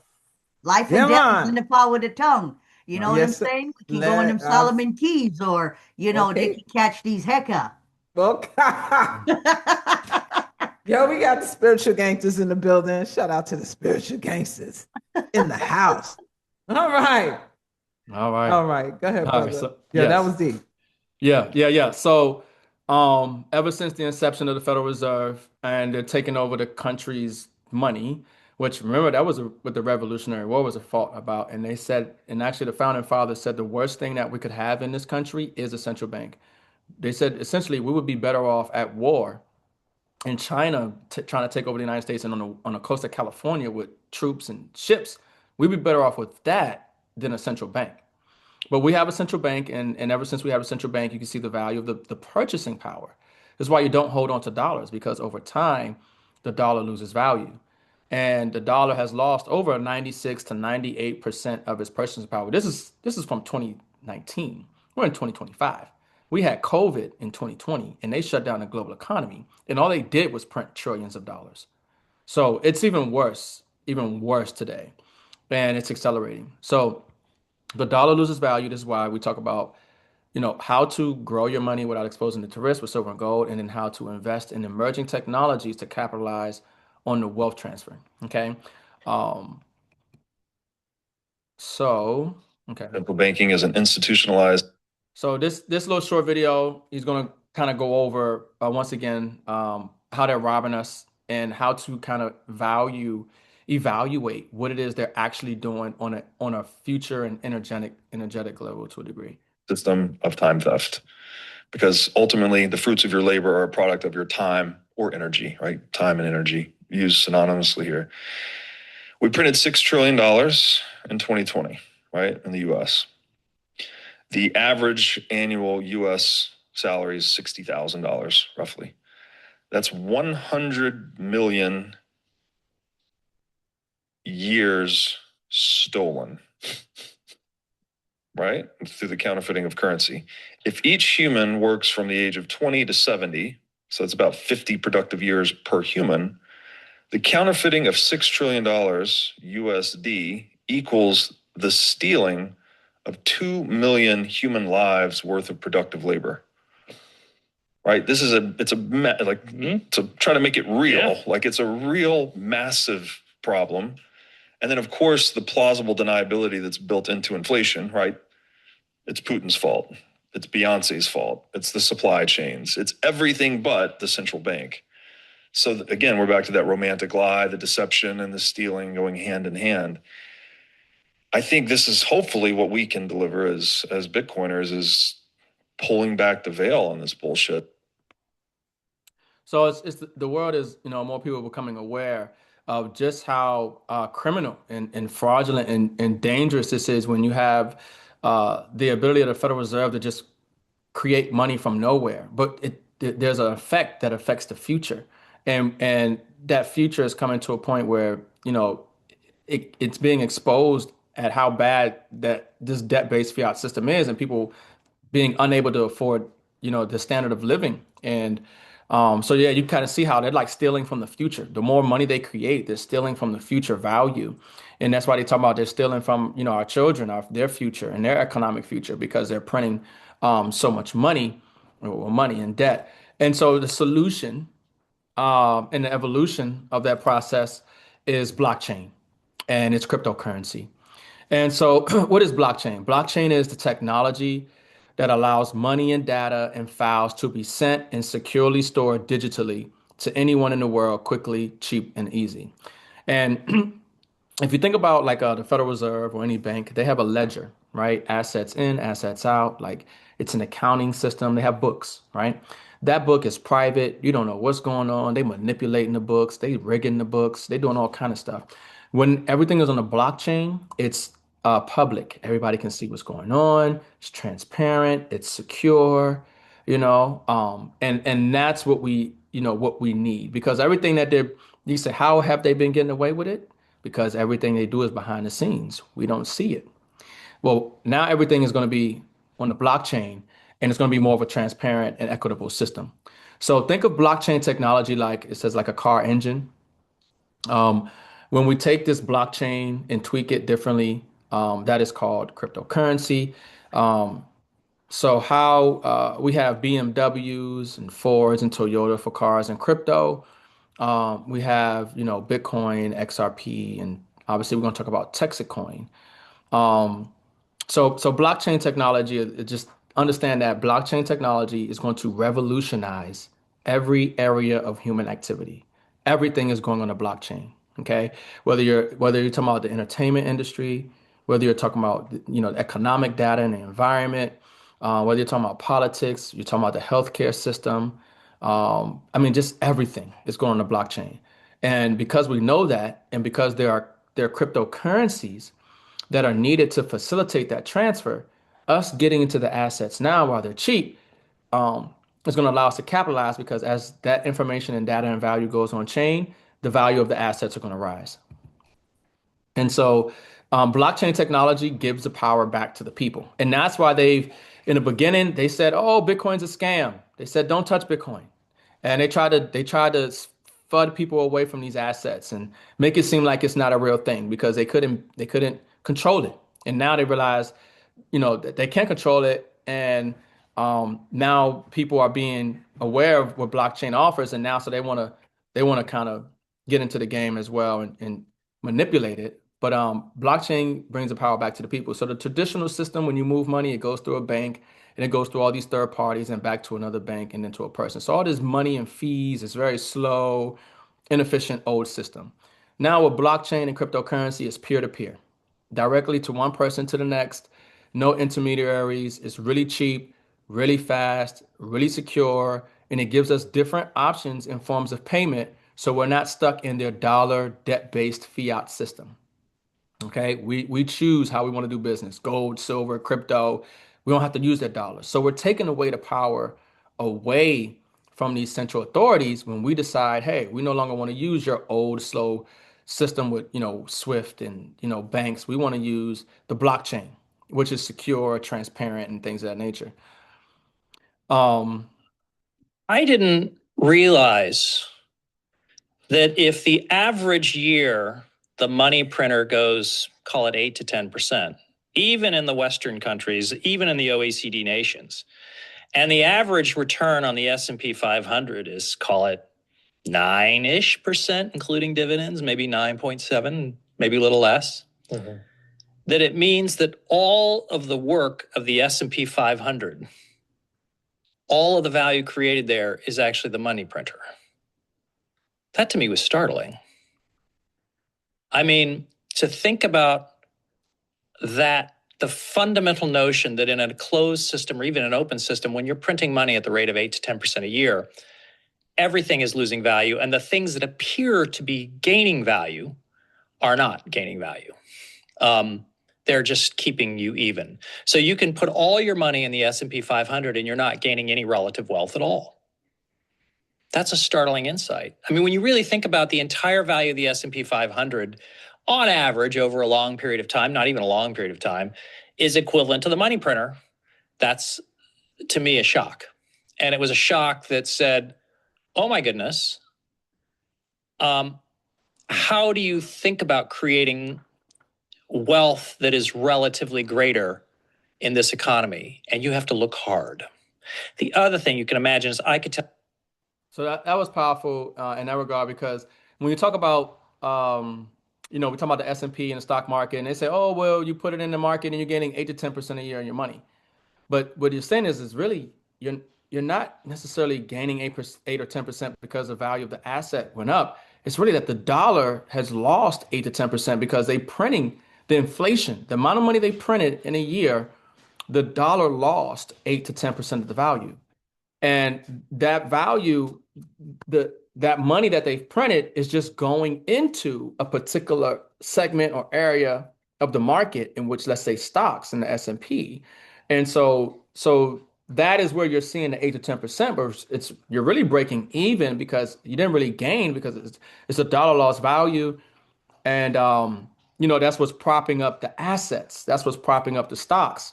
Life Yeah, and death is in man. the power of the tongue. You know Right. what I'm Yes, sir. saying? We can go in them Let us. Solomon Keys, or they Okay. can catch these hecka. Okay. Yo, we got the spiritual gangsters in the building. Shout out to the spiritual gangsters in the house. All right. All right. All right. Go ahead, All right. brother. So Yeah, that yes. was deep. Yeah. So, ever since the inception of the Federal Reserve and they're taking over the country's money, which remember that was what the Revolutionary War was a fought about, and they said, and actually the founding fathers said the worst thing that we could have in this country is a central bank. They said essentially we would be better off at war in China trying to take over the United States and on the coast of California with troops and ships. We'd be better off with that than a central bank. But we have a central bank, and ever since we have a central bank, you can see the value of the purchasing power. This is why you don't hold on to dollars, because over time, the dollar loses value. And the dollar has lost over 96 to 98% of its purchasing power. This is from 2019. We're in 2025. We had COVID in 2020, and they shut down the global economy, and all they did was print trillions of dollars. So it's even worse today, and it's accelerating. So the dollar loses value. This is why we talk about, how to grow your money without exposing it to risk with silver and gold, and then how to invest in emerging technologies to capitalize on the wealth transfer. Okay. Um, so, okay. Central banking is an institutionalized. So this little short video, he's going to kind of go over once again how they're robbing us and how to kind of evaluate what it is they're actually doing on a future and energetic level to a degree. System of time theft, because ultimately the fruits of your labor are a product of your time or energy, right? Time and energy used synonymously here. We printed $6 trillion in 2020, right, in the US. The average annual US salary is $60,000 roughly. That's 100 million years stolen, right? Through the counterfeiting of currency. If each human works from the age of 20 to 70, so it's about 50 productive years per human, the counterfeiting of $6 trillion USD equals the stealing of 2 million human lives worth of productive labor. Right? This is to try to make it real. Yeah. Like it's a real massive problem. And then of course the plausible deniability that's built into inflation, right? It's Putin's fault. It's Beyonce's fault. It's the supply chains. It's everything but the central bank. So again, we're back to that romantic lie, the deception and the stealing going hand in hand. I think this is hopefully what we can deliver as Bitcoiners, is pulling back the veil on this bullshit. So it's the world is, more people becoming aware of just how criminal and fraudulent and dangerous this is when you have the ability of the Federal Reserve to just create money from nowhere. But there's an effect that affects the future, and that future is coming to a point where it's being exposed at how bad that this debt-based fiat system is, and people being unable to afford, the standard of living. And So yeah, you kind of see how they're like stealing from the future. The more money they create, they're stealing from the future value. And that's why they talk about they're stealing from, our children, their future and their economic future because they're printing so much money or money in debt. And so the solution and the evolution of that process is blockchain and it's cryptocurrency. And so, what is blockchain? Blockchain is the technology that allows money and data and files to be sent and securely stored digitally to anyone in the world quickly, cheap, and easy. And if you think about like the Federal Reserve or any bank, they have a ledger, right? Assets in, assets out. Like it's an accounting system. They have books, right? That book is private. You don't know what's going on. They manipulating the books. They rigging the books. They doing all kind of stuff. When everything is on a blockchain, it's public. Everybody can see what's going on. It's transparent. It's secure. And that's what we need because everything that you say, how have they been getting away with it? Because everything they do is behind the scenes. We don't see it. Well, now everything is going to be on the blockchain and it's going to be more of a transparent and equitable system. So think of blockchain technology like it says like a car engine. Um, when we take this blockchain and tweak it differently, that is called cryptocurrency. Um, so how we have BMWs and Fords and Toyota for cars and crypto. We have, Bitcoin, XRP, and obviously we're going to talk about Texacoin. Um, so blockchain technology, just understand that blockchain technology is going to revolutionize every area of human activity. Everything is going on a blockchain. Okay, whether you're talking about the entertainment industry, whether you're talking about economic data and the environment, whether you're talking about politics, you're talking about the healthcare system. I mean, just everything is going on the blockchain. And because we know that, and because there are cryptocurrencies that are needed to facilitate that transfer, us getting into the assets now while they're cheap is going to allow us to capitalize because as that information and data and value goes on chain, the value of the assets are going to rise. And so blockchain technology gives the power back to the people. And that's why in the beginning, they said, oh, Bitcoin's a scam. They said, don't touch Bitcoin. And they tried to FUD people away from these assets and make it seem like it's not a real thing because they couldn't control it. And now they realize, that they can't control it. And now people are being aware of what blockchain offers. And now so they want to kind of get into the game as well and manipulate it. But blockchain brings the power back to the people. So the traditional system, when you move money, it goes through a bank and it goes through all these third parties and back to another bank and then to a person. So all this money and fees is very slow, inefficient, old system. Now with blockchain and cryptocurrency, it's peer to peer, directly to one person to the next, no intermediaries. It's really cheap, really fast, really secure, and it gives us different options in forms of payment. So we're not stuck in their dollar debt-based fiat system. Okay, we choose how we want to do business: gold, silver, crypto. We don't have to use that dollar. So we're taking away the power away from these central authorities when we decide, hey, we no longer want to use your old slow system with Swift and banks. We want to use the blockchain, which is secure, transparent, and things of that nature. I didn't realize that if the average year the money printer goes, call it 8 to 10%, even in the Western countries, even in the OECD nations, and the average return on the S&P 500 is, call it 9-ish percent, including dividends, maybe 9.7, maybe a little less, that it means that all of the work of the S&P 500, all of the value created there is actually the money printer. That to me was startling. I mean, to think about that, the fundamental notion that in a closed system or even an open system, when you're printing money at the rate of 8 to 10% a year, everything is losing value. And the things that appear to be gaining value are not gaining value. They're just keeping you even. So you can put all your money in the S&P 500 and you're not gaining any relative wealth at all. That's a startling insight. I mean, when you really think about the entire value of the S&P 500, on average, over a long period of time, not even a long period of time, is equivalent to the money printer. That's, to me, a shock. And it was a shock that said, oh my goodness, how do you think about creating wealth that is relatively greater in this economy? And you have to look hard. The other thing you can imagine is I could tell. So that was powerful in that regard, because when you talk about we talk about the S&P and the stock market, and they say, oh, well, you put it in the market and you're getting 8 to 10% a year on your money. But what you're saying is really you're not necessarily gaining 8 or 10% because the value of the asset went up. It's really that the dollar has lost 8 to 10% because they printing the inflation, the amount of money they printed in a year, the dollar lost 8 to 10% of the value. And that value, that money that they've printed is just going into a particular segment or area of the market in which, let's say, stocks in the S&P. And so that is where you're seeing the 8 to 10%, but you're really breaking even because you didn't really gain because it's a dollar lost value. And that's what's propping up the assets. That's what's propping up the stocks.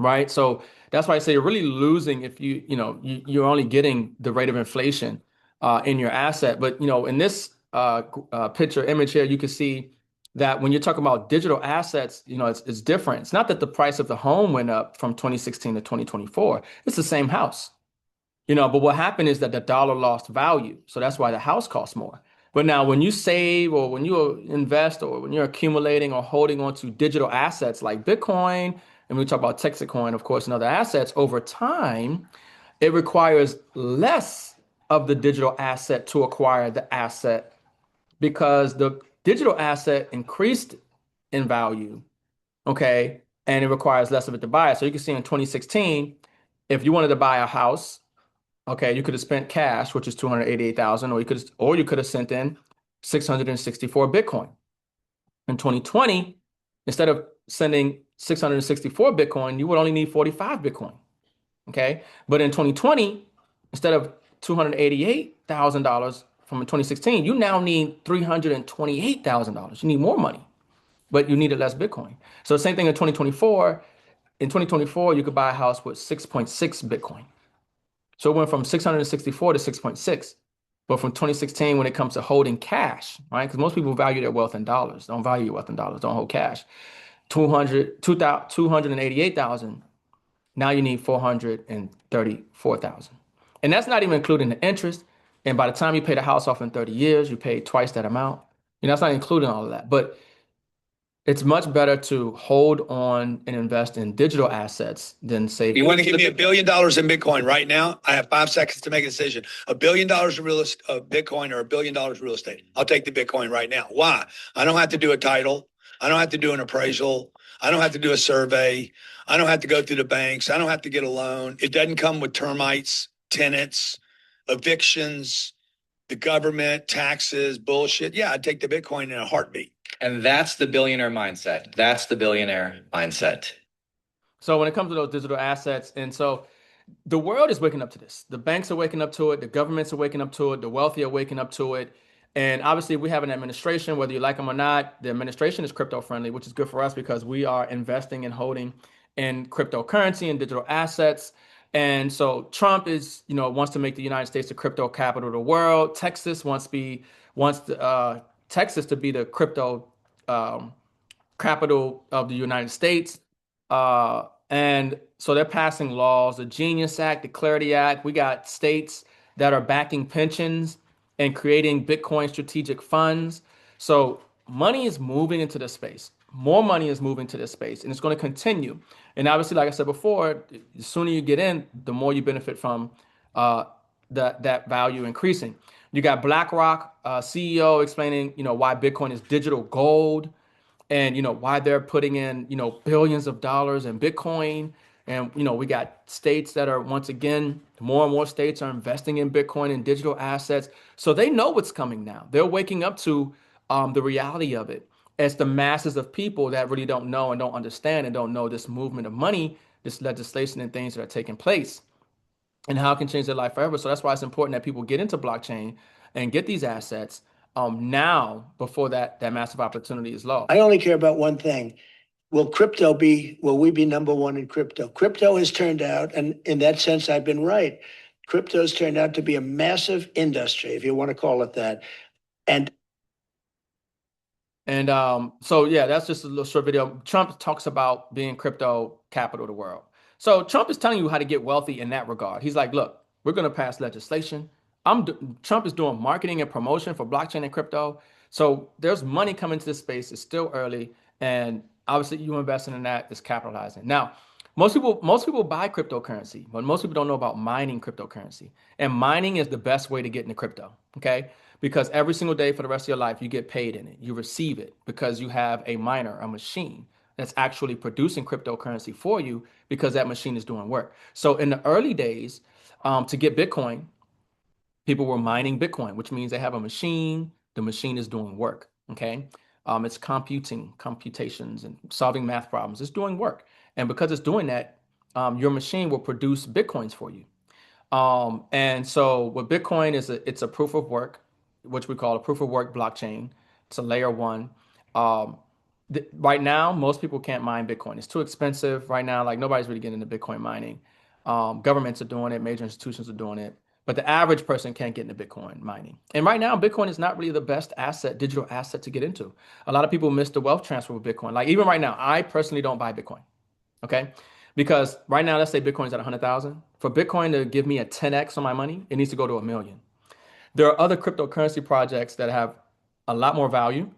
Right. So that's why I say you're really losing if you're only getting the rate of inflation in your asset. But, in this picture image here, you can see that when you're talking about digital assets, it's different. It's not that the price of the home went up from 2016 to 2024. It's the same house, but what happened is that the dollar lost value. So that's why the house costs more. But now when you save or when you invest or when you're accumulating or holding on to digital assets like Bitcoin, and we talk about Texacoin, of course, and other assets, over time, it requires less of the digital asset to acquire the asset because the digital asset increased in value, okay? And it requires less of it to buy it. So you can see in 2016, if you wanted to buy a house, okay, you could have spent cash, which is 288,000, or you could have sent in 664 Bitcoin. In 2020, instead of sending 664 Bitcoin, you would only need 45 Bitcoin. Okay. But in 2020, instead of $288,000 from 2016, you now need $328,000. You need more money, but you needed less Bitcoin. So the same thing in 2024. In 2024, you could buy a house with 6.6 Bitcoin. So it went from 664 to 6.6. But from 2016, when it comes to holding cash, right? Because most people value their wealth in dollars. Don't value your wealth in dollars. Don't hold cash. 288,000. Now you need 434,000. And that's not even including the interest. And by the time you pay the house off in 30 years, you pay twice that amount. That's not including all of that. But it's much better to hold on and invest in digital assets than say. You want to give me $1 billion in Bitcoin right now? I have 5 seconds to make a decision. $1 billion of Bitcoin or $1 billion real estate. I'll take the Bitcoin right now. Why? I don't have to do a title. I don't have to do an appraisal. I don't have to do a survey. I don't have to go through the banks. I don't have to get a loan. It doesn't come with termites, tenants, evictions, the government, taxes, bullshit. Yeah, I'd take the Bitcoin in a heartbeat. And that's the billionaire mindset. That's the billionaire mindset. So when it comes to those digital assets, and so the world is waking up to this. The banks are waking up to it. The governments are waking up to it. The wealthy are waking up to it. And obviously we have an administration, whether you like them or not, the administration is crypto friendly, which is good for us because we are investing and holding in cryptocurrency and digital assets. And so Trump wants to make the United States the crypto capital of the world. Texas wants Texas to be the crypto capital of the United States. And so they're passing laws, the Genius Act, the Clarity Act. We got states that are backing pensions and creating Bitcoin strategic funds. So money is moving into this space. More money is moving to this space, and it's going to continue. And obviously, like I said before, the sooner you get in, the more you benefit from that value increasing. You got BlackRock CEO explaining, why Bitcoin is digital gold, and why they're putting in billions of dollars in Bitcoin. And we got states that are, once again, more and more states are investing in Bitcoin and digital assets. So they know what's coming now. They're waking up to the reality of it. It's the masses of people that really don't know and don't understand and don't know this movement of money, this legislation and things that are taking place, and how it can change their life forever. So that's why it's important that people get into blockchain and get these assets now before that massive opportunity is lost. I only care about one thing. Will we be number one in crypto? Crypto has turned out, and in that sense, I've been right. Crypto's turned out to be a massive industry, if you want to call it that. And so yeah, that's just a little short video. Trump talks about being crypto capital of the world. So Trump is telling you how to get wealthy in that regard. He's like, look, we're going to pass legislation. Trump is doing marketing and promotion for blockchain and crypto. So there's money coming to this space. It's still early, and obviously you investing in that is capitalizing. Now, most people buy cryptocurrency, but most people don't know about mining cryptocurrency. And mining is the best way to get into crypto. Okay. Because every single day for the rest of your life, you get paid in it. You receive it because you have a miner, a machine that's actually producing cryptocurrency for you because that machine is doing work. So in the early days, to get Bitcoin, people were mining Bitcoin, which means they have a machine. The machine is doing work. Okay. It's computations and solving math problems. It's doing work. And because it's doing that, your machine will produce Bitcoins for you. And so what Bitcoin is, it's a proof of work, which we call a proof of work blockchain. It's a layer one. Um, right now, most people can't mine Bitcoin. It's too expensive right now. Like nobody's really getting into Bitcoin mining. Governments are doing it, major institutions are doing it, but the average person can't get into Bitcoin mining. And right now, Bitcoin is not really the best asset, digital asset to get into. A lot of people miss the wealth transfer with Bitcoin. Like even right now, I personally don't buy Bitcoin. Okay. Because right now, let's say Bitcoin's at 100,000. For Bitcoin to give me a 10x on my money, it needs to go to a million. There are other cryptocurrency projects that have a lot more value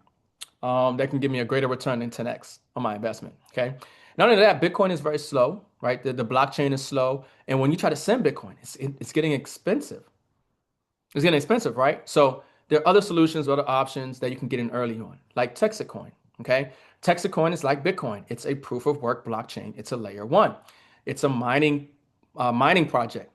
that can give me a greater return than 10x on my investment. Okay. Not only that, Bitcoin is very slow, right? The blockchain is slow. And when you try to send Bitcoin, it's getting expensive. It's getting expensive, right? So there are other solutions, other options that you can get in early on, like Texacoin. Okay. Texacoin is like Bitcoin. It's a proof of work blockchain. It's a layer one. It's a mining project.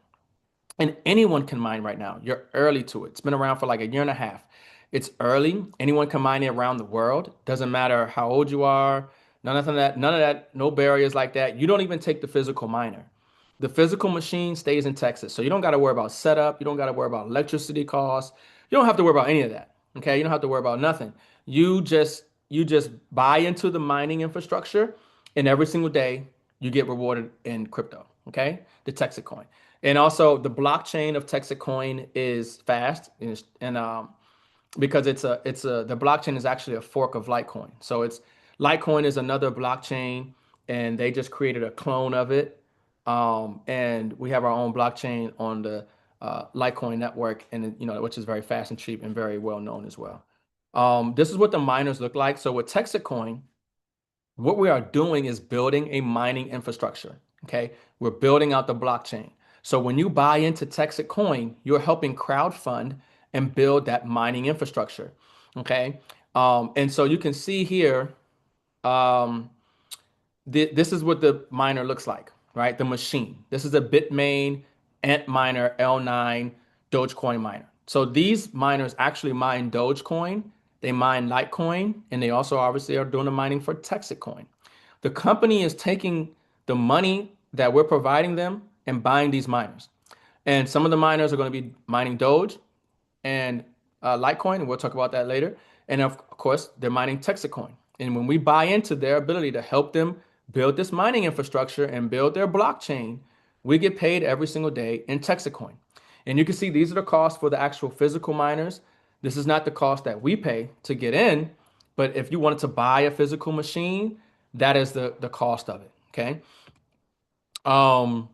And anyone can mine right now. You're early to it. It's been around for like a year and a half. It's early. Anyone can mine it around the world. Doesn't matter how old you are. None of that, no barriers like that. You don't even take the physical miner. The physical machine stays in Texas. So you don't got to worry about setup. You don't got to worry about electricity costs. You don't have to worry about any of that. Okay. You don't have to worry about nothing. You just buy into the mining infrastructure, and every single day you get rewarded in crypto. Okay. The Texacoin. And also the blockchain of Texacoin is fast and because the blockchain is actually a fork of Litecoin. So it's Litecoin is another blockchain, and they just created a clone of it. And we have our own blockchain on the Litecoin network, and which is very fast and cheap and very well known as well. This is what the miners look like. So with Texacoin, what we are doing is building a mining infrastructure. Okay, we're building out the blockchain. So when you buy into Texas Coin, you're helping crowdfund and build that mining infrastructure. Okay, and so you can see here, um, this is what the miner looks like, right? The machine. This is a Bitmain Antminer L9 Dogecoin miner. So these miners actually mine Dogecoin, they mine Litecoin, and they also obviously are doing the mining for Texacoin. The company is taking the money that we're providing them and buying these miners. And some of the miners are going to be mining Doge and Litecoin, and we'll talk about that later. And of course, they're mining Texacoin. And when we buy into their ability to help them build this mining infrastructure and build their blockchain, we get paid every single day in Texacoin. And you can see these are the costs for the actual physical miners. This is not the cost that we pay to get in, but if you wanted to buy a physical machine, that is the cost of it. Okay. Um,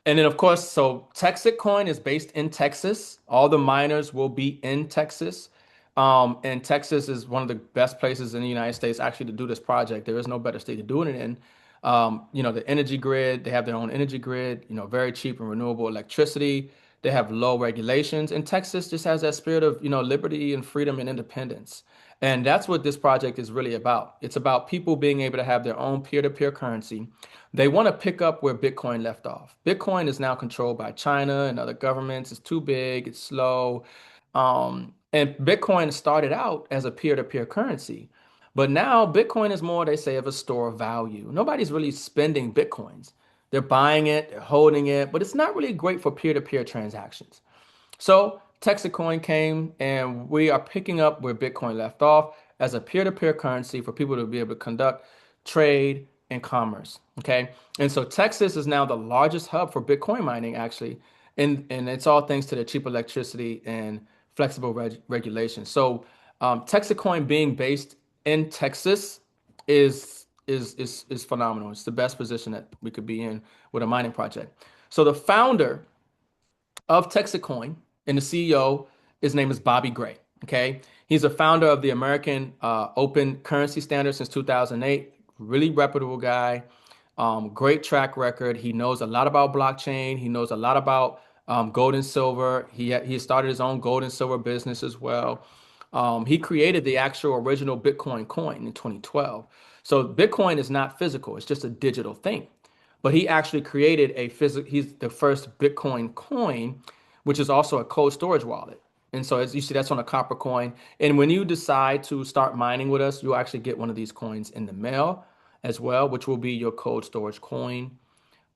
and then, of course, so Texas Coin is based in Texas. All the miners will be in Texas. And Texas is one of the best places in the United States actually to do this project. There is no better state to do it in. The energy grid, they have their own energy grid, very cheap and renewable electricity. They have low regulations. And Texas just has that spirit of, liberty and freedom and independence. And that's what this project is really about. It's about people being able to have their own peer-to-peer currency. They want to pick up where Bitcoin left off. Bitcoin is now controlled by China and other governments. It's too big, it's slow. And Bitcoin started out as a peer-to-peer currency. But now Bitcoin is more, they say, of a store of value. Nobody's really spending Bitcoins. They're buying it, they're holding it, but it's not really great for peer-to-peer transactions. So Texacoin came, and we are picking up where Bitcoin left off as a peer-to-peer currency for people to be able to conduct trade and commerce. Okay. And so Texas is now the largest hub for Bitcoin mining, actually. and it's all thanks to the cheap electricity and flexible regulation. So Texacoin being based in Texas is phenomenal. It's the best position that we could be in with a mining project. So the founder of Texacoin and the CEO, his name is Bobby Gray. Okay, he's a founder of the American Open Currency Standard since 2008. Really reputable guy. Great track record. He knows a lot about blockchain. He knows a lot about gold and silver. He started his own gold and silver business as well. He created the actual original Bitcoin coin in 2012. So Bitcoin is not physical; it's just a digital thing. But he actually created a physical. He's the first Bitcoin coin, which is also a cold storage wallet. And so as you see, that's on a copper coin. And when you decide to start mining with us, you'll actually get one of these coins in the mail as well, which will be your cold storage coin.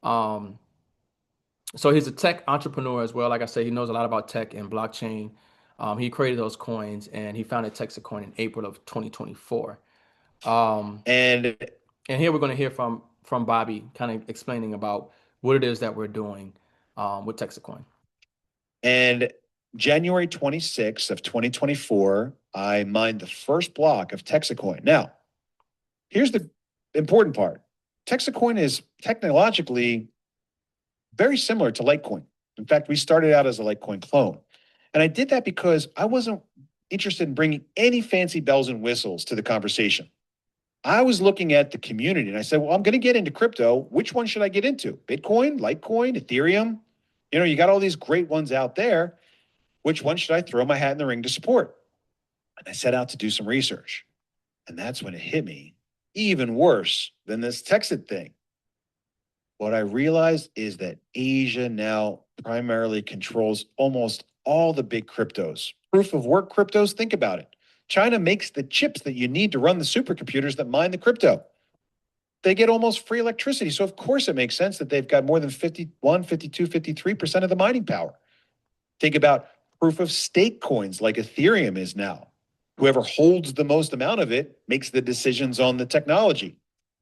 Um, so he's a tech entrepreneur as well. Like I said, he knows a lot about tech and blockchain. He created those coins and he founded Texacoin in April of 2024. And here we're going to hear from Bobby, kind of explaining about what it is that we're doing with Texacoin. And January 26th of 2024, I mined the first block of Texacoin. Now, here's the important part. Texacoin is technologically very similar to Litecoin. In fact, we started out as a Litecoin clone. And I did that because I wasn't interested in bringing any fancy bells and whistles to the conversation. I was looking at the community and I said, well, I'm going to get into crypto. Which one should I get into? Bitcoin, Litecoin, Ethereum? You know, you got all these great ones out there. Which one should I throw my hat in the ring to support? And I set out to do some research. And that's when it hit me, even worse than this Texit thing. What I realized is that Asia now primarily controls almost all the big cryptos. Proof of work cryptos, think about it. China makes the chips that you need to run the supercomputers that mine the crypto. They get almost free electricity. So of course it makes sense that they've got more than 51, 52, 53% of the mining power. Think about proof of stake coins like Ethereum is now. Whoever holds the most amount of it makes the decisions on the technology.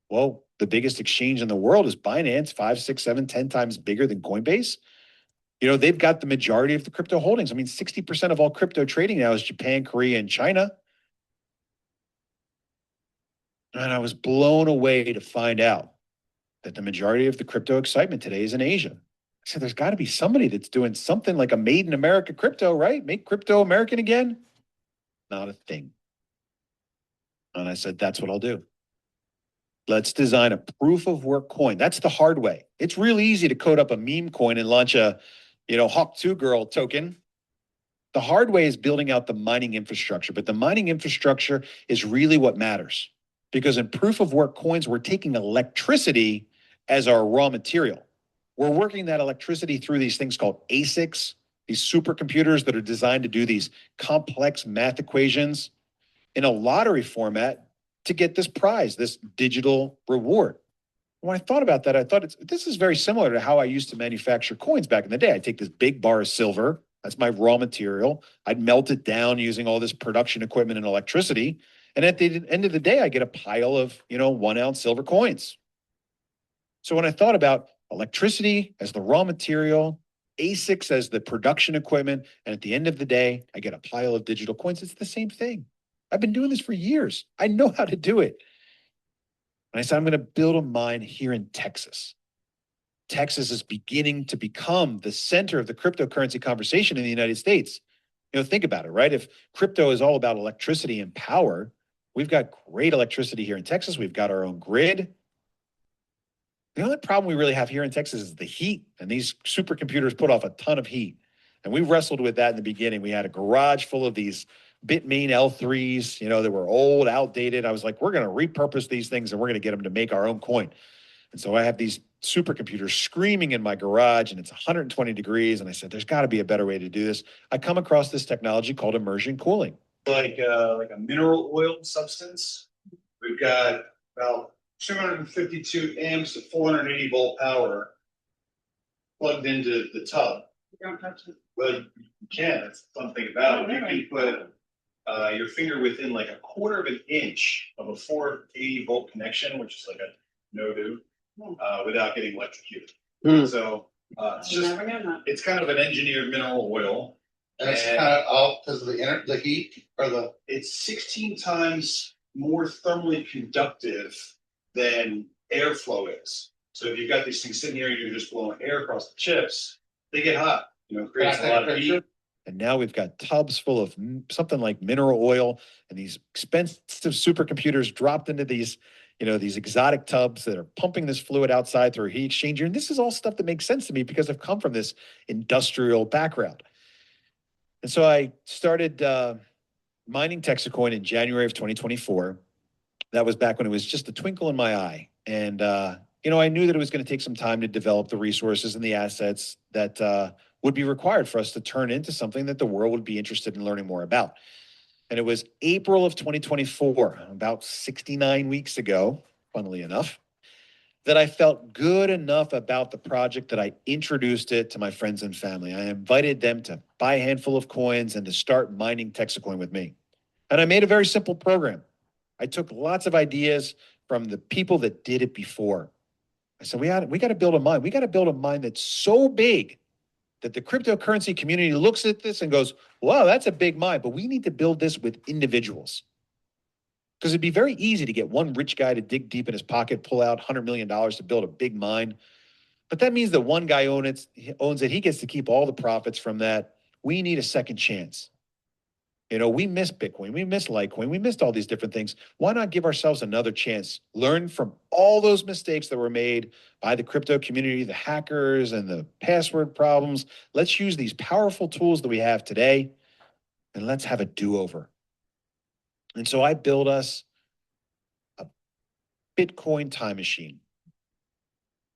Well, the biggest exchange in the world is Binance, 5, 6, 7, 10 times bigger than Coinbase. You know, they've got the majority of the crypto holdings. I mean, 60% of all crypto trading now is Japan, Korea, and China. And I was blown away to find out that the majority of the crypto excitement today is in Asia. I said, there's got to be somebody that's doing something like a made in America crypto, right? Make crypto American again? Not a thing. And I said, that's what I'll do. Let's design a proof of work coin. That's the hard way. It's really easy to code up a meme coin and launch a, Hawk 2 Girl token. The hard way is building out the mining infrastructure, but the mining infrastructure is really what matters. Because in proof of work coins, we're taking electricity as our raw material. We're working that electricity through these things called ASICs, these supercomputers that are designed to do these complex math equations in a lottery format to get this prize, this digital reward. When I thought about that, I thought this is very similar to how I used to manufacture coins back in the day. I'd take this big bar of silver, that's my raw material. I'd melt it down using all this production equipment and electricity. And at the end of the day, I get a pile of, 1 ounce silver coins. So when I thought about electricity as the raw material, ASICs as the production equipment, and at the end of the day, I get a pile of digital coins, it's the same thing. I've been doing this for years. I know how to do it. And I said, I'm going to build a mine here in Texas. Texas is beginning to become the center of the cryptocurrency conversation in the United States. Think about it, right? If crypto is all about electricity and power, we've got great electricity here in Texas. We've got our own grid. The only problem we really have here in Texas is the heat, and these supercomputers put off a ton of heat. And we wrestled with that in the beginning. We had a garage full of these Bitmain L3s, that were old, outdated. I was like, we're going to repurpose these things and we're going to get them to make our own coin. And so I have these supercomputers screaming in my garage and it's 120 degrees. And I said, there's got to be a better way to do this. I come across this technology called immersion cooling. Like a mineral oil substance. We've got about 252 amps of 480 volt power plugged into the tub. You don't touch it. Well, you can. That's the fun thing about it. You can put your finger within like a quarter of an inch of a 480 volt connection, which is like a no-do, without getting electrocuted. So It's kind of an engineered mineral oil. And it's kind of out because of the heat it's 16 times more thermally conductive than airflow is. So if you've got these things sitting here and you're just blowing air across the chips, they get hot, creates a lot of heat. And now we've got tubs full of something like mineral oil and these expensive supercomputers dropped into these, these exotic tubs that are pumping this fluid outside through a heat exchanger. And this is all stuff that makes sense to me because I've come from this industrial background. And so I started mining Texacoin in January of 2024. That was back when it was just a twinkle in my eye. And, I knew that it was going to take some time to develop the resources and the assets that would be required for us to turn into something that the world would be interested in learning more about. And it was April of 2024, about 69 weeks ago, funnily enough, that I felt good enough about the project that I introduced it to my friends and family. I invited them to buy a handful of coins and to start mining Texacoin with me. And I made a very simple program. I took lots of ideas from the people that did it before. I said, we got to build a mine. We got to build a mine that's so big that the cryptocurrency community looks at this and goes, wow, that's a big mine, but we need to build this with individuals. Because it'd be very easy to get one rich guy to dig deep in his pocket, pull out $100 million to build a big mine. But that means that one guy owns it. He gets to keep all the profits from that. We need a second chance. We missed Bitcoin, we missed Litecoin, we missed all these different things. Why not give ourselves another chance? Learn from all those mistakes that were made by the crypto community, the hackers and the password problems. Let's use these powerful tools that we have today and let's have a do-over. And so I built us a Bitcoin time machine.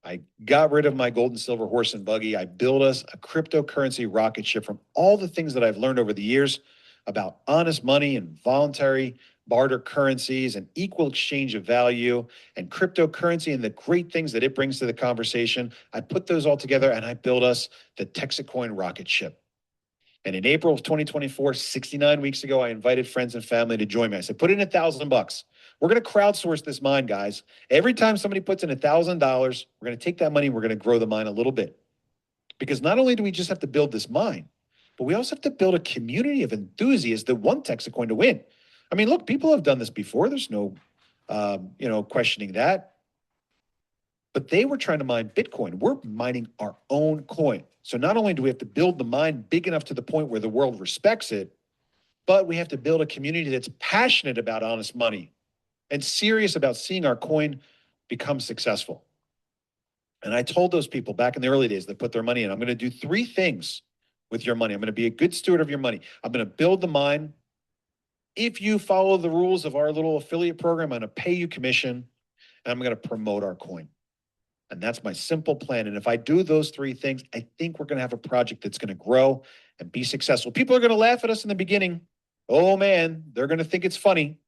I got rid of my gold and silver horse and buggy. I built us a cryptocurrency rocket ship from all the things that I've learned over the years about honest money and voluntary barter currencies and equal exchange of value and cryptocurrency and the great things that it brings to the conversation. I put those all together and I built us the Texacoin rocket ship. And in April of 2024, 69 weeks ago, I invited friends and family to join me. I said, put in $1,000. We're going to crowdsource this mine, guys. Every time somebody puts in $1,000, we're going to take that money and we're going to grow the mine a little bit. Because not only do we just have to build this mine, but we also have to build a community of enthusiasts that want Texacoin to win. I mean, look, people have done this before. There's no, questioning that. But they were trying to mine Bitcoin. We're mining our own coin. So not only do we have to build the mine big enough to the point where the world respects it, but we have to build a community that's passionate about honest money and serious about seeing our coin become successful. And I told those people back in the early days that put their money in, I'm going to do 3 things with your money. I'm going to be a good steward of your money. I'm going to build the mine. If you follow the rules of our little affiliate program, I'm going to pay you commission and I'm going to promote our coin. And that's my simple plan. And if I do those 3 things, I think we're going to have a project that's going to grow and be successful. People are going to laugh at us in the beginning. Oh man, they're going to think it's funny.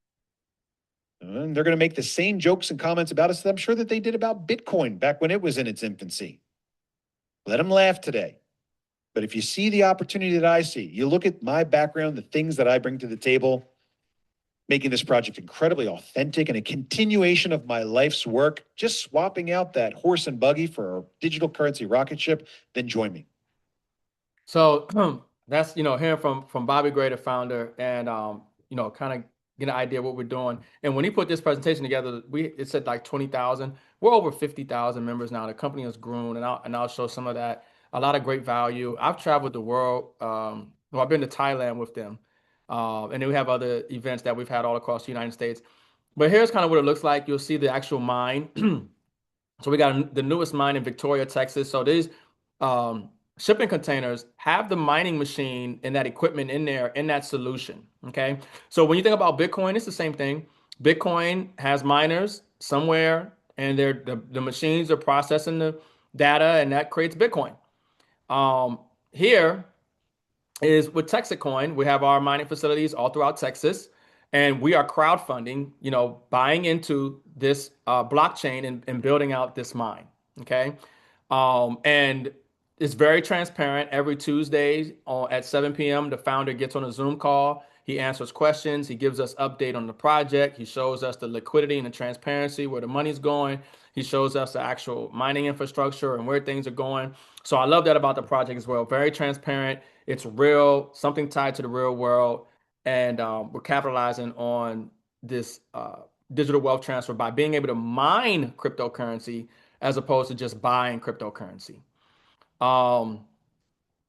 And they're going to make the same jokes and comments about us that I'm sure that they did about Bitcoin back when it was in its infancy. Let them laugh today. But if you see the opportunity that I see, you look at my background, the things that I bring to the table, making this project incredibly authentic and a continuation of my life's work, just swapping out that horse and buggy for a digital currency rocket ship, then join me. So that's, hearing from Bobby Gray, the founder, and, kind of get an idea of what we're doing. And when he put this presentation together, it said like 20,000. We're over 50,000 members now. The company has grown, and I'll show some of that. A lot of great value. I've traveled the world. I've been to Thailand with them. And then we have other events that we've had all across the United States. But here's kind of what it looks like. You'll see the actual mine. So we got the newest mine in Victoria, Texas. So these shipping containers have the mining machine and that equipment in there in that solution. Okay. So when you think about Bitcoin, it's the same thing. Bitcoin has miners somewhere, and the machines are processing the data, and that creates Bitcoin. Here is with Texacoin, we have our mining facilities all throughout Texas, and we are crowdfunding, buying into this blockchain and building out this mine. Okay. And it's very transparent. Every Tuesday at 7 p.m., the founder gets on a Zoom call. He answers questions. He gives us update on the project. He shows us the liquidity and the transparency, where the money's going. He shows us the actual mining infrastructure and where things are going. So I love that about the project as well. Very transparent. It's real, something tied to the real world. And we're capitalizing on this digital wealth transfer by being able to mine cryptocurrency as opposed to just buying cryptocurrency. Um,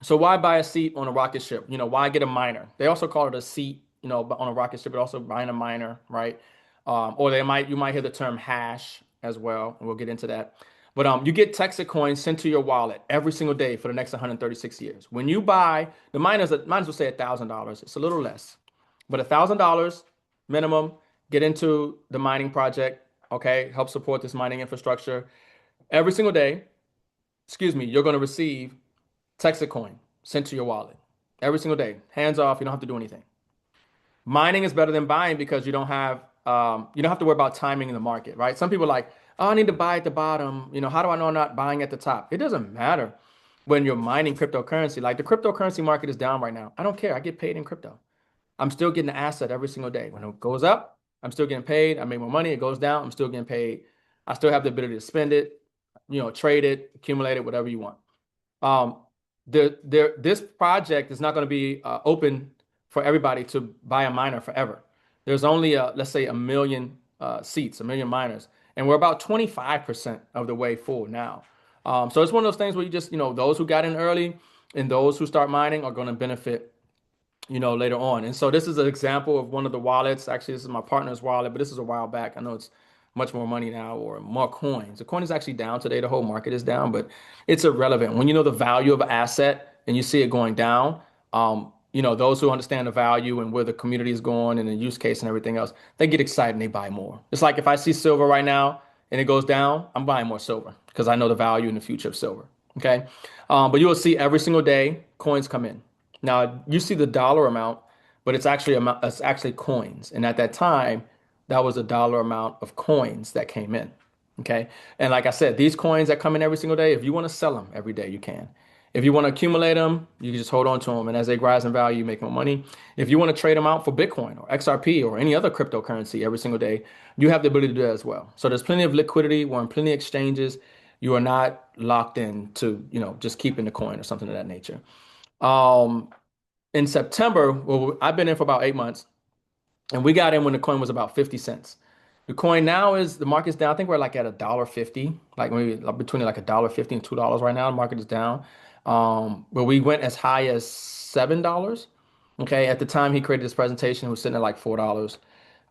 so why buy a seat on a rocket ship? Why get a miner? They also call it a seat, on a rocket ship, but also buying a miner, right? Or you might hear the term hash as well, and we'll get into that. But you get Texas coins sent to your wallet every single day for the next 136 years. When you buy, the miners will say $1,000. It's a little less, but $1,000 minimum. Get into the mining project, okay? Help support this mining infrastructure. Every single day, excuse me, you're going to receive Texas coin sent to your wallet every single day. Hands off. You don't have to do anything. Mining is better than buying because you don't have to worry about timing in the market, right? Some people are like, oh, I need to buy at the bottom. How do I know I'm not buying at the top? It doesn't matter when you're mining cryptocurrency. Like the cryptocurrency market is down right now. I don't care. I get paid in crypto. I'm still getting the asset every single day. When it goes up, I'm still getting paid. I make more money. It goes down, I'm still getting paid. I still have the ability to spend it, trade it, accumulate it, whatever you want. Um, this project is not going to be open for everybody to buy a miner forever. There's only, let's say, 1 million seats, 1 million miners, and we're about 25% of the way full now. So it's one of those things where you just, those who got in early and those who start mining are going to benefit later on. And so this is an example of one of the wallets. Actually, this is my partner's wallet, but this is a while back. I know it's much more money now or more coins. The coin is actually down today. The whole market is down, but it's irrelevant. When you know the value of an asset and you see it going down, those who understand the value and where the community is going and the use case and everything else, they get excited and they buy more. It's like if I see silver right now and it goes down, I'm buying more silver because I know the value in the future of silver. Okay. But you will see every single day coins come in. Now you see the dollar amount, but it's actually coins. And at that time, that was a dollar amount of coins that came in. Okay. And like I said, these coins that come in every single day, if you want to sell them every day, you can. If you want to accumulate them, you can just hold on to them. And as they rise in value, you make more money. If you want to trade them out for Bitcoin or XRP or any other cryptocurrency every single day, you have the ability to do that as well. So there's plenty of liquidity. We're in plenty of exchanges. You are not locked in to, just keeping the coin or something of that nature. In September, well, I've been in for about 8 months, and we got in when the coin was about 50 cents. The coin now the market's down. I think we're like at $1.50, like maybe between like $1.50 and $2 right now. The market is down. But we went as high as $7. Okay. At the time he created this presentation, it was sitting at like $4.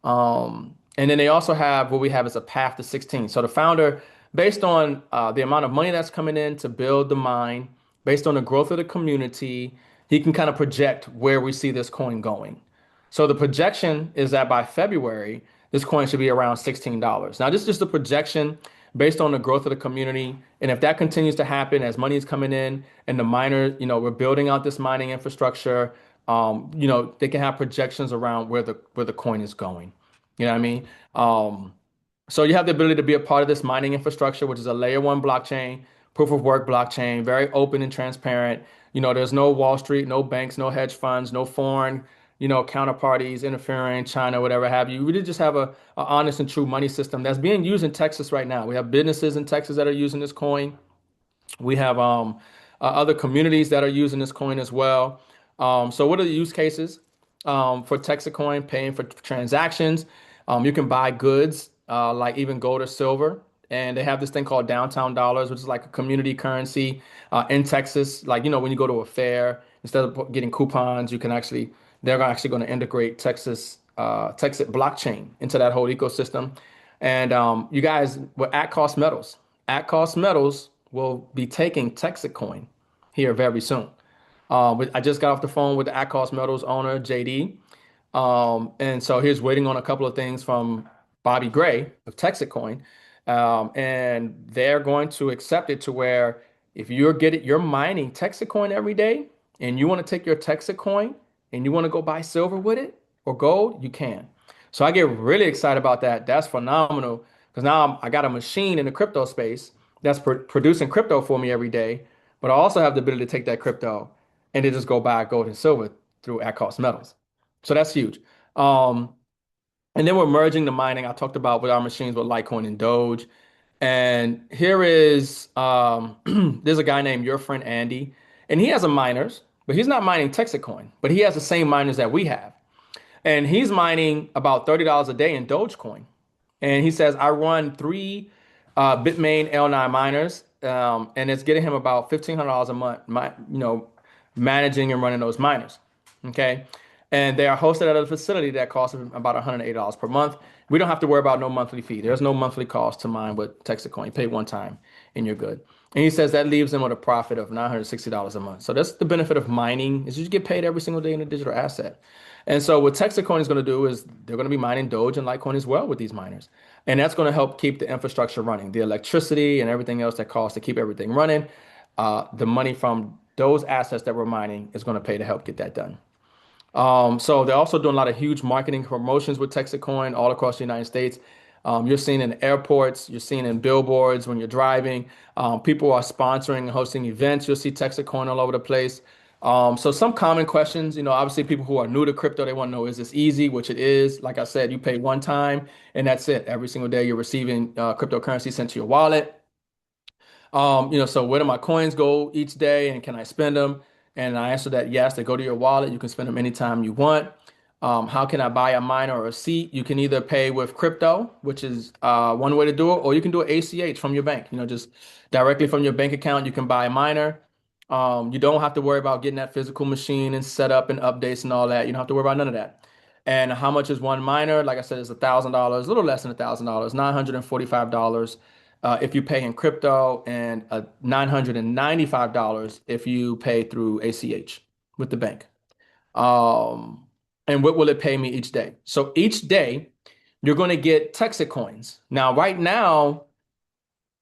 And then they also have what we have is a path to 16. So the founder, based on the amount of money that's coming in to build the mine, based on the growth of the community, he can kind of project where we see this coin going. So the projection is that by February, this coin should be around $16. Now, this is just a projection based on the growth of the community. And if that continues to happen as money is coming in and the miner, we're building out this mining infrastructure, they can have projections around where the coin is going. You know what I mean? So you have the ability to be a part of this mining infrastructure, which is a layer one blockchain, proof of work blockchain, very open and transparent. There's no Wall Street, no banks, no hedge funds, no foreign, counterparties interfering, China, whatever have you. We really just have a honest and true money system that's being used in Texas right now. We have businesses in Texas that are using this coin. We have other communities that are using this coin as well. So what are the use cases for Texas coin? Paying for transactions. You can buy goods like even gold or silver. And they have this thing called downtown dollars, which is like a community currency in Texas. Like, when you go to a fair, instead of getting coupons, they're actually going to integrate Texas blockchain into that whole ecosystem. And you guys, we're at Cost Metals. At Cost Metals will be taking Texas coin here very soon. I just got off the phone with the at Cost Metals owner, JD. And so he's waiting on a couple of things from Bobby Gray of Texas coin. And they're going to accept it to where if you're mining Texas coin every day and you want to take your Texas coin and you want to go buy silver with it or gold, you can. So I get really excited about that. That's phenomenal because now I got a machine in the crypto space that's producing crypto for me every day, but I also have the ability to take that crypto and then just go buy gold and silver through at cost metals. So that's huge. And then we're merging the mining I talked about with our machines with Litecoin and Doge. And here is there's a guy named Your Friend Andy, and he has a miners, but he's not mining Texacoin, but he has the same miners that we have. And he's mining about $30 a day in Dogecoin. And he says, I run three Bitmain L9 miners, and it's getting him about $1,500 a month, managing and running those miners. Okay. And they are hosted at a facility that costs him about $108 per month. We don't have to worry about no monthly fee. There's no monthly cost to mine with Texacoin. You pay one time and you're good. And he says that leaves him with a profit of $960 a month. So that's the benefit of mining is you get paid every single day in a digital asset. And so what Texacoin is going to do is they're going to be mining Doge and Litecoin as well with these miners. And that's going to help keep the infrastructure running, the electricity and everything else that costs to keep everything running. The money from those assets that we're mining is going to pay to help get that done. So they're also doing a lot of huge marketing promotions with Texacoin all across the United States. You're seeing in airports, you're seeing in billboards when you're driving. People are sponsoring and hosting events. You'll see Texacoin all over the place. So some common questions, obviously people who are new to crypto, they want to know, is this easy? Which it is. Like I said, you pay one time and that's it. Every single day you're receiving cryptocurrency sent to your wallet. So where do my coins go each day and can I spend them? And I answered that yes, they go to your wallet. You can spend them anytime you want. How can I buy a miner or a seat? You can either pay with crypto, which is one way to do it, or you can do it ACH from your bank. Just directly from your bank account, you can buy a miner. You don't have to worry about getting that physical machine and setup and updates and all that. You don't have to worry about none of that. And how much is one miner? Like I said, it's $1,000, a little less than $1,000, $945 if you pay in crypto, and $995 if you pay through ACH with the bank. And what will it pay me each day? So each day, you're going to get Texacoins. Now, right now,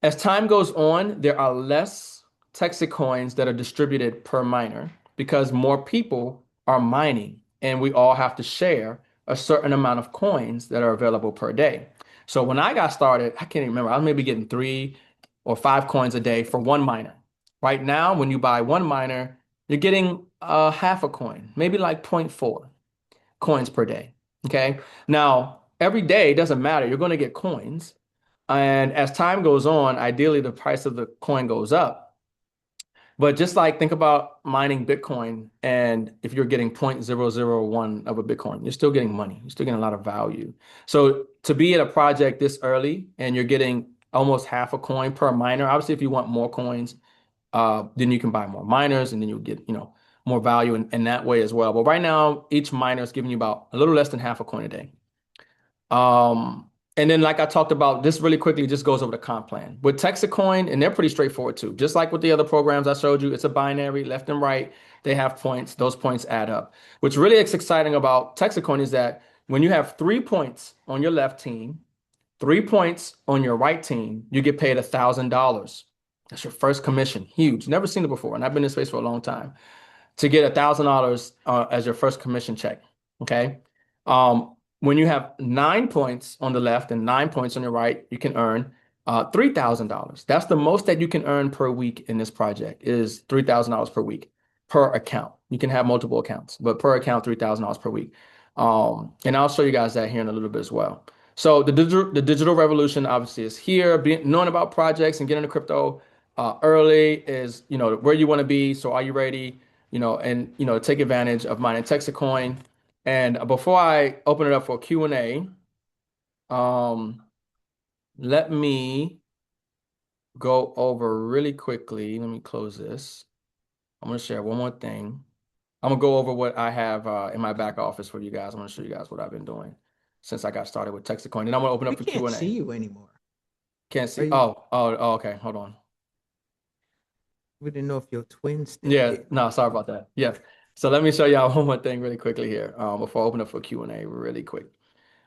as time goes on, there are less Texacoins that are distributed per miner because more people are mining, and we all have to share a certain amount of coins that are available per day. So when I got started, I can't even remember, I was maybe getting 3 or 5 coins a day for one miner. Right now, when you buy one miner, you're getting half a coin, maybe like 0.4 coins per day. Okay. Now, every day doesn't matter. You're going to get coins. And as time goes on, ideally the price of the coin goes up. But just like think about mining Bitcoin, and if you're getting 0.001 of a Bitcoin, you're still getting money. You're still getting a lot of value. So to be at a project this early and you're getting almost half a coin per miner, obviously if you want more coins, then you can buy more miners and then you'll get, more value in that way as well. But right now, each miner is giving you about a little less than half a coin a day. And then, like I talked about, this really quickly just goes over the comp plan. With Texacoin, and they're pretty straightforward too. Just like with the other programs I showed you, it's a binary, left and right. They have points. Those points add up. What's really exciting about Texacoin is that when you have 3 points on your left team, 3 points on your right team, you get paid $1,000. That's your first commission. Huge. Never seen it before. And I've been in this space for a long time. To get $1,000 as your first commission check. Okay. When you have 9 points on the left and 9 points on your right, you can earn $3,000. That's the most that you can earn per week in this project is $3,000 per week per account. You can have multiple accounts, but per account, $3,000 per week. And I'll show you guys that here in a little bit as well. So the digital revolution obviously is here. Knowing about projects and getting into crypto early is, where you want to be. So are you ready? Take advantage of mining Texacoin. And before I open it up for Q&A, let me go over really quickly. Let me close this. I'm going to share one more thing. I'm going to go over what I have in my back office for you guys. I'm going to show you guys what I've been doing since I got started with Texacoin. And I'm going to open up for Q&A. We can't see you anymore. Can't see? Oh, okay. Hold on. We didn't know if your twins still Yeah, there. no, sorry about that. Yeah. So let me show y'all one more thing really quickly here before I open up for Q&A really quick.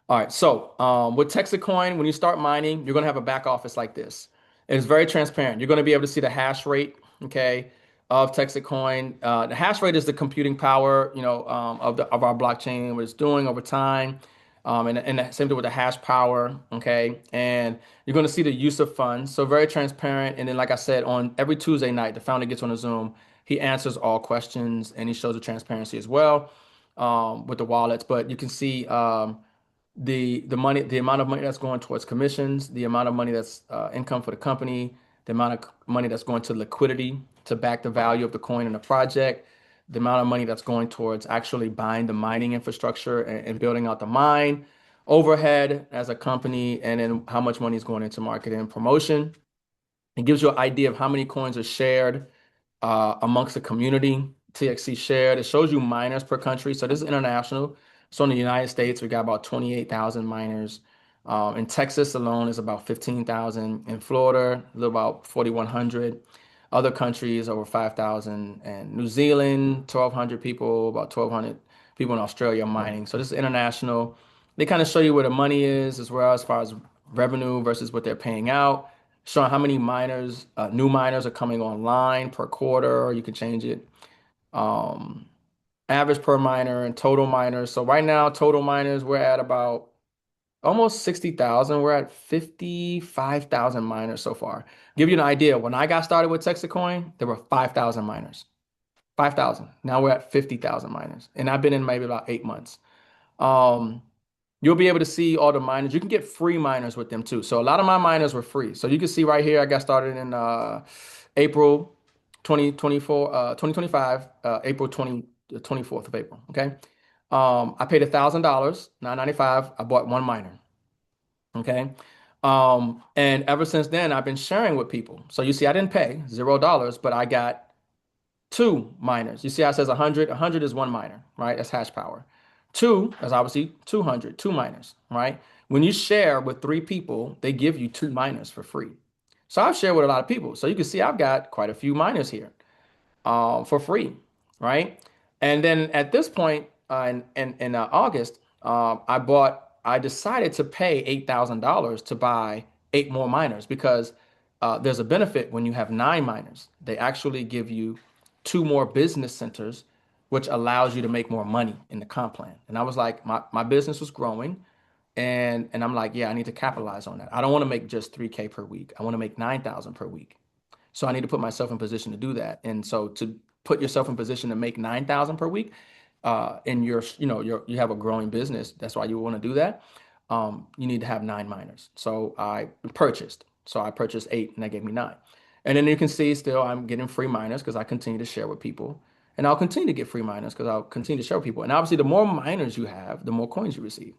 All right, so with Texacoin, when you start mining, you're going to have a back office like this. It's very transparent. You're going to be able to see the hash rate, okay, of Texacoin. The hash rate is the computing power, of our blockchain, what it's doing over time. And the same thing with the hash power, okay? And you're going to see the use of funds. So very transparent. And then, like I said, on every Tuesday night, the founder gets on a Zoom. He answers all questions and he shows the transparency as well. with the wallets, but you can see the money, the amount of money that's going towards commissions, the amount of money that's income for the company, the amount of money that's going to liquidity to back the value of the coin in the project, the amount of money that's going towards actually buying the mining infrastructure and building out the mine, overhead as a company, and then how much money is going into marketing and promotion. It gives you an idea of how many coins are shared amongst the community. TXC shared. It shows you miners per country. So this is international. So in the United States, we got about 28,000 miners. In Texas alone is about 15,000. In Florida, a little about 4,100. Other countries over 5,000. And New Zealand, 1,200 people, about 1,200 people in Australia mining. So this is international. They kind of show you where the money is as well as far as revenue versus what they're paying out, showing how many miners, new miners are coming online per quarter, or you can change it. Um, Average per miner and total miners. So right now, total miners, we're at about almost 60,000. We're at 55,000 miners so far. Give you an idea, when I got started with Texacoin, there were 5,000 miners. 5,000. Now we're at 50,000 miners. And I've been in maybe about 8 months. Um, You'll be able to see all the miners. You can get free miners with them too. So a lot of my miners were free. So you can see right here, I got started in April 2024, 2025, April 20, 24th of April. Okay. I paid $1,000, $9.95. I bought one miner. Okay. And ever since then, I've been sharing with people. So you see, I didn't pay $0, but I got two miners. You see how it says 100? 100 is one miner, right? That's hash power. Two is obviously 200, two miners, right? When you share with three people, they give you two miners for free. So I've shared with a lot of people. So you can see I've got quite a few miners here for free, right? And then at this point in August, I decided to pay $8,000 to buy eight more miners because there's a benefit when you have nine miners. They actually give you two more business centers, which allows you to make more money in the comp plan. And I was like, my business was growing. And I'm like, yeah, I need to capitalize on that. I don't want to make just 3K per week. I want to make 9,000 per week. So I need to put myself in position to do that. And so to put yourself in position to make 9,000 per week, and you have a growing business, that's why you want to do that. You need to have nine miners. So I purchased. So I purchased eight, and that gave me nine. And then you can see still I'm getting free miners because I continue to share with people. And I'll continue to get free miners because I'll continue to share with people. And obviously, the more miners you have, the more coins you receive.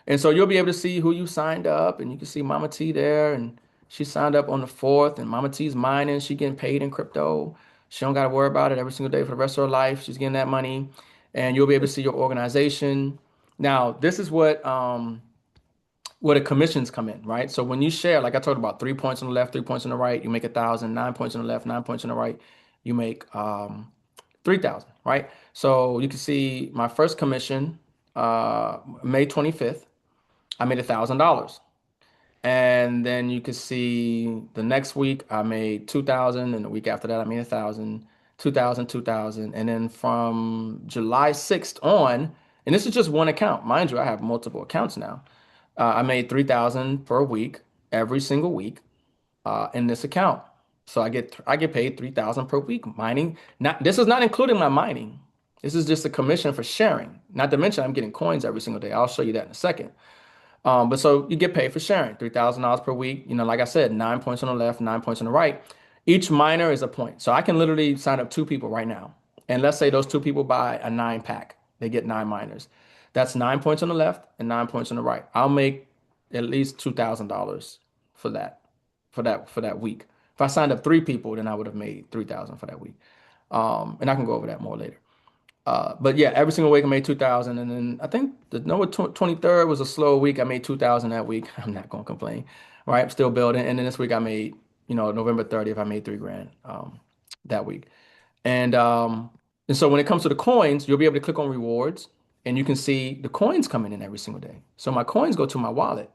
And so you'll be able to see who you signed up, and you can see Mama T there, and she signed up on the 4th, and Mama T's mining, she getting paid in crypto. She don't got to worry about it every single day for the rest of her life. She's getting that money, and you'll be able to see your organization. Now, this is where the commissions come in, right? So when you share, like I talked about, 3 points on the left, 3 points on the right, you make 1,000. 9 points on the left, 9 points on the right, you make 3,000, right? So you can see my first commission, May 25th. I made $1,000. And then you could see the next week I made 2,000, and the week after that I made 1,000, 2,000, 2,000. And then from July 6th on, and this is just one account. Mind you, I have multiple accounts now. I made 3,000 per week, every single week, in this account. So I get paid 3,000 per week mining. Not This is not including my mining. This is just a commission for sharing. Not to mention I'm getting coins every single day. I'll show you that in a second. But so you get paid for sharing $3,000 per week. Like I said, 9 points on the left, 9 points on the right. Each miner is a point. So I can literally sign up two people right now. And let's say those two people buy a 9 pack. They get nine miners. That's 9 points on the left and 9 points on the right. I'll make at least $2,000 for that week. If I signed up three people, then I would have made 3,000 for that week. And I can go over that more later. But yeah, every single week I made 2,000, and then I think the November 23rd was a slow week. I made 2,000 that week. I'm not gonna complain, right? I'm still building, and then this week I made, November 30th, I made 3 grand that week, and um, and so when it comes to the coins, you'll be able to click on rewards, and you can see the coins coming in every single day. So my coins go to my wallet.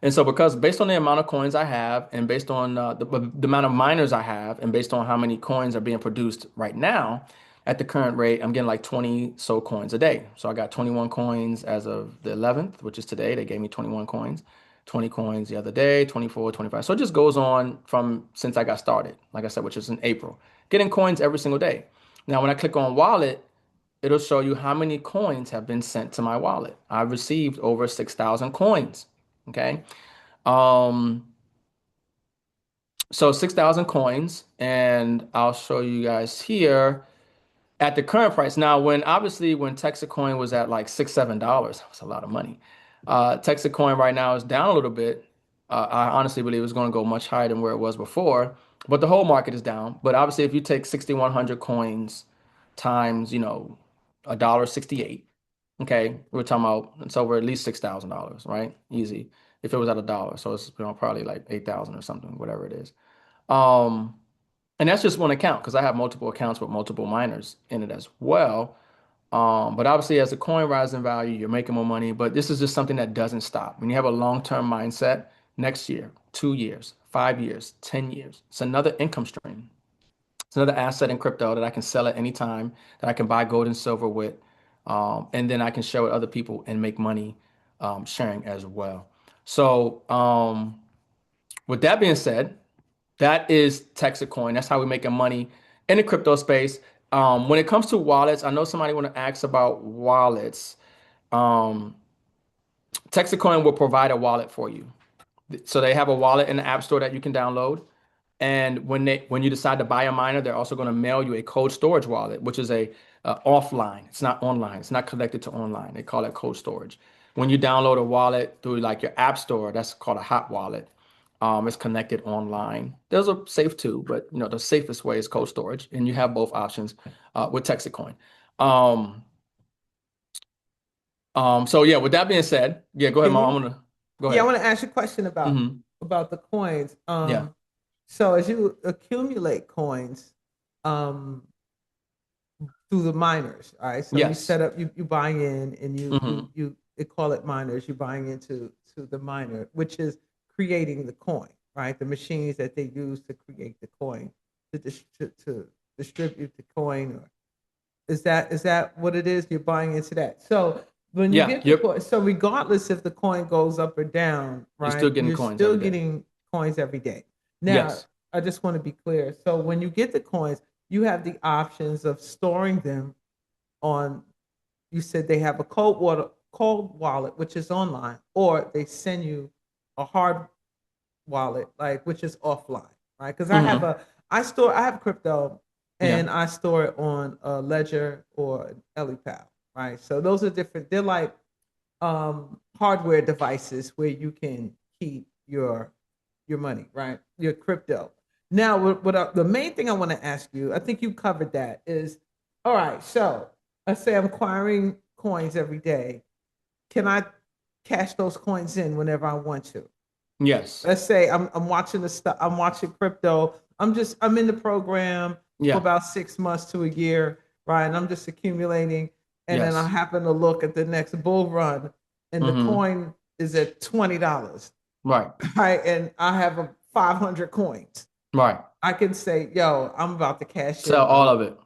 And so, because based on the amount of coins I have, and based on the amount of miners I have, and based on how many coins are being produced right now, at the current rate, I'm getting like 20 so coins a day. So I got 21 coins as of the 11th, which is today. They gave me 21 coins, 20 coins the other day, 24, 25. So it just goes on from since I got started, like I said, which is in April, getting coins every single day. Now, when I click on wallet, it'll show you how many coins have been sent to my wallet. I've received over 6,000 coins. Okay. Um, so 6,000 coins, and I'll show you guys here at the current price. Now, when Texacoin was at like $6, $7, that was a lot of money. Texacoin right now is down a little bit. I honestly believe it's going to go much higher than where it was before, but the whole market is down. But obviously, if you take 6,100 coins times, $1.68, okay, we're talking about it's over at least $6,000, right? Easy. If it was at $1, so it's probably like 8,000 or something, whatever it is. Um, and that's just one account because I have multiple accounts with multiple miners in it as well. But obviously, as the coin rises in value, you're making more money. But this is just something that doesn't stop. When you have a long-term mindset, next year, 2 years, 5 years, 10 years, it's another income stream. It's another asset in crypto that I can sell at any time, that I can buy gold and silver with, and then I can share with other people and make money sharing as well. So, with that being said, that is Texacoin. That's how we're making money in the crypto space. When it comes to wallets, I know somebody want to ask about wallets. Um, Texacoin will provide a wallet for you. So they have a wallet in the App Store that you can download. And when you decide to buy a miner, they're also going to mail you a cold storage wallet, which is a offline. It's not online. It's not connected to online. They call it cold storage. When you download a wallet through like your App Store, that's called a hot wallet. It's connected online. Those are safe too, but the safest way is cold storage, and you have both options with Texacoin. Um, so yeah, with that being said, yeah, go ahead, Mom. I'm gonna go Yeah, I ahead. want to ask you a question about Hmm. the coins. Yeah. So as you accumulate coins, um, through the miners, all right. So you Yes. set up, you buying in, and Hmm. they call it miners. You're buying into the miner, which is creating the coin, right? The machines that they use to create the coin, to distribute the coin, or is that what it is? You're buying into that. So when you Yeah. get the Yep. coin, so regardless if the coin goes up or down, You're still right? getting You're coins still every day. getting coins every day. Now, Yes. I just want to be clear. So when you get the coins, you have the options of storing them on. You said they have a cold wallet, which is online, or they send you a hard wallet, like which is offline, right? Because Hmm. I have crypto, Yeah. and I store it on a Ledger or an EliPal, right? So those are different. They're like hardware devices where you can keep your money, right? Your crypto. Now, the main thing I want to ask you, I think you covered that, is all right. So let's say I'm acquiring coins every day. Can I cash those coins in whenever I want to? Yes. Let's say I'm watching the stuff. I'm watching crypto. I'm in the program for Yeah. about 6 months to a year, right? And I'm just accumulating. And then I Yes. happen to look at the next bull run, and the Hmm. coin is at $20, Right. right? And I have 500 coins. Right. I can say, "Yo, I'm about to cash Sell in, all bro." of it.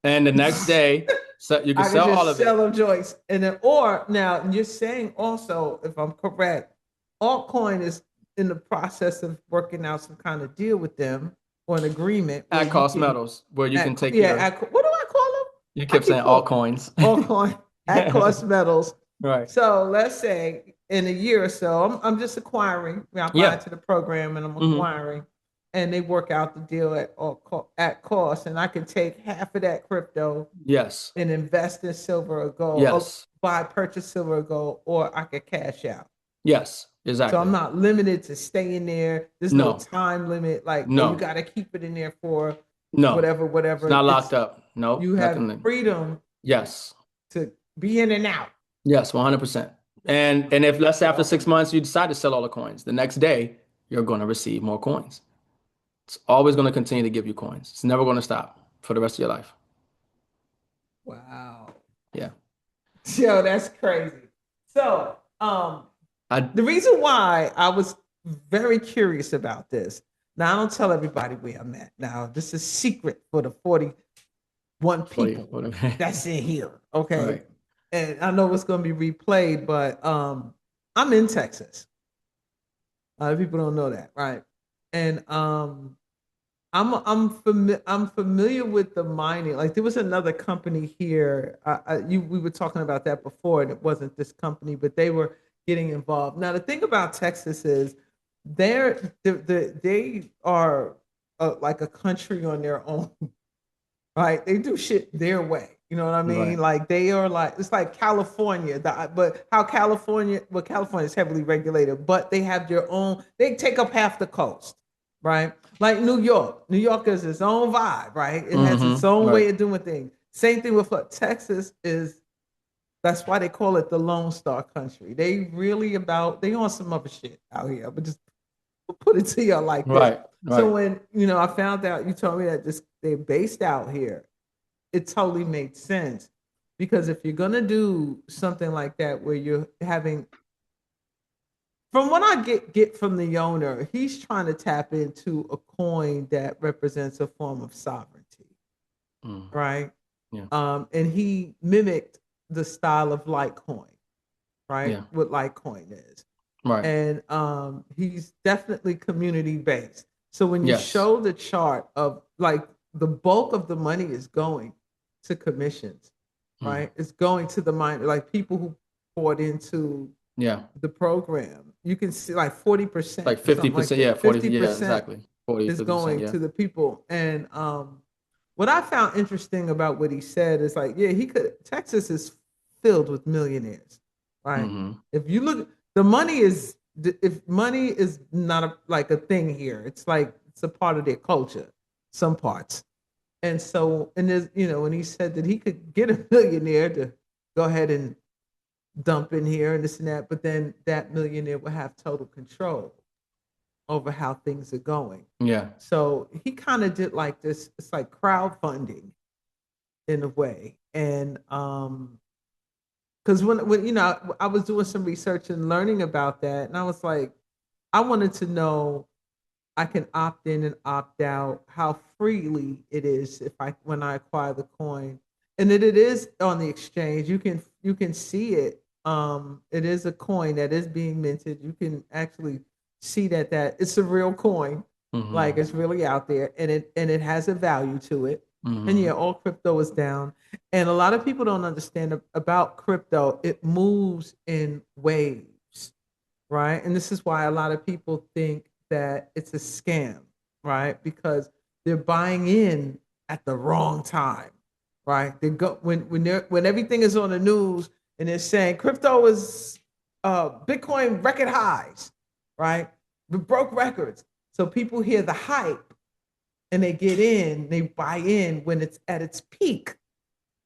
And the next day, so you can I can sell all just of it. sell them joints, and then, or now you're saying also, if I'm correct, altcoin is in the process of working out some kind of deal with them or an agreement where At you cost can, metals, where you can at take yeah, your, what do I call them? you I kept keep saying calling altcoins. altcoin at cost metals. Right. So let's say in a year or so, I'm just acquiring. I buy Yeah. into the program and I'm Hmm. acquiring, and they work out the deal at cost, and I can take half of that crypto Yes. and invest in silver or gold, or Yes. purchase silver or gold, or I could cash out. Yes. So I'm Exactly. not limited to staying there. There's no No. time limit, like, oh, you No. got to keep it in there for No. whatever, It's whatever. not locked It's up. Nope. You have Nothing. freedom Yes. to be in and out. Yes. 100%. And if let's say after 6 months you decide to sell all the coins, the next day you're going to receive more coins. It's always going to continue to give you coins. It's never going to stop for the rest of your life. Wow. Yeah. Yo, that's crazy. So, I the reason why I was very curious about this. Now, I don't tell everybody where I'm at. Now, this is secret for the 41 for you. people that's in here. Okay. Right. And I know it's going to be replayed, but I'm in Texas. A lot of people don't know that, right? And I'm familiar with the mining. Like there was another company here. We were talking about that before, and it wasn't this company, but they were getting involved. Now the thing about Texas is they are like a country on their own, right? They do shit their way. You know what I mean? Right. Like they are like it's like California, but how California is heavily regulated, but they have their own. They take up half the coast, right? Like New York. New York has its own vibe, right? It has its own way Right. of doing things. Same thing with Texas is. That's why they call it the Lone Star Country. They on some other shit out here, but just put it to you like this. Right. So Right. when I found out, you told me that they're based out here, it totally made sense. Because if you're gonna do something like that where you're having from what I get from the owner, he's trying to tap into a coin that represents a form of sovereignty, Mm. right? Yeah. And he mimicked the style of Litecoin, right? Yeah. What Litecoin is. Right. And he's definitely community based. So when you Yes. show the chart of like the bulk of the money is going to commissions, right? It's going to the mind, like people who bought into Yeah. the program. You can see like 40%, Like something like 50%. Yeah. that. 40. Yeah. 50% Exactly. 40, is 50%. going Yeah. to the people. And what I found interesting about what he said is like, yeah, Texas is filled with millionaires, right? If you look, the money is, if money is not like a thing here, it's like, it's a part of their culture, some parts. And so, and there's, when he said that he could get a millionaire to go ahead and dump in here and this and that, but then that millionaire will have total control over how things are going. Yeah. So he kind of did like this, it's like crowdfunding in a way. And because when I was doing some research and learning about that, and I was like, I wanted to know I can opt in and opt out, how freely it is when I acquire the coin. And that it is on the exchange. You can see it. It is a coin that is being minted. You can actually see that it's a real coin. Like it's really out there, and it has a value to it. And yeah, all crypto is down. And a lot of people don't understand about crypto. It moves in waves, right? And this is why a lot of people think that it's a scam, right? Because they're buying in at the wrong time, right? They go when everything is on the news and they're saying crypto is Bitcoin record highs, right? We broke records. So people hear the hype and they buy in when it's at its peak.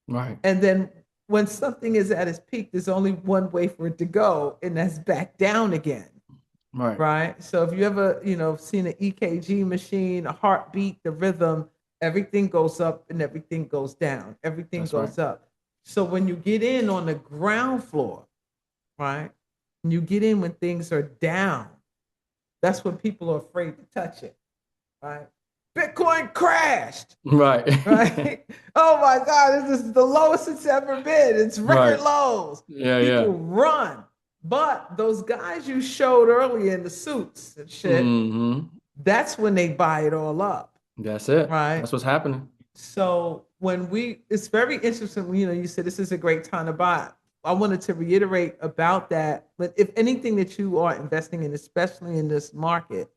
Right. And then when something is at its peak, there's only one way for it to go, and that's back down again. Right. Right. So if you ever, seen an EKG machine, a heartbeat, the rhythm, everything goes up and everything goes down. Everything goes up. So when you get in on the ground floor, right? And you get in when things are down, that's when people are afraid to touch it. Right. Bitcoin crashed. Right. Right. Oh my God, this is the lowest it's ever been. It's record Right. lows. Yeah. People Yeah. run. But those guys you showed earlier in the suits and shit, that's when they buy it all up. That's it. Right. That's what's happening. So it's very interesting. You said this is a great time to buy. I wanted to reiterate about that. But if anything that you are investing in, especially in this market,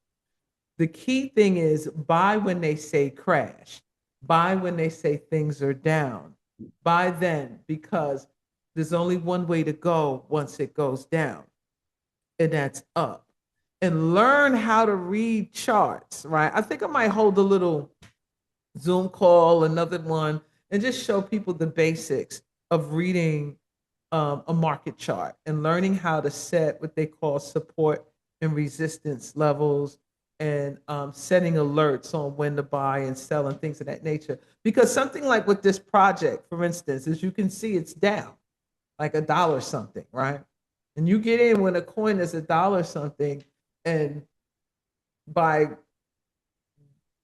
the key thing is buy when they say crash, buy when they say things are down, buy then, because there's only one way to go once it goes down, and that's up. And learn how to read charts, right? I think I might hold a little Zoom call, another one, and just show people the basics of reading a market chart and learning how to set what they call support and resistance levels, and setting alerts on when to buy and sell and things of that nature. Because something like with this project, for instance, as you can see, it's down like $1 something, right? And you get in when a coin is $1 something, and by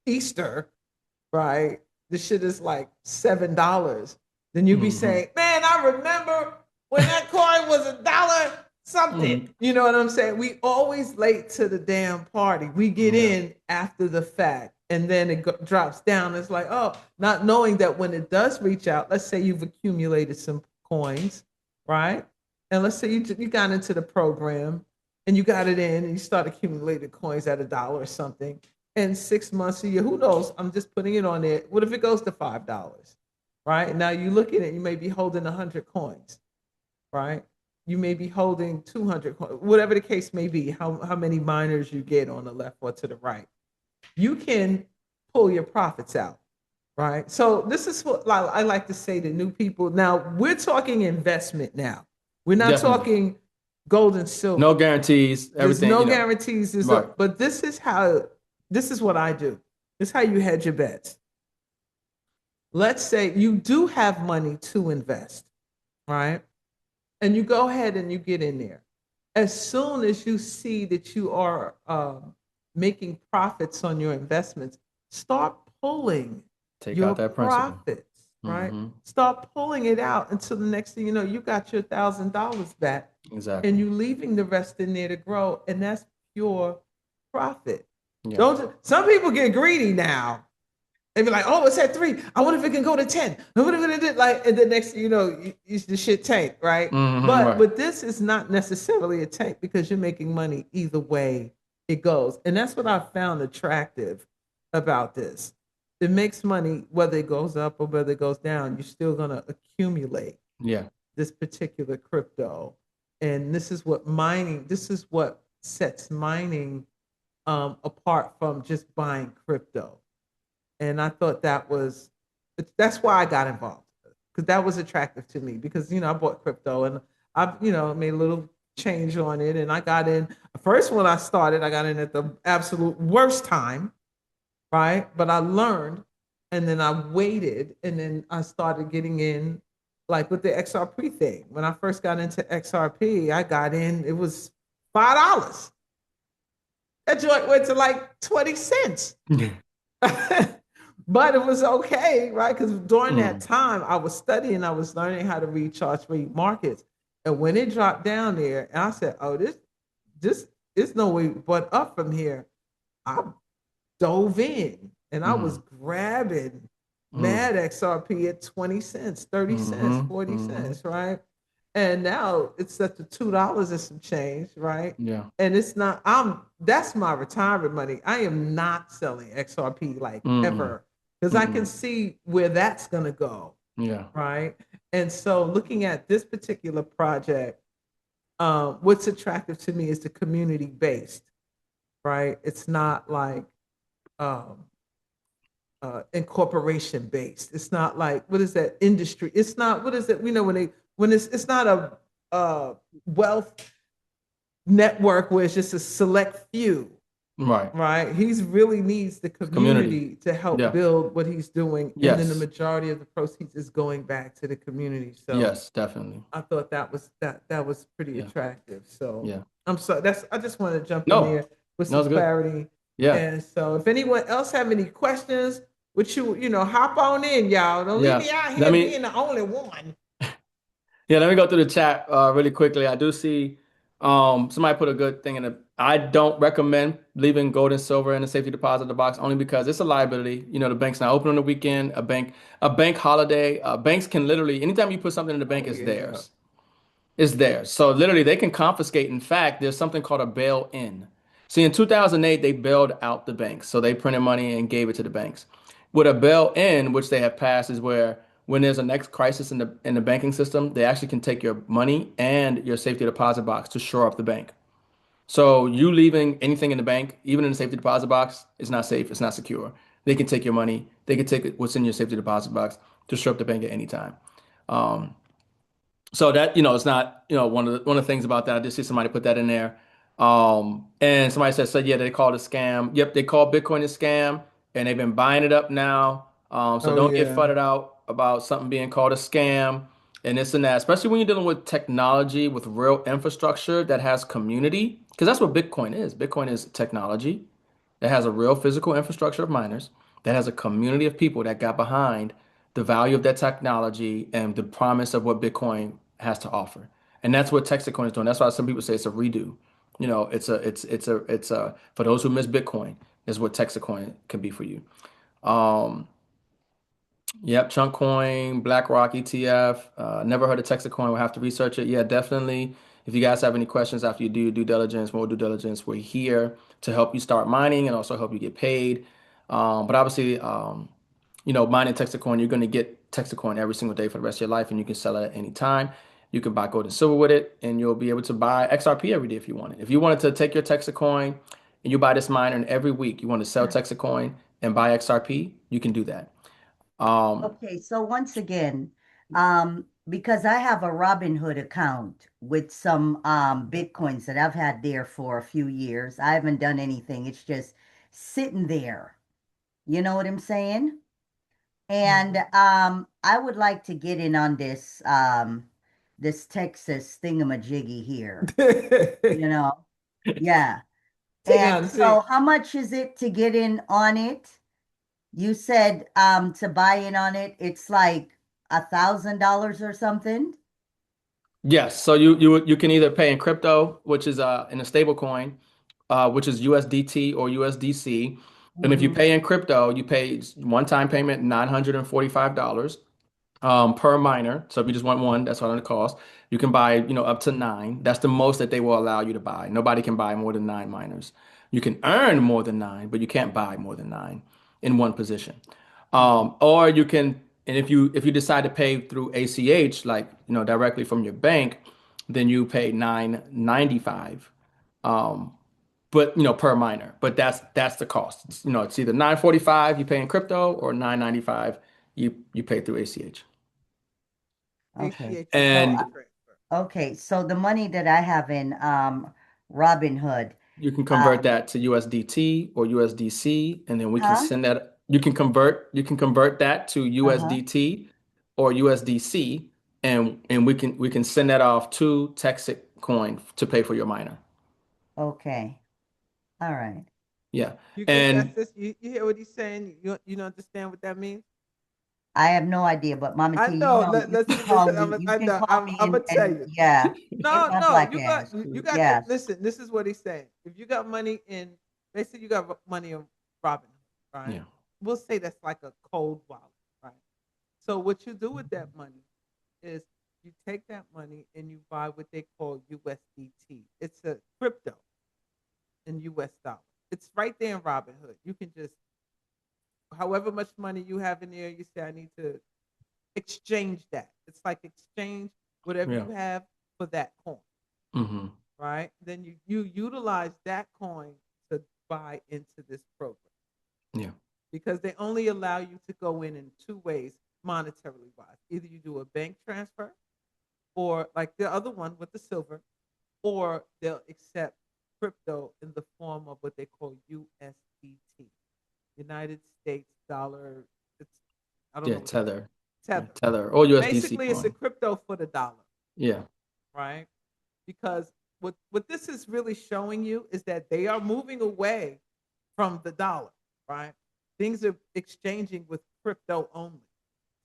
Easter, right, the shit is like $7. Then you be saying, man, I remember when that coin was $1 something. You know what I'm saying? We always late to the damn party. We get in after the fact. and then it drops down. It's like, oh, not knowing that when it does reach out, let's say you've accumulated some coins, right? And let's say you got into the program and you got it in and you start accumulating coins at $1 or something. And 6 months, a year, who knows? I'm just putting it on there. What if it goes to $5? Right? Now you look at it, you may be holding 100 coins, right? You may be holding 200 coins, whatever the case may be, how many miners you get on the left or to the right. You can pull your profits out, right? So this is what I like to say to new people. Now we're talking investment now. We're not Definitely. talking gold and silver. No guarantees. Everything. There's no guarantees. Right. But this is what I do. This is how you hedge your bets. Let's say you do have money to invest, right? And you go ahead and you get in there. As soon as you see that you are making profits on your investments, start pulling Take your out that principal. profits, right? Mhm. Start pulling it out until the next thing you know, you got your $1,000 back. Exactly. And you leaving the rest in there to grow, and that's pure profit. Yeah. Some people get greedy now. They be like, "Oh, it's at 3. I wonder if it can go to 10. I wonder if it did." Like, and the next thing you know, the shit tank, right? But this is not necessarily a tank because you're making money either way it goes, and that's what I found attractive about this. It makes money whether it goes up or whether it goes down. You're still gonna accumulate. Yeah. This particular crypto, and this is what mining. This is what sets mining apart from just buying crypto. And I thought that's why I got involved, because that was attractive to me, because I bought crypto and I've made a little change on it, and I got in. First, when I started, I got in at the absolute worst time, right? But I learned, and then I waited, and then I started getting in, like with the XRP thing. When I first got into XRP, I got in, it was $5. That joint went to like 20 cents. But it was okay, right? Because during that time, I was studying, I was learning how to read charts, read markets. And when it dropped down there, and I said, "Oh, this is no way but up from here," I dove in and I was grabbing mad XRP at 20 cents, 30 cents, 40 cents, right? And now it's at the $2 and some change, right? Yeah. And it's not, that's my retirement money. I am not selling XRP like ever, because I can see where that's gonna go. Yeah. Right. And so looking at this particular project, what's attractive to me is the community based, right? It's not like incorporation based. It's not like, what is that, industry? It's not, what is it? When it's not a wealth network where it's just a select few. Right. He's really needs the community to help build what he's doing. Yes. And then the majority of the proceeds is going back to the community. So yes, definitely. I thought that was pretty attractive. So yeah. I'm sorry. I just want to jump in there with some clarity. Yeah. And so if anyone else have any questions, would you hop on in, y'all. Don't leave me out here being the only one. Yeah, let me go through the chat really quickly. I do see somebody put a good thing in it. I don't recommend leaving gold and silver in a safety deposit box, only because it's a liability. The bank's not open on the weekend. A bank holiday. Banks can literally, anytime you put something in the bank, it's theirs. It's theirs. So literally, they can confiscate. In fact, there's something called a bail-in. See, in 2008, they bailed out the banks. So they printed money and gave it to the banks. With a bail-in, which they have passed, is where when there's a next crisis in the banking system, they actually can take your money and your safety deposit box to shore up the bank. So you leaving anything in the bank, even in the safety deposit box, is not safe. It's not secure. They can take your money. They can take what's in your safety deposit box to shore up the bank at any time. So that, it's not, one of the things about that. I did see somebody put that in there. And somebody said, yeah, they called it a scam. Yep, they called Bitcoin a scam, and they've been buying it up now. So don't get fudded out about something being called a scam and this and that, especially when you're dealing with technology, with real infrastructure that has community, because that's what Bitcoin is. Bitcoin is technology that has a real physical infrastructure of miners, that has a community of people that got behind the value of that technology and the promise of what Bitcoin has to offer. And that's what Texacoin is doing. That's why some people say it's a redo. It's a for those who miss Bitcoin, is what Texacoin can be for you. Yep, Chunk Coin, BlackRock ETF. Never heard of Texacoin. We'll have to research it. Yeah, definitely. If you guys have any questions after you do your due diligence, more due diligence, we're here to help you start mining and also help you get paid. But obviously, mining Texacoin, you're going to get Texacoin every single day for the rest of your life, and you can sell it at any time. You can buy gold and silver with it, and you'll be able to buy XRP every day if you want it. If you wanted to take your Texacoin and you buy this miner, and every week you want to sell Texacoin and buy XRP, you can do that. Okay, so once again, because I have a Robinhood account with some Bitcoins that I've had there for a few years. I haven't done anything. It's just sitting there. You know what I'm saying? And I would like to get in on this Texas thingamajiggy here. You know? Yeah. And so how much is it to get in on it? You said to buy in on it, it's like $1,000 or something. Yes, so you can either pay in crypto, which is in a stable coin, which is USDT or USDC. And if you pay in crypto, you pay one-time payment $945 per miner. So if you just want one, that's what it costs. You can buy, up to 9. That's the most that they will allow you to buy. Nobody can buy more than 9 miners. You can earn more than 9, but you can't buy more than 9 in one position. Or you can, and if you decide to pay through ACH, like directly from your bank, then you pay 9.95. But per miner. But that's the cost. It's either 9.45 you pay in crypto or 9.95 you pay through ACH. Okay. And Okay, so the money that I have in Robinhood, you can convert that to USDT or USDC, and then we can send that. You can convert that to USDT or USDC, and we can send that off to Texacoin to pay for your miner. Okay. All right. Yeah. You get And that, sis? You hear what he's saying? You don't understand what that means? I have no idea, but Mama I T, know. you can call me. You I can know. call me I'm gonna tell and you. yeah, get No, my no. black You got. ass. You got. Yes. Listen. This is what he's saying. If you got money in, they say you got money in Robinhood, right? Yeah. We'll say that's like a cold wallet, right? So what you do with that money is you take that money and you buy what they call USDT. It's a crypto in US dollar. It's right there in Robinhood. You can just, however much money you have in there, you say, I need to exchange that. It's like exchange whatever Yeah. you have for that coin, Mm-hmm. right? Then you utilize that coin to buy into this program Yeah. because they only allow you to go in 2 ways monetarily wise. Either you do a bank transfer or like the other one with the silver, or they'll accept crypto in the form of what they call USDT, United States dollar. It's I don't Yeah. know what Tether. Yeah, tether. Tether or USDC Basically, it's a coin. crypto for the dollar, Yeah. right? Because what this is really showing you is that they are moving away from the dollar, right? Things are exchanging with crypto only.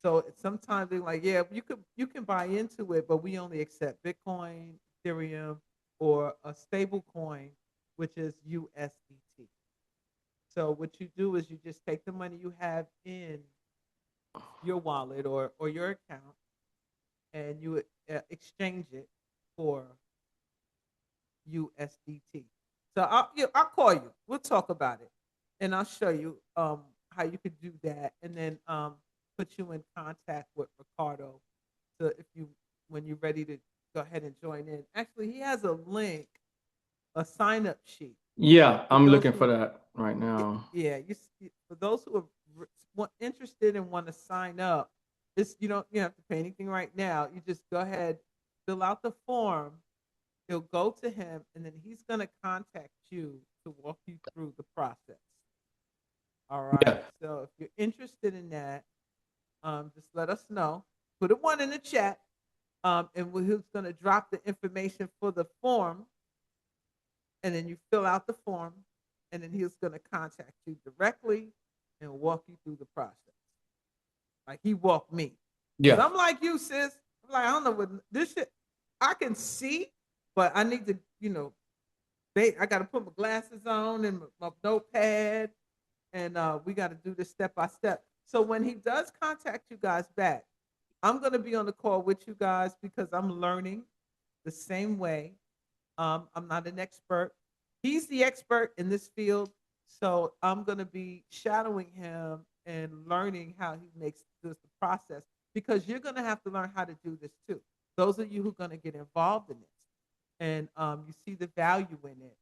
So sometimes they're like, yeah, you can buy into it, but we only accept Bitcoin, Ethereum, or a stable coin, which is USDT. So what you do is you just take the money you have in your wallet or your account, and you exchange it for USDT. So I'll call you. We'll talk about it, and I'll show you how you could do that, and then put you in contact with Ricardo. So if you when you're ready to go ahead and join in, actually he has a link, a sign up sheet. Yeah, For I'm those looking for who, that right now. yeah, for those who are interested and want to sign up, you don't have to pay anything right now. You just go ahead, fill out the form. He'll go to him, and then he's going to contact you to walk you through the process. All right. Yeah. So if you're interested in that, just let us know. Put a 1 in the chat, and he's going to drop the information for the form, and then you fill out the form, and then he's going to contact you directly and walk you through the process. Like he walked me. Because Yeah. I'm like you, sis. I'm like, I don't know what this shit I can see, but I need to, I got to put my glasses on and my notepad, and we got to do this step by step. So when he does contact you guys back, I'm going to be on the call with you guys because I'm learning the same way. I'm not an expert. He's the expert in this field, so I'm going to be shadowing him and learning how he makes this the process because you're going to have to learn how to do this too. Those of you who are going to get involved in this and you see the value in it,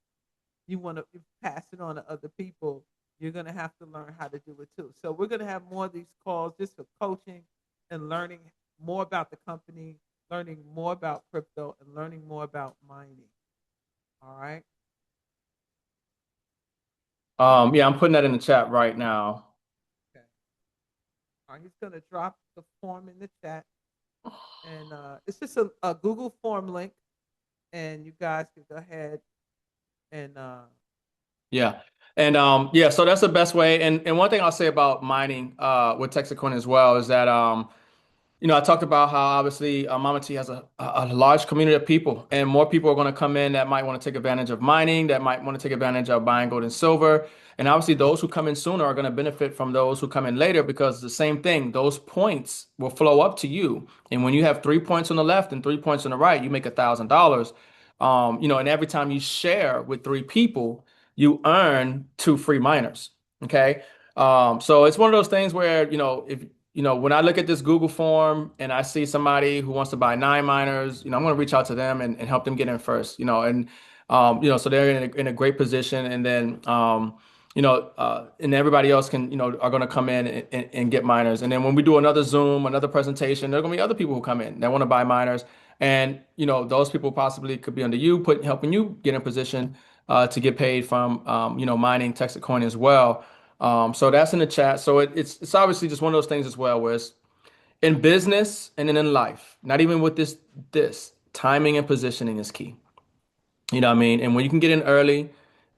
you want to pass it on to other people. You're going to have to learn how to do it too. So we're going to have more of these calls just for coaching and learning more about the company, learning more about crypto, and learning more about mining. All right. Yeah, I'm putting that in the chat right now. Okay. All right. He's gonna drop the form in the chat, and it's just a Google form link, and you guys can go ahead and Yeah. And yeah, so that's the best way. And one thing I'll say about mining with Texacoin as well is that I talked about how obviously Mama T has a large community of people, and more people are going to come in that might want to take advantage of mining, that might want to take advantage of buying gold and silver. And obviously, those who come in sooner are going to benefit from those who come in later because the same thing, those points will flow up to you. And when you have 3 points on the left and 3 points on the right, you make $1,000. And every time you share with three people, you earn two free miners. Okay. So it's one of those things where, if when I look at this Google form and I see somebody who wants to buy 9 miners, I'm going to reach out to them and help them get in first, so they're in a great position. And then, and everybody else are going to come in and get miners. And then when we do another Zoom, another presentation, there are going to be other people who come in that want to buy miners. And, those people possibly could be under you, helping you get in position to get paid from, mining Texacoin as well. So that's in the chat. So it's obviously just one of those things as well, where it's in business and then in life, not even with this timing and positioning is key. You know what I mean? And when you can get in early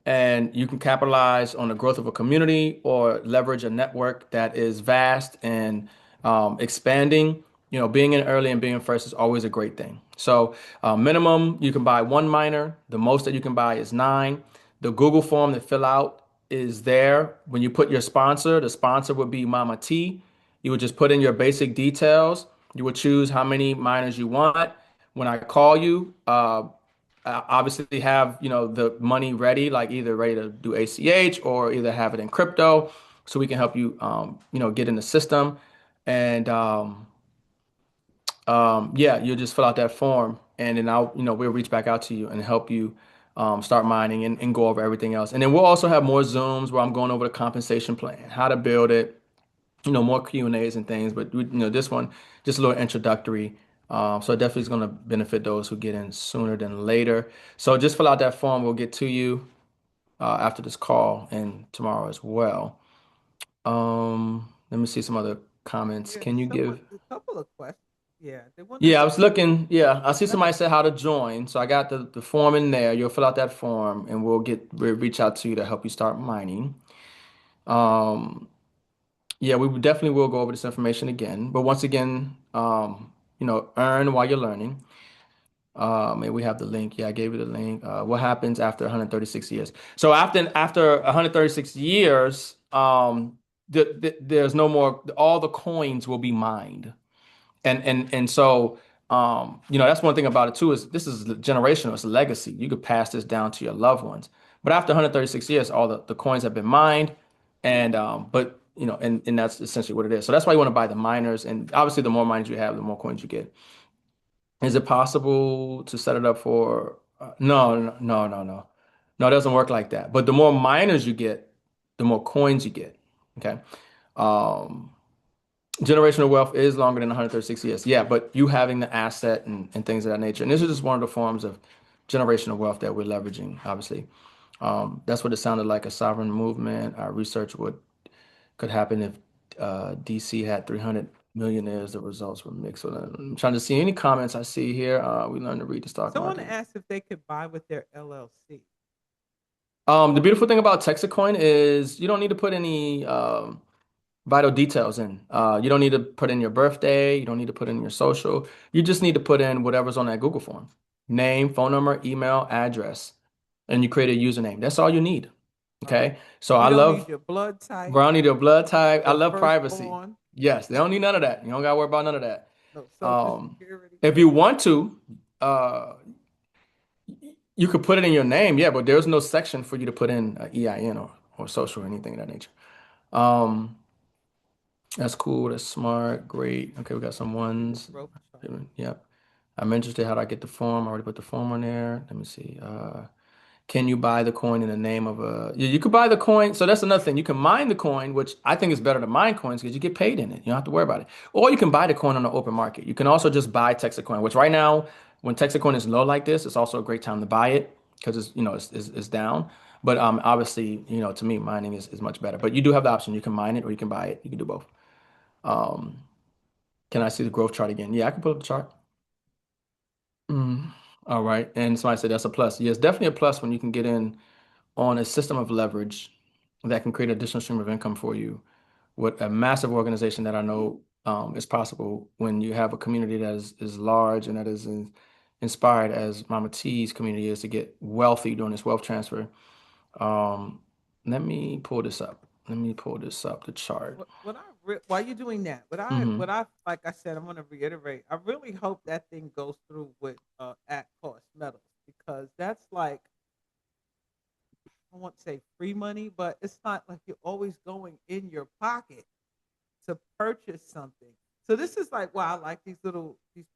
and you can capitalize on the growth of a community or leverage a network that is vast and expanding, being in early and being in first is always a great thing. So, minimum, you can buy 1 miner. The most that you can buy is 9. The Google form to fill out is there. When you put your sponsor, the sponsor would be Mama T. You would just put in your basic details. You would choose how many miners you want. When I call you, obviously have the money ready, like either ready to do ACH or either have it in crypto, so we can help you get in the system. And yeah, you'll just fill out that form, and then we'll reach back out to you and help you start mining and go over everything else. And then we'll also have more Zooms where I'm going over the compensation plan, how to build it, more Q&As and things. But this one, just a little introductory. So it definitely is going to benefit those who get in sooner than later. So just fill out that form. We'll get to you after this call and tomorrow as well. Let me see some other comments. yeah, Can you give? a couple of questions. Yeah, they want to Yeah, I know. was looking. Yeah, I see somebody said how to join. So I got the form in there. You'll fill out that form and we'll reach out to you to help you start mining. Um, Yeah, we definitely will go over this information again. But once again, earn while you're learning. Maybe we have the link. Yeah, I gave you the link. What happens after 136 years? So after 136 years, there's no more. All the coins will be mined, and so that's one thing about it too is this is generational. It's a legacy. You could pass this down to your loved ones. But after 136 years, all the coins have been mined, and but and that's essentially what it is. So that's why you want to buy the miners, and obviously the more miners you have, the more coins you get. Is it possible to set it up for? No, no, no, no, no. No, it doesn't work like that. But the more miners you get, the more coins you get. Okay. Um, Generational wealth is longer than 136 years. Yeah, but you having the asset and things of that nature. And this is just one of the forms of generational wealth that we're leveraging, obviously. That's what it sounded like, a sovereign movement. Our research would could happen if DC had 300 millionaires. The results were mixed. So I'm trying to see any comments I see here. We learned to read the stock Someone market. asked if they could buy with their LLC. The beautiful thing about Texacoin is you don't need to put any vital details in. You don't need to put in your birthday. You don't need to put in your social. You just need to put in whatever's on that Google form. Name, phone number, email, address. and you create a username. That's all you need. Okay. So You I don't love, need your blood type. bro, I need your blood type. I Your love privacy. firstborn. Yes, they don't need none of that. You don't gotta worry about none of that. No social security. If you want to, you could put it in your name, yeah, but there's no section for you to put in EIN or social or anything of that nature. Um, that's cool. That's smart. Great. Okay, we got some ones. Growth chart. Yep. I'm interested. How do I get the form? I already put the form on there. Let me see. Can you buy the coin in the name of a? You could buy the coin. So that's another thing. You can mine the coin, which I think is better to mine coins because you get paid in it. You don't have to worry about it. Or you can buy the coin on the open market. You can also just buy Texacoin, which right now, when Texacoin is low like this, it's also a great time to buy it because it's down. But obviously, to me, mining is much better. But you do have the option. You can mine it or you can buy it. You can do both. Um, can I see the growth chart again? Yeah, I can put up the chart. All right. And somebody said that's a plus. Yeah, it's definitely a plus when you can get in on a system of leverage that can create additional stream of income for you with a massive organization that I know is possible when you have a community that is large and that is inspired as Mama T's community is to get wealthy during this wealth transfer. Let me pull this up. The chart. While you're doing that, Mhm. like I said, I'm going to reiterate. I really hope that thing goes through with at cost metals because that's like, I won't say free money, but it's not like you're always going in your pocket to purchase something. So this is like why I like these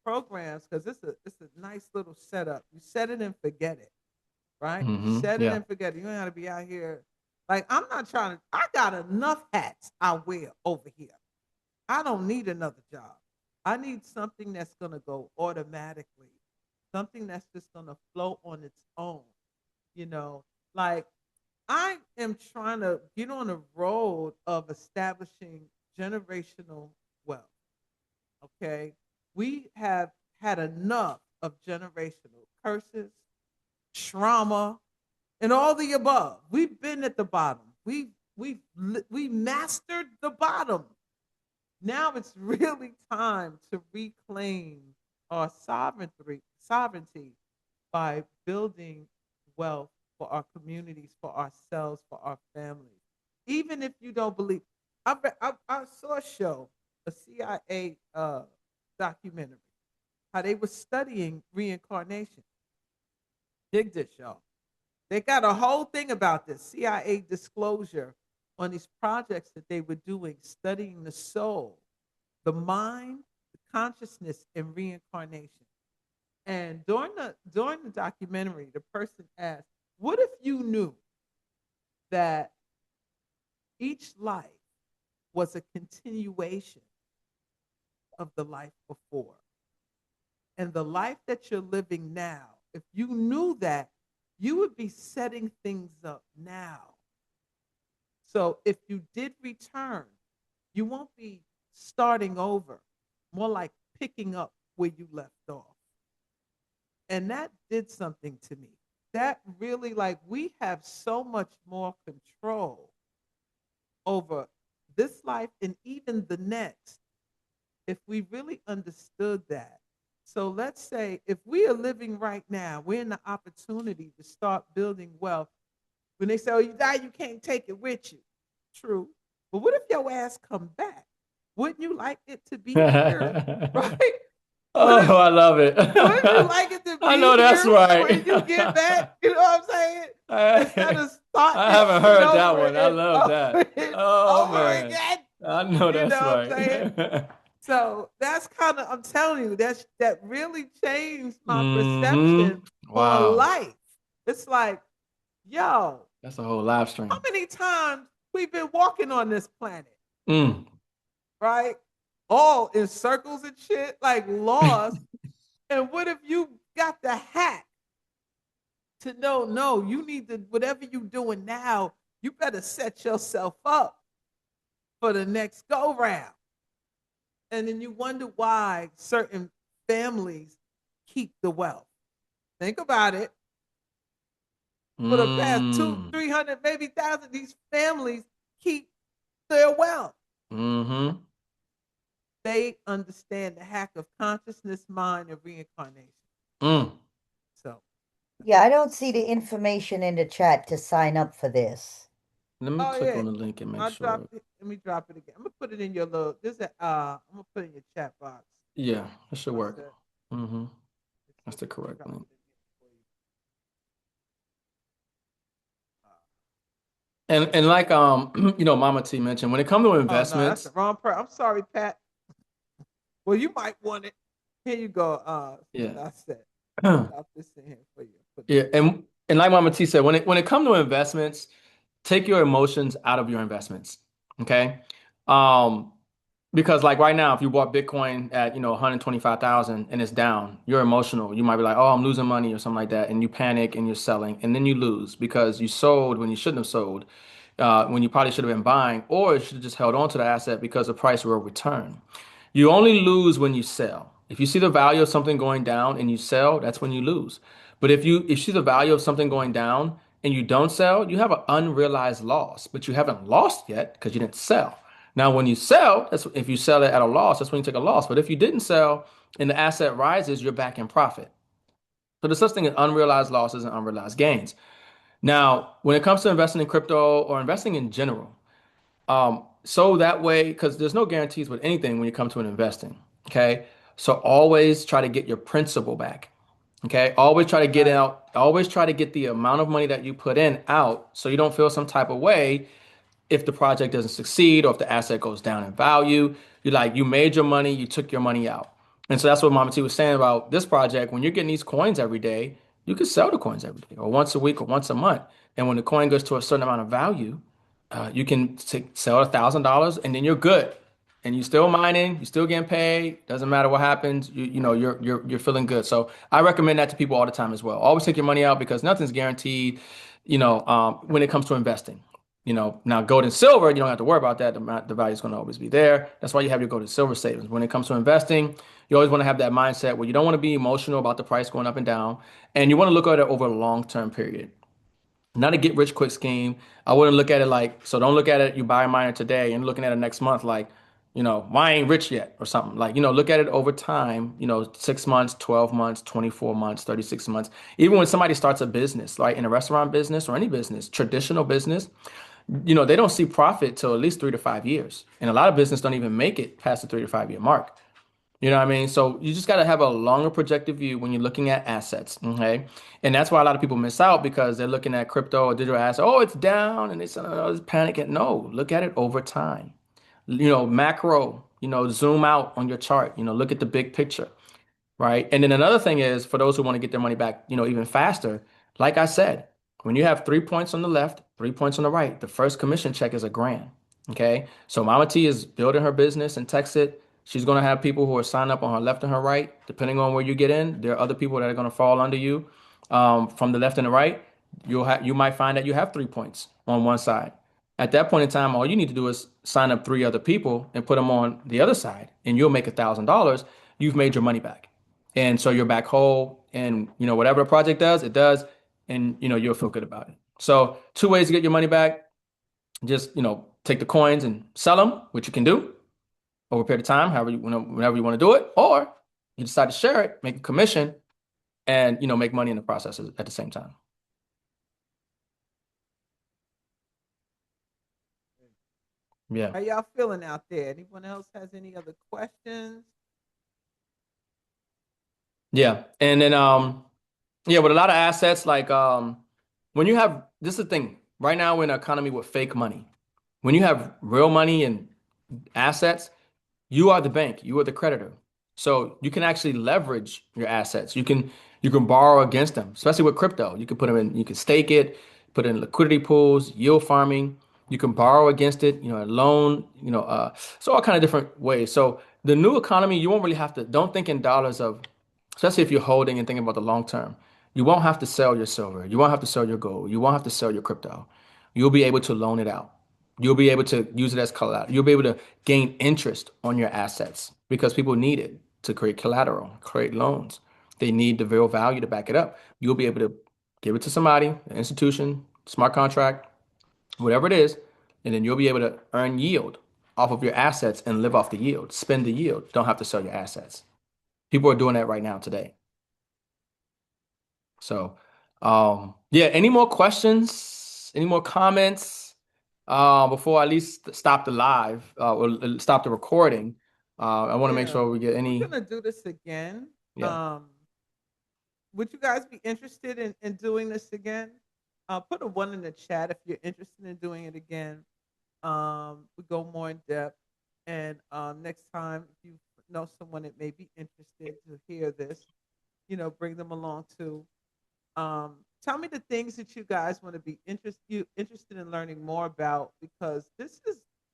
programs because it's a nice little setup. You set it and forget it, right? You set it Yeah. and forget it. You don't got to be out here. Like I'm not trying to. I got enough hats I wear over here. I don't need another job. I need something that's gonna go automatically, something that's just gonna flow on its own. You know, like I am trying to get on the road of establishing generational wealth. Okay. We have had enough of generational curses, trauma, and all the above. We've been at the bottom. We mastered the bottom. Now it's really time to reclaim our sovereignty by building wealth for our communities, for ourselves, for our families. Even if you don't believe, I saw a show, a CIA documentary, how they were studying reincarnation. Dig this, y'all. They got a whole thing about this CIA disclosure on these projects that they were doing, studying the soul, the mind, the consciousness, and reincarnation. And during the documentary, the person asked, "What if you knew that each life was a continuation of the life before, and the life that you're living now? If you knew that, you would be setting things up now. So if you did return, you won't be starting over, more like picking up where you left off." And that did something to me. That really, like, we have so much more control over this life and even the next if we really understood that. So let's say if we are living right now, we're in the opportunity to start building wealth. When they say, "Oh, you die, you can't take it with you." True. But what if your ass come back? Wouldn't you like it to be here? Right? Oh, I love it. Wouldn't you like it to I be know that's here right. when you get back? You know what I'm saying? Instead of I starting this haven't shit heard that over one. I and love over that. and Oh over man. again. I know You that's know what I'm saying? right. So that's kind of, I'm telling you, that really changed my Mm-hmm. perception on Wow. life. It's like, yo, That's a whole live how stream. many times we've been walking on this planet, Mm. right? All in circles and shit, like lost. And what if you got the hack to know, no, you need to, whatever you doing now, you better set yourself up for the next go round. And then you wonder why certain families keep the wealth. Think about it. For the past two, Mm. 300, maybe thousand, these families keep their wealth. Mm-hmm. They understand the hack of consciousness, mind, and reincarnation. Mm. So Yeah, I don't see the information in the chat to sign up for this. Let me Oh click yeah, on the link and make I sure. dropped it. Let me drop it again. I'm gonna put it in your little. I'm gonna put it in your chat box. Yeah, it should I work. said, Mm-hmm. it That's should the correct drop link. it again for you. And like Mama T mentioned, when it comes to Oh no, that's the investments, wrong part. I'm sorry, Pat. Well, you might want it. Here you go. yeah. I said, drop this in here for you. Put it Yeah, in. and like Mama T said, when it comes to investments, take your emotions out of your investments. Okay. Um, because like right now, if you bought Bitcoin at 125,000 and it's down, you're emotional. You might be like, oh, I'm losing money or something like that, and you panic and you're selling, and then you lose because you sold when you shouldn't have sold, when you probably should have been buying, or you should have just held on to the asset because the price will return. You only lose when you sell. If you see the value of something going down and you sell, that's when you lose. But if you see the value of something going down and you don't sell, you have an unrealized loss, but you haven't lost yet because you didn't sell. Now, when you sell, that's if you sell it at a loss, that's when you take a loss. But if you didn't sell and the asset rises, you're back in profit. So there's such thing as unrealized losses and unrealized gains. Now, when it comes to investing in crypto or investing in general, so that way, because there's no guarantees with anything when you come to an investing. Okay. So always try to get your principal back. Okay. Always try to get out, always try to get the amount of money that you put in out so you don't feel some type of way if the project doesn't succeed or if the asset goes down in value. You made your money, you took your money out. And so that's what Mama T was saying about this project. When you're getting these coins every day, you can sell the coins every day or once a week or once a month. And when the coin goes to a certain amount of value, you can sell $1,000 and then you're good. And you're still mining, you're still getting paid. Doesn't matter what happens. You're feeling good. So I recommend that to people all the time as well. Always take your money out because nothing's guaranteed. When it comes to investing. Now gold and silver, you don't have to worry about that. The value is going to always be there. That's why you have your gold and silver savings. When it comes to investing, you always want to have that mindset where you don't want to be emotional about the price going up and down, and you want to look at it over a long-term period. Not a get rich quick scheme. I wouldn't look at it like, so don't look at it, you buy a miner today and looking at it next month like, why I ain't rich yet or something. Like, look at it over time, 6 months, 12 months, 24 months, 36 months. Even when somebody starts a business, like in a restaurant business or any business, traditional business, they don't see profit till at least 3 to 5 years. And a lot of business don't even make it past the 3 to 5 year mark. You know what I mean? So you just got to have a longer projected view when you're looking at assets. Okay. And that's why a lot of people miss out because they're looking at crypto or digital assets. Oh, it's down. And they say, oh, it's panicking. No, look at it over time. Macro, zoom out on your chart, look at the big picture. Right. And then another thing is for those who want to get their money back, even faster, like I said, when you have 3 points on the left, 3 points on the right, the first commission check is $1,000. Okay. So Mama T is building her business in Texas. She's going to have people who are signed up on her left and her right. Depending on where you get in, there are other people that are going to fall under you from the left and the right. You might find that you have 3 points on one side. At that point in time, all you need to do is sign up three other people and put them on the other side, and you'll make $1,000. You've made your money back. And so you're back whole, and whatever the project does, it does, and you'll feel good about it. So two ways to get your money back: just take the coins and sell them, which you can do over a period of time, however whenever you want to do it, or you decide to share it, make a commission, and make money in the process at the same time. Yeah, How y'all feeling out there? Anyone else has any other questions? yeah, and then yeah, with a lot of assets, like when you have this is the thing. Right now, we're in an economy with fake money. When you have real money and assets, you are the bank, you are the creditor. So you can actually leverage your assets. You can borrow against them, especially with crypto. You can put them in, you can stake it, put it in liquidity pools, yield farming. You can borrow against it, a loan, so all kind of different ways. So the new economy, you won't really have to, don't think in dollars of, especially if you're holding and thinking about the long term. You won't have to sell your silver. You won't have to sell your gold. You won't have to sell your crypto. You'll be able to loan it out. You'll be able to use it as collateral. You'll be able to gain interest on your assets because people need it to create collateral, create loans. They need the real value to back it up. You'll be able to give it to somebody, an institution, smart contract, whatever it is, and then you'll be able to earn yield off of your assets and live off the yield, spend the yield. Don't have to sell your assets. People are doing that right now today. So Yeah, any more questions? Any more comments? Before I at least stop the live, or stop the recording. I want to make sure we get any. We're gonna do this again. Yeah. Would you guys be interested in doing this again? Put a 1 in the chat if you're interested in doing it again. We go more in depth. And next time, if you know someone that may be interested to hear this, bring them along too. Tell me the things that you guys want to be interested in learning more about, because this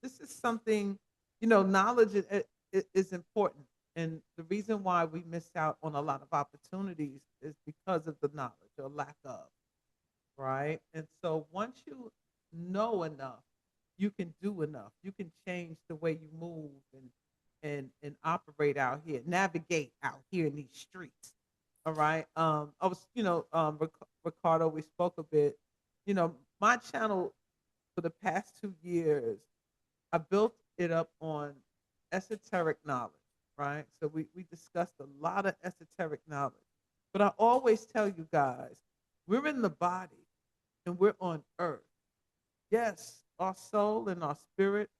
is something, knowledge is important. And the reason why we miss out on a lot of opportunities is because of the knowledge or lack of, right? And so once you know enough, you can do enough. You can change the way you move and operate out here, navigate out here in these streets. All right. I was, Ricardo, we spoke a bit. My channel for the past 2 years, I built it up on esoteric knowledge, right? So we discussed a lot of esoteric knowledge. But I always tell you guys, we're in the body and we're on earth. Yes, our soul and our spirit,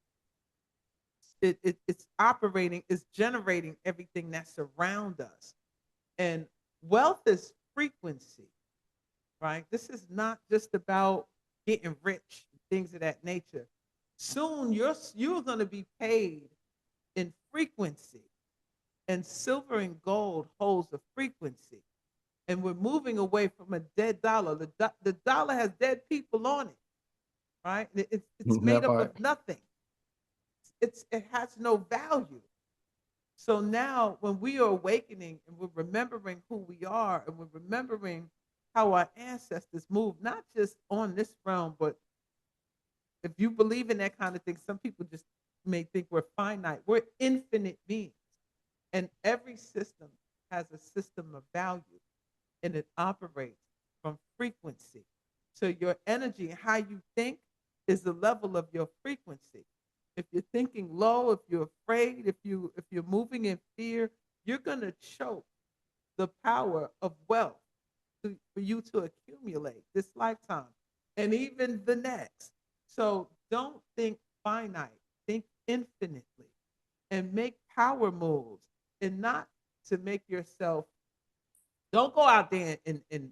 it's operating, it's generating everything that's around us. And wealth is frequency, right? This is not just about getting rich, things of that nature. Soon you're going to be paid in frequency, and silver and gold holds a frequency. And we're moving away from a dead dollar. The dollar has dead people on it, right? It's made up of nothing. It has no value. So now when we are awakening and we're remembering who we are and we're remembering how our ancestors moved, not just on this realm, but if you believe in that kind of thing, some people just may think we're finite. We're infinite beings. And every system has a system of value, and it operates from frequency. So your energy, how you think, is the level of your frequency. If you're thinking low, if you're afraid, if you're moving in fear, you're gonna choke the power of wealth for you to accumulate this lifetime and even the next. So don't think finite, think infinitely, and make power moves, and not to make yourself. Don't go out there and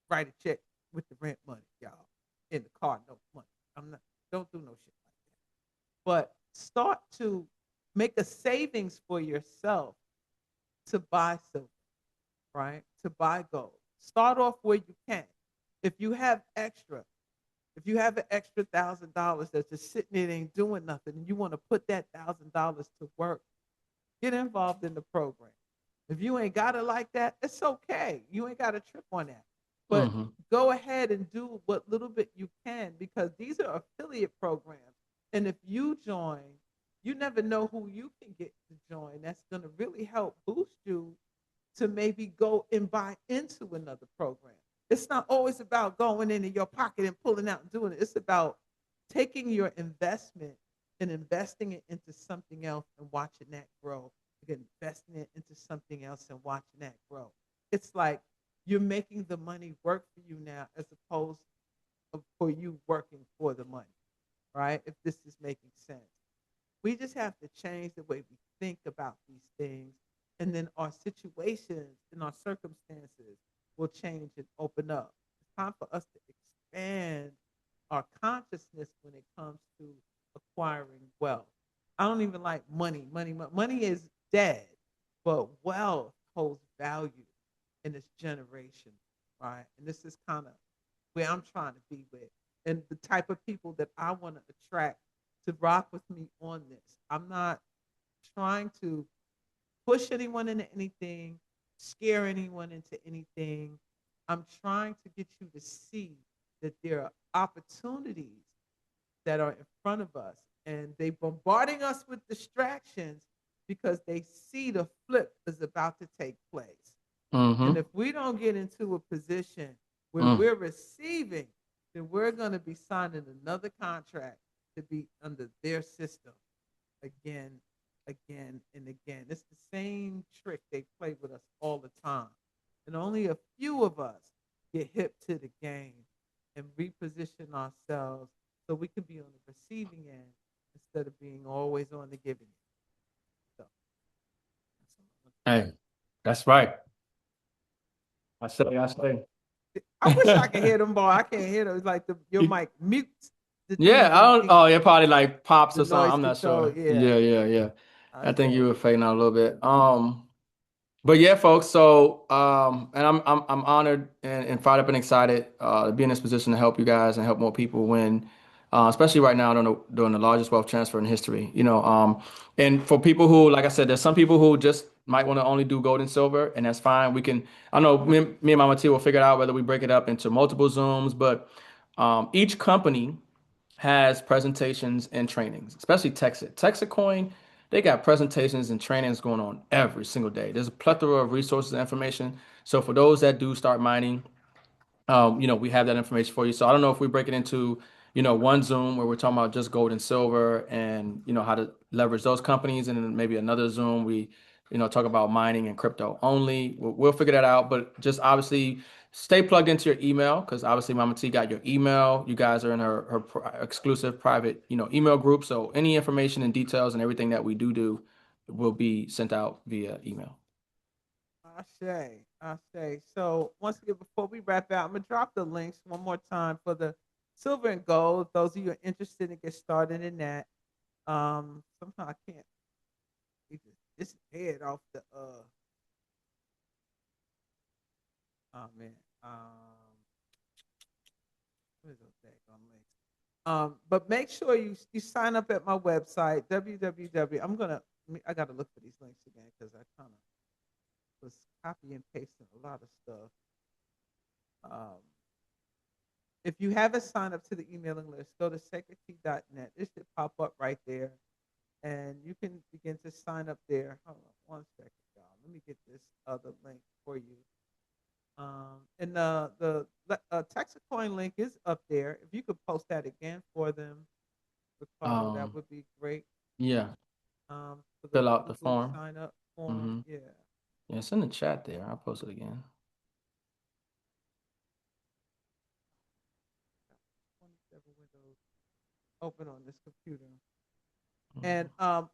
write a check with the rent money, y'all, in the car, no money. I'm not. Don't do no shit like that. But start to make a savings for yourself to buy silver, right? To buy gold. Start off where you can. If you have extra, if you have an extra $1,000 that's just sitting there and ain't doing nothing, and you want to put that $1,000 to work, get involved in the program. If you ain't got it like that, it's okay. You ain't got to trip on that. But go ahead and do what little bit you can, because these are affiliate programs. And if you join, you never know who you can get to join. That's going to really help boost you to maybe go and buy into another program. It's not always about going into your pocket and pulling out and doing it. It's about taking your investment and investing it into something else and watching that grow. Again, investing it into something else and watching that grow. It's like you're making the money work for you now, as opposed for you working for the money, right? If this is making sense. We just have to change the way we think about these things, and then our situations and our circumstances will change and open up. It's time for us to expand our consciousness when it comes to acquiring wealth. I don't even like money. Money is dead, but wealth holds value in this generation, right? And this is kind of where I'm trying to be with, and the type of people that I want to attract to rock with me on this. I'm not trying to push anyone into anything, scare anyone into anything. I'm trying to get you to see that there are opportunities that are in front of us, and they bombarding us with distractions because they see the flip is about to take place. And if we don't get into a position where we're receiving, then we're going to be signing another contract to be under their system again, and again. It's the same trick they play with us all the time. And only a few of us get hip position ourselves so we can be on the receiving end instead of being always on the giving end. So, Hey, that's right. I say. I wish I could hear them, boy. I can't hear them. It's like your mic mutes the Yeah, thing. I don't. Oh, it probably like pops The or something. noise I'm not control. sure. Yeah. I I think say. you were fading out a little bit. But yeah, folks. So, and I'm honored and fired up and excited to be in this position to help you guys and help more people when, especially right now during the largest wealth transfer in history. And for people who, like I said, there's some people who just might want to only do gold and silver, and that's fine. We can. I know me and Mama T will figure it out whether we break it up into multiple Zooms, but each company has presentations and trainings, especially Texas. Texacoin, they got presentations and trainings going on every single day. There's a plethora of resources and information. So for those that do start mining, we have that information for you. So I don't know if we break it into, one Zoom where we're talking about just gold and silver and, how to leverage those companies. And then maybe another Zoom, we, talk about mining and crypto only. We'll figure that out. But just obviously stay plugged into your email because obviously Mama T got your email. You guys are in her exclusive private, email group. So any information and details and everything that we do will be sent out via email. I say. So once again, before we wrap out, I'm gonna drop the links one more time for the silver and gold. Those of you who are interested in get started in that. Somehow I can't even this head off the oh man. Where's those daggone links? But make sure you sign up at my website, www. I gotta look for these links again because I kind of was copy and pasting a lot of stuff. If you haven't signed up to the emailing list, go to sacredkey.net. It should pop up right there. And you can begin to sign up there. Hold on one second, y'all. Let me get this other link for you. And the Texacoin link is up there. If you could post that again for them, Ricardo, that would be great. Yeah. For Fill out the form. Sign up form. Yeah. Yeah, it's in the chat there. I'll post it again. Open on this computer. And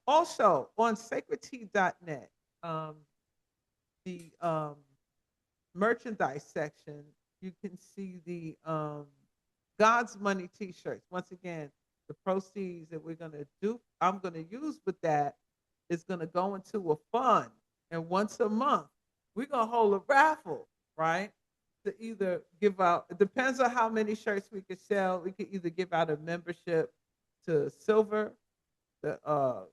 also on sacredtea.net, the merchandise section, you can see the God's Money t-shirts. Once again, the proceeds that I'm going to use with that is going to go into a fund. And once a month, we're going to hold a raffle, right? To either give out, it depends on how many shirts we could sell. We could either give out a membership to silver, to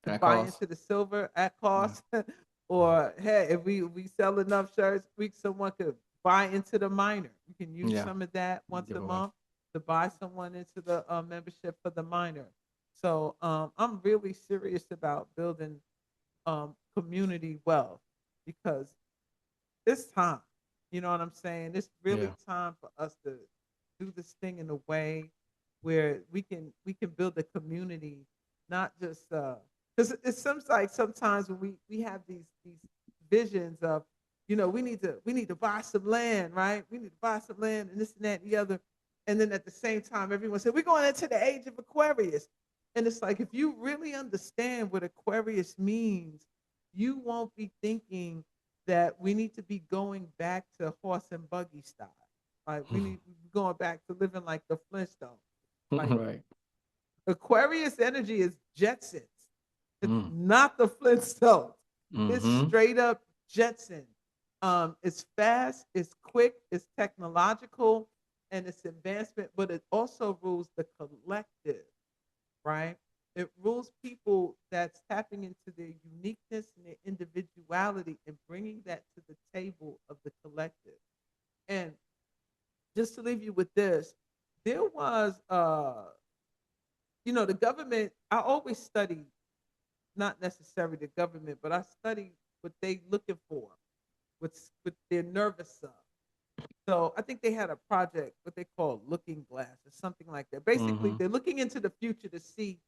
buy into the silver at cost, or hey, if we sell enough shirts, someone could buy into the miner. You can use some of that once a month to buy someone into the membership for the miner. So I'm really serious about building community wealth because it's time. You know what I'm saying? It's really time for us to do this thing in a way where we can build a community, not just because it seems like sometimes when we have these visions of, we need to buy some land, right? We need to buy some land and this and that and the other. And then at the same time, everyone said, we're going into the age of Aquarius. And it's like, if you really understand what Aquarius means, you won't be thinking that we need to be going back to horse and buggy style. Like we need to be going back to living like the Flintstones. Like, right. Aquarius energy is Jetsons. It's not the Flintstones. It's straight up Jetson. It's fast, it's quick, it's technological, and it's advancement, but it also rules the collective, right? It rules people that's tapping into their uniqueness and their individuality and bringing that to the table of the collective. And just to leave you with this, there was, the government, I always study, not necessarily the government, but I study what they looking for with their nervous stuff. So I think they had a project, what they call Looking Glass or something like that. Basically, they're looking into the future to see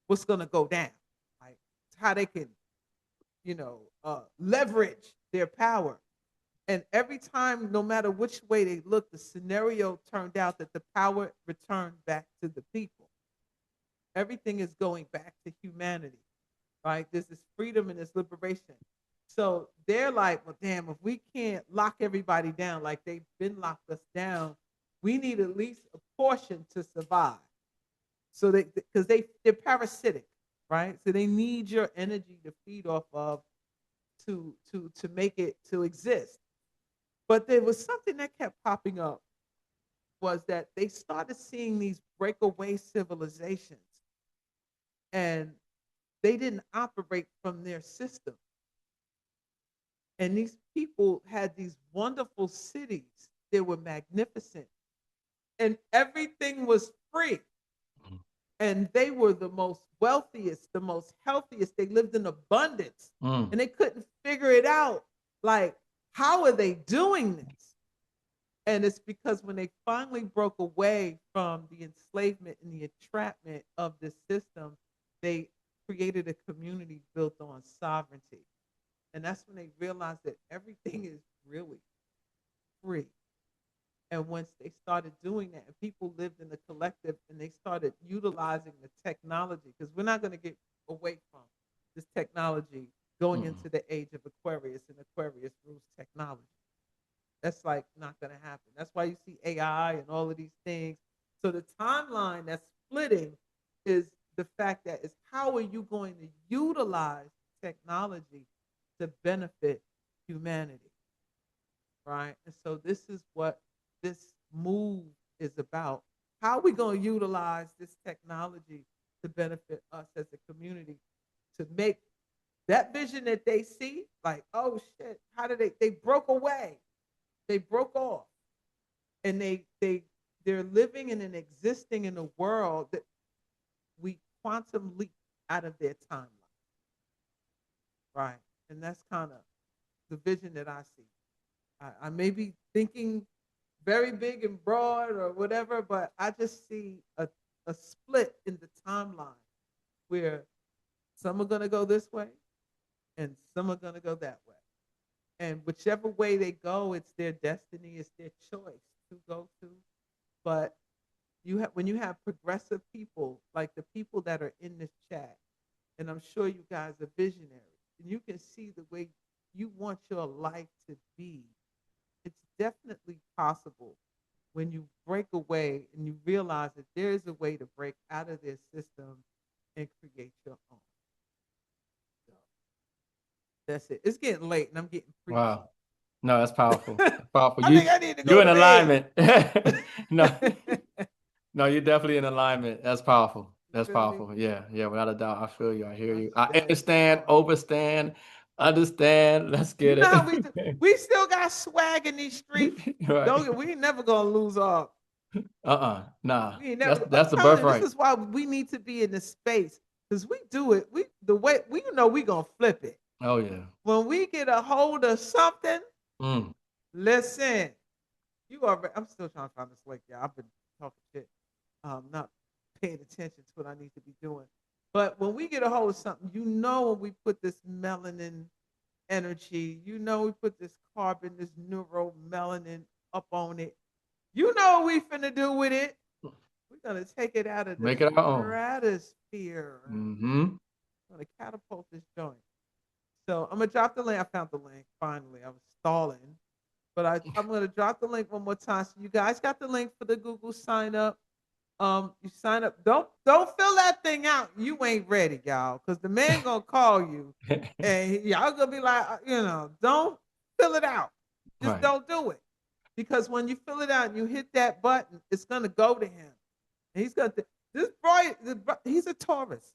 what's going to go down, like how they can, leverage their power. And every time, no matter which way they looked, the scenario turned out that the power returned back to the people. Everything is going back to humanity, right? There's this freedom and this liberation. So they're like, well, damn, if we can't lock everybody down like they've been locked us down, we need at least a portion to survive. So because they're parasitic, right? So they need your energy to feed off of to make it to exist. But there was something that kept popping up was that they started seeing these breakaway civilizations, and they didn't operate from their system. And these people had these wonderful cities. They were magnificent. And everything was free. And they were the most wealthiest, the most healthiest. They lived in abundance. And they couldn't figure it out. Like, how are they doing this? And it's because when they finally broke away from the enslavement and the entrapment of this system, they created a community built on sovereignty. And that's when they realized that everything is really free. And once they started doing that, and people lived in the collective and they started utilizing the technology, because we're not going to get away from this technology going into the age of Aquarius, and Aquarius rules technology. That's like not going to happen. That's why you see AI and all of these things. So the timeline that's splitting is the fact that is how are you going to utilize technology to benefit humanity, right? And so this is what this move is about. How are we going to utilize this technology to benefit us as a community to make that vision that they see, like, oh shit, how did they broke away? They broke off. And they're living in and existing in a world that we quantum leap out of their timeline. Right. And that's kind of the vision that I see. I may be thinking very big and broad or whatever, but I just see a split in the timeline where some are going to go this way and some are going to go that way. And whichever way they go, it's their destiny, it's their choice to go to. But when you have progressive people, like the people that are in this chat, and I'm sure you guys are visionaries, and you can see the way you want your life to be, it's definitely possible when you break away and you realize that there is a way to break out of their system and create your own. So that's it. It's getting late and I'm getting preachy. Wow. No, that's powerful. That's powerful. I think I need to go you're in to alignment. No, you're definitely in alignment. That's powerful. That's powerful. Yeah, without a doubt. I feel you. I hear you. I understand, overstand, understand. Let's get You know it. how we still got swag in these streets. Right. We ain't never gonna lose our. Nah. We ain't never. That's the I'm telling you, birthright. this is why we need to be in this space because we do it. The way we know we gonna flip it. Oh yeah. When we get a hold of something, listen. I'm still trying to find this link, y'all. I've been talking shit, not paying attention to what I need to be doing. But when we get a hold of something, when we put this melanin energy, we put this carbon, this neuromelanin up on it. You know what we finna do with it? We're gonna take it out of the stratosphere. We're gonna catapult this joint. So I'm gonna drop the link. I found the link finally. I was stalling. But I'm going to drop the link one more time. So you guys got the link for the Google sign up. You sign up. Don't fill that thing out. You ain't ready, y'all, because the man gonna call you, and y'all gonna be like, don't fill it out. Just don't do it, because when you fill it out and you hit that button, it's gonna go to him, and he's gonna. This boy, he's a Taurus.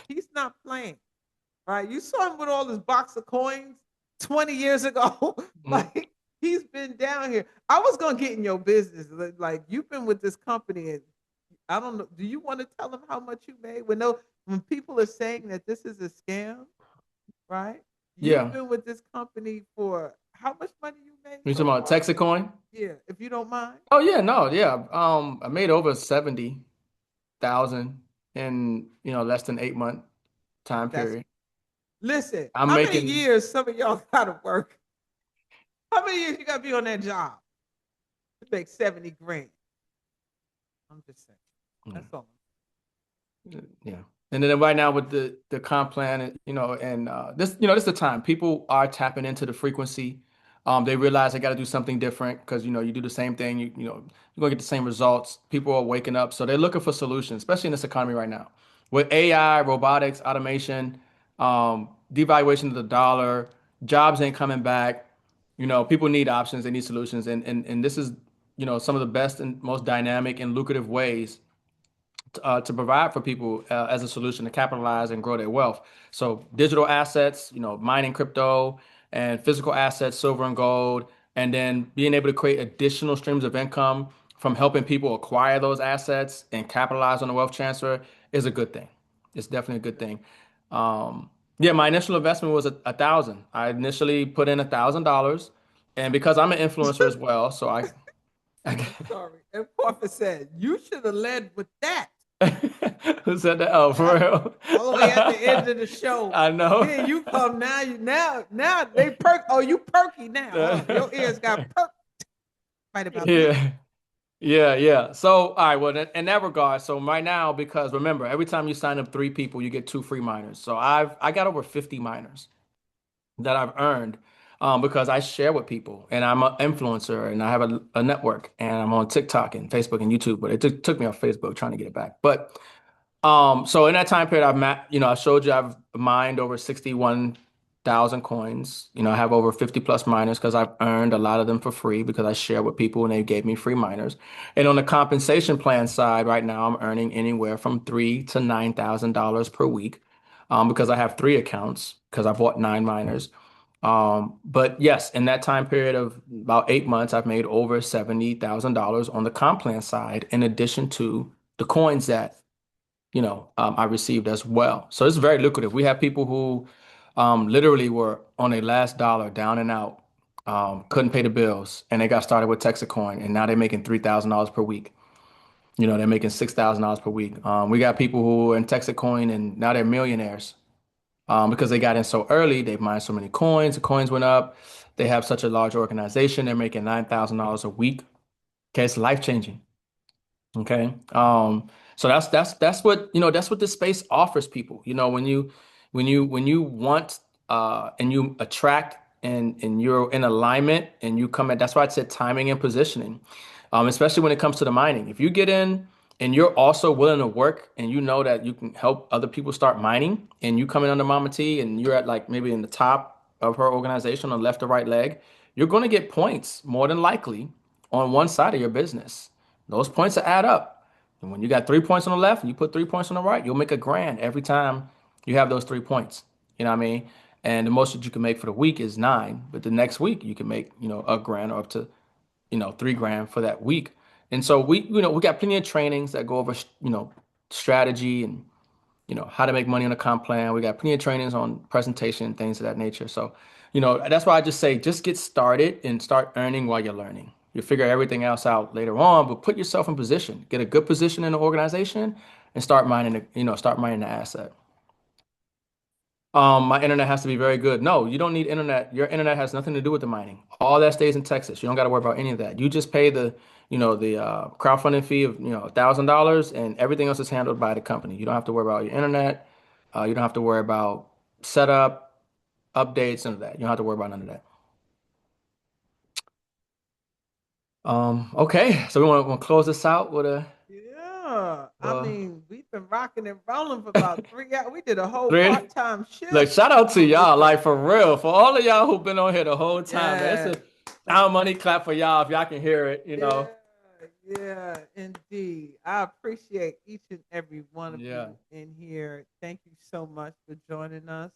He's not playing, right? You saw him with all his box of coins 20 years ago, like. He's been down here. I was gonna get in your business. Like you've been with this company, and I don't know. Do you want to tell them how much you made? When people are saying that this is a scam, right? Yeah. You've been with this company for how much money you made? You talking about Texacoin? Yeah, if you don't mind. Oh yeah, no, yeah. I made over 70,000 in less than 8-month time period. Listen, how many years some of y'all gotta work? How many years you got to be on that job to make 70 grand? I'm just saying. That's all. Yeah. And then right now with the comp plan, and this is the time people are tapping into the frequency. They realize they got to do something different because you do the same thing, you're gonna get the same results. People are waking up, so they're looking for solutions, especially in this economy right now with AI, robotics, automation, devaluation of the dollar, jobs ain't coming back. People need options, they need solutions, and this is some of the best and most dynamic and lucrative ways to provide for people as a solution to capitalize and grow their wealth. So digital assets, mining crypto and physical assets, silver and gold, and then being able to create additional streams of income from helping people acquire those assets and capitalize on the wealth transfer is a good thing. It's definitely a good thing. Yeah, my initial investment was 1,000. I initially put in $1,000, and because I'm an influencer as well, so I Sorry. And Parker said, you should have led with that. Who said that? Oh, for real? All the way at the end of the show. I know. Then you come now they perk. Oh, you perky now. Huh? Your ears got perked. Right about that. Yeah. So, all right. Well, in that regard, so right now, because remember, every time you sign up 3 people, you get 2 free miners. So I got over 50 miners that I've earned because I share with people, and I'm an influencer, and I have a network, and I'm on TikTok and Facebook and YouTube. But it took me off Facebook trying to get it back. But so in that time period, I showed you I've mined over 61,000 coins. I have over 50 plus miners because I've earned a lot of them for free because I share with people and they gave me free miners. And on the compensation plan side, right now I'm earning anywhere from $3,000 to $9,000 per week because I have 3 accounts because I bought 9 miners. But yes, in that time period of about 8 months, I've made over $70,000 on the comp plan side, in addition to the coins that I received as well. So it's very lucrative. We have people who literally were on their last dollar, down and out, couldn't pay the bills, and they got started with Texacoin, and now they're making $3,000 per week. They're making $6,000 per week. We got people who are in Texacoin, and now they're millionaires because they got in so early. They've mined so many coins. The coins went up. They have such a large organization. They're making $9,000 a week. Okay, it's life changing. Okay. So that's what that's what this space offers people. When you want and you attract and you're in alignment and you come in, that's why I said timing and positioning. Especially when it comes to the mining. If you get in and you're also willing to work and you know that you can help other people start mining and you come in under Mama T and you're at like maybe in the top of her organization on the left or right leg, you're going to get points more than likely on one side of your business. Those points will add up. And when you got 3 points on the left and you put 3 points on the right, you'll make $1,000 every time you have those 3 points. You know what I mean? And the most that you can make for the week is 9, but the next week you can make, $1,000 or up to, $3,000 for that week. And so we got plenty of trainings that go over, strategy and, how to make money on a comp plan. We got plenty of trainings on presentation and things of that nature. So, that's why I just say, just get started and start earning while you're learning. You figure everything else out later on, but put yourself in position, get a good position in the organization and start mining the asset. My internet has to be very good. No, you don't need internet. Your internet has nothing to do with the mining. All that stays in Texas. You don't got to worry about any of that. You just pay the crowdfunding fee of, $1,000, and everything else is handled by the company. You don't have to worry about your internet. You don't have to worry about setup, updates, none of that. You don't have to worry about none of that. Okay, so we want to close this out with a I mean, we've been rocking and rolling for about 3 hours. We did a whole Three? part-time shift. Look, shout out to y'all, like for real, for all of y'all who've been on here the whole time. Man, it's a money clap for y'all if y'all can hear it, Yeah, indeed. I appreciate each and every one of you in here. Thank you so much for joining us.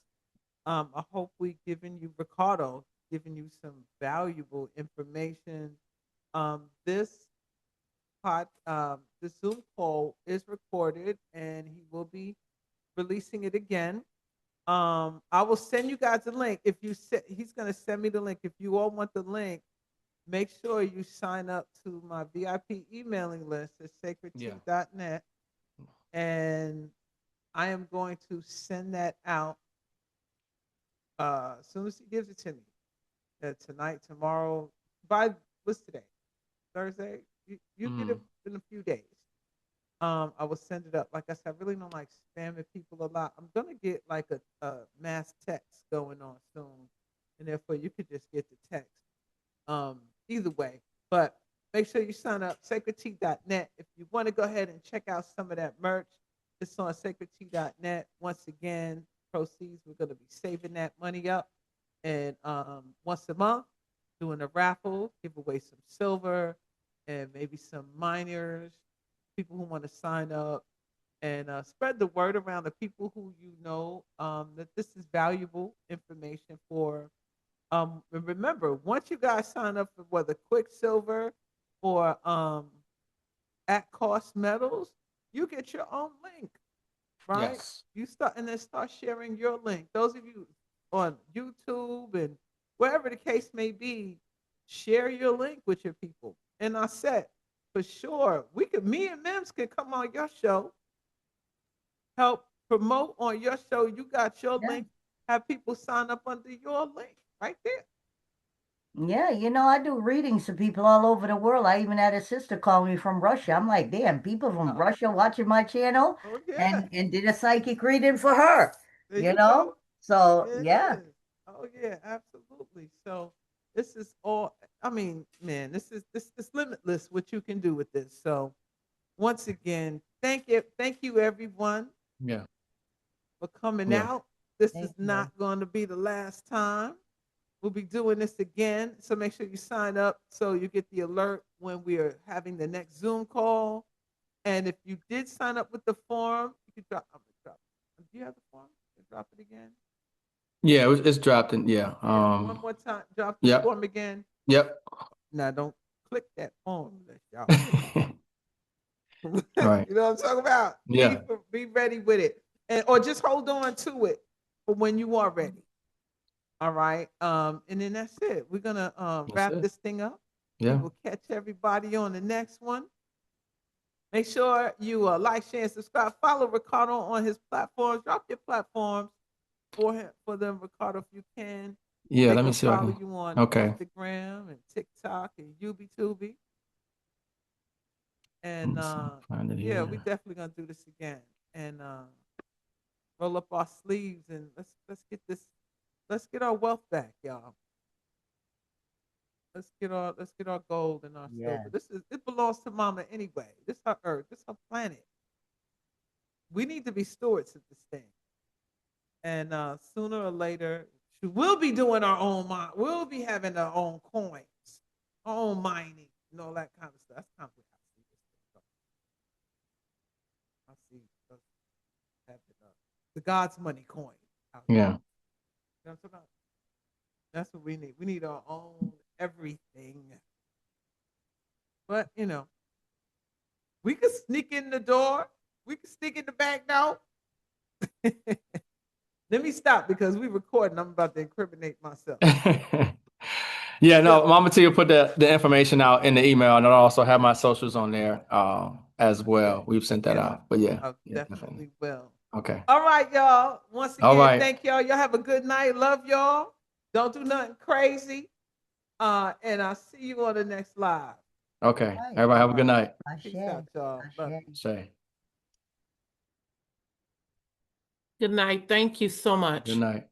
I hope we've given you, Ricardo, giving you some valuable information. This the Zoom call is recorded and he will be releasing it again. I will send you guys a link. He's gonna send me the link. If you all want the link, make sure you sign up to my VIP emailing list at sacredtea.net. And I am going to send that out as soon as he gives it to me. tonight, tomorrow, by what's today? Thursday? You get it in a few days. I will send it up. Like I said, I really don't like spamming people a lot. I'm gonna get like a mass text going on soon, and therefore you could just get the text. Either way, but make sure you sign up sacredtea.net if you want to go ahead and check out some of that merch. It's on sacredtea.net. Once again, proceeds, we're gonna be saving that money up, and once a month doing a raffle, give away some silver and maybe some miners, people who want to sign up, and spread the word around the people who you know, that this is valuable information for. And remember, once you guys sign up for whether Quicksilver or at cost metals, you get your own link, right? Yes. You start and then start sharing your link. Those of you on YouTube and wherever the case may be, share your link with your people. And I said, for sure, me and M.I.M.S can come on your show, help promote on your show. You got your link, have people sign up under your link right there. Yeah, I do readings to people all over the world. I even had a sister call me from Russia. I'm like, damn, people from Russia watching my channel, Oh, yeah. and did a psychic reading for her. There You you know? go. So There it yeah. is. Oh yeah, absolutely. So this is all. I mean, man, this is limitless what you can do with this. So once again, thank you everyone Yeah. for coming Yeah. out. This Thank is not going to be the last time. We'll be doing this again. So make sure you sign up so you get the alert when we are having the next Zoom call. And if you did sign up with the form, you can drop. I'm gonna drop. Do you have the form? Drop it again. Yeah, it's dropped in. Yeah. One more time. Drop the Yep. form again. Yep. Now don't click that form unless y'all. Right. You know what I'm talking about? Yeah. Be ready with it. Or just hold on to it for when you are ready. All right. And then that's it. We're gonna wrap it. this thing up. Yeah. We will catch everybody on the next one. Make sure you like, share, and subscribe. Follow Ricardo on his platforms. Drop your platforms for them, Ricardo, if you can. Yeah, They let me can see if I follow can. you on Okay. Instagram and TikTok and YubiTubi. And Find it yeah, here. we definitely gonna do this again. And roll up our sleeves and let's get our wealth back, y'all. Let's get our gold and our silver. It belongs to Mama anyway. This her earth. This her planet. We need to be stewards of this thing. And sooner or later, we'll be doing our own mine. We'll be having our own coins, our own mining, and all that kind of stuff. That's kind of what I see us having the God's money coin. Yeah. You know what I'm talking about? That's what we need. We need our own everything. But we could sneak in the door. We could sneak in the back door. Let me stop because we recording. I'm about to incriminate myself. Yeah, no, Mama T will put the information out in the email, and I'll also have my socials on there as well. We've sent that out. But yeah, I definitely will. Okay. All right, y'all. Once again, All right. thank y'all. Y'all have a good night. Love y'all. Don't do nothing crazy. And I'll see you on the next live. Okay. Everybody have a good night. Peace out, y'all. Love you. Say. Good night. Thank you so much. Good night.